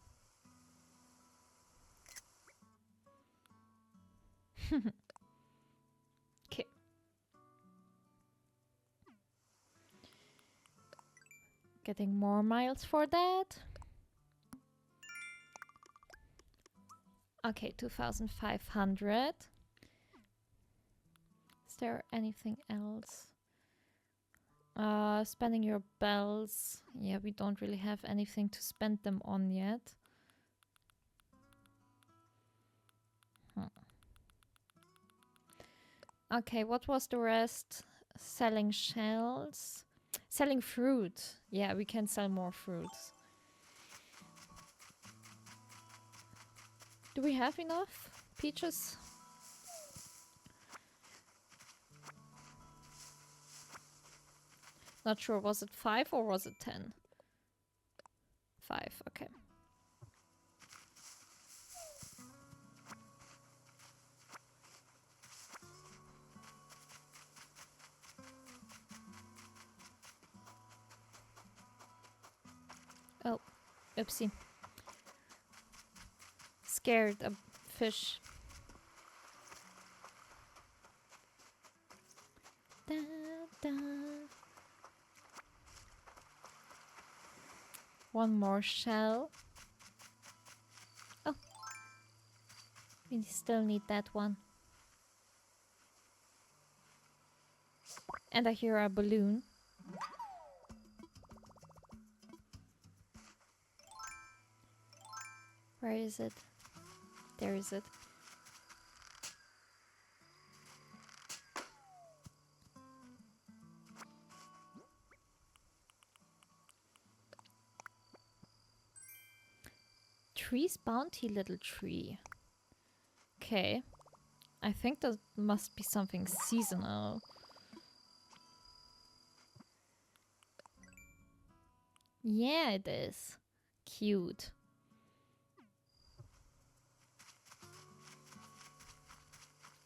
Okay. Getting more miles for that. Okay, 2,500. Is there anything else? Spending your bells. Yeah, we don't really have anything to spend them on yet. Okay, what was the rest? Selling shells. Selling fruit. Yeah, we can sell more fruits. Do we have enough peaches? Not sure. Was it 5 or was it 10? 5, okay. Oh, oopsie. Scared a fish. Da, da. One more shell. Oh, we still need that one. And I hear a balloon. Where is it? There is it. Tree's bounty, little tree. Okay. I think that must be something seasonal. Yeah, it is. Cute.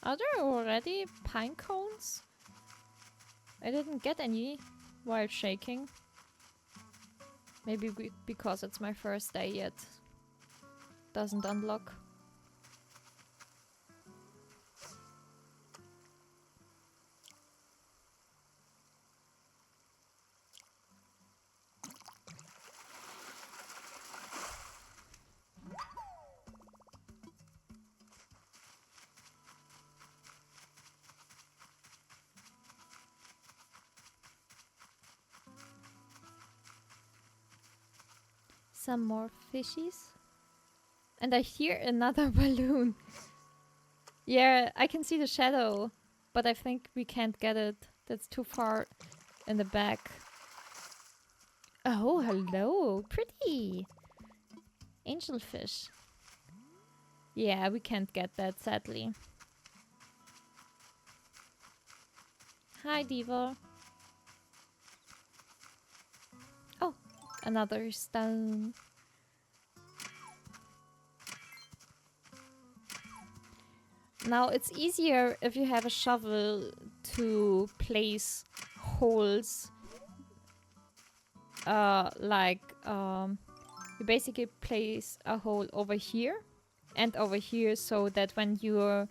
Are there already pine cones? I didn't get any while shaking. Maybe because it's my first day yet. Doesn't unlock. Some more fishies. And I hear another balloon. Yeah, I can see the shadow, but I think we can't get it. That's too far in the back. Oh, hello. Pretty. Angelfish. Yeah, we can't get that, sadly. Hi, Diva. Oh, another stone. Now, it's easier if you have a shovel to place holes. You basically place a hole over here and over here so that when you're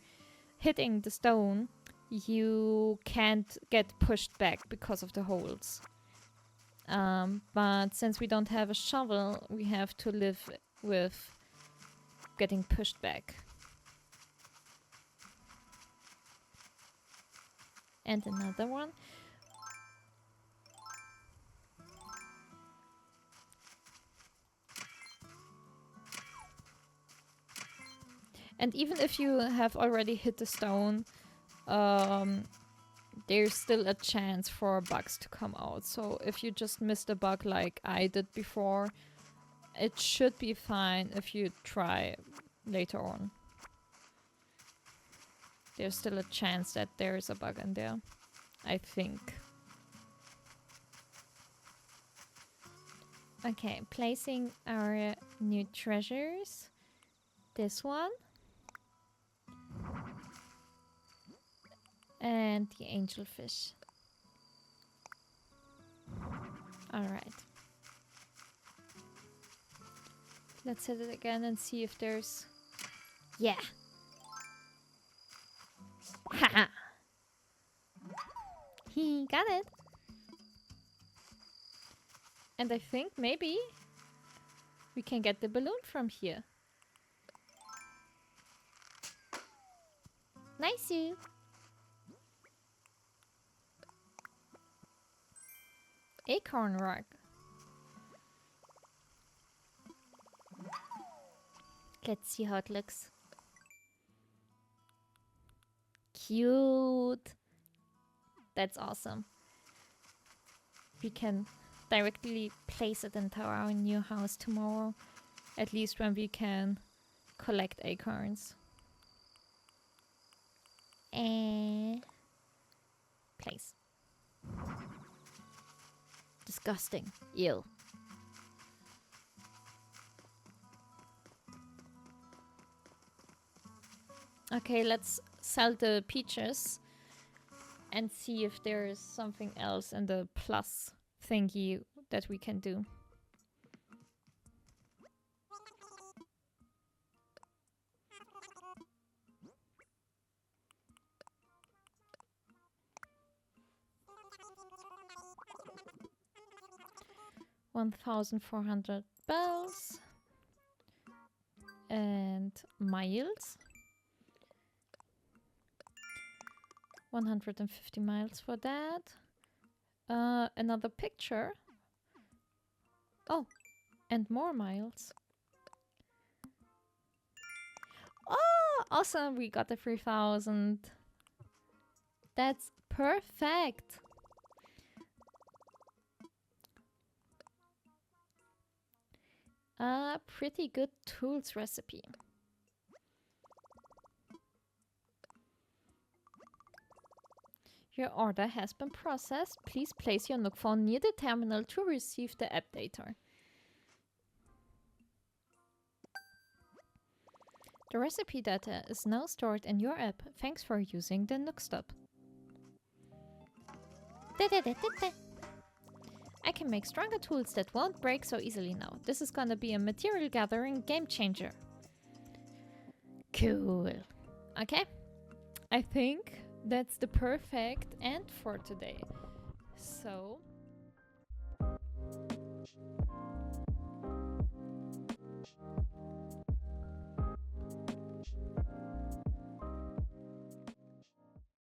hitting the stone, you can't get pushed back because of the holes. But since we don't have a shovel, we have to live with getting pushed back. And another one. And even if you have already hit the stone, there's still a chance for bugs to come out. So if you just missed a bug like I did before, it should be fine if you try later on. There's still a chance that there is a bug in there, I think. Okay, placing our new treasures. This one. And the angelfish. Alright. Let's hit it again and see if there's... Yeah! Haha! He got it! And I think maybe we can get the balloon from here. Nice you! Acorn rock. Let's see how it looks. Cute. That's awesome. We can directly place it into our new house tomorrow. At least when we can collect acorns. And place. Disgusting. Ew. Okay, let's sell the peaches and see if there is something else in the plus thingy that we can do. $1,400 bells and miles. 150 miles for that. Another picture. Oh, and more miles. Awesome, we got the 3000. That's perfect. A pretty good tools recipe. Your order has been processed. Please place your Nook phone near the terminal to receive the app data. The recipe data is now stored in your app. Thanks for using the Nook Stop. I can make stronger tools that won't break so easily now. This is gonna be a material gathering game changer. Cool. Okay. I think that's the perfect end for today. So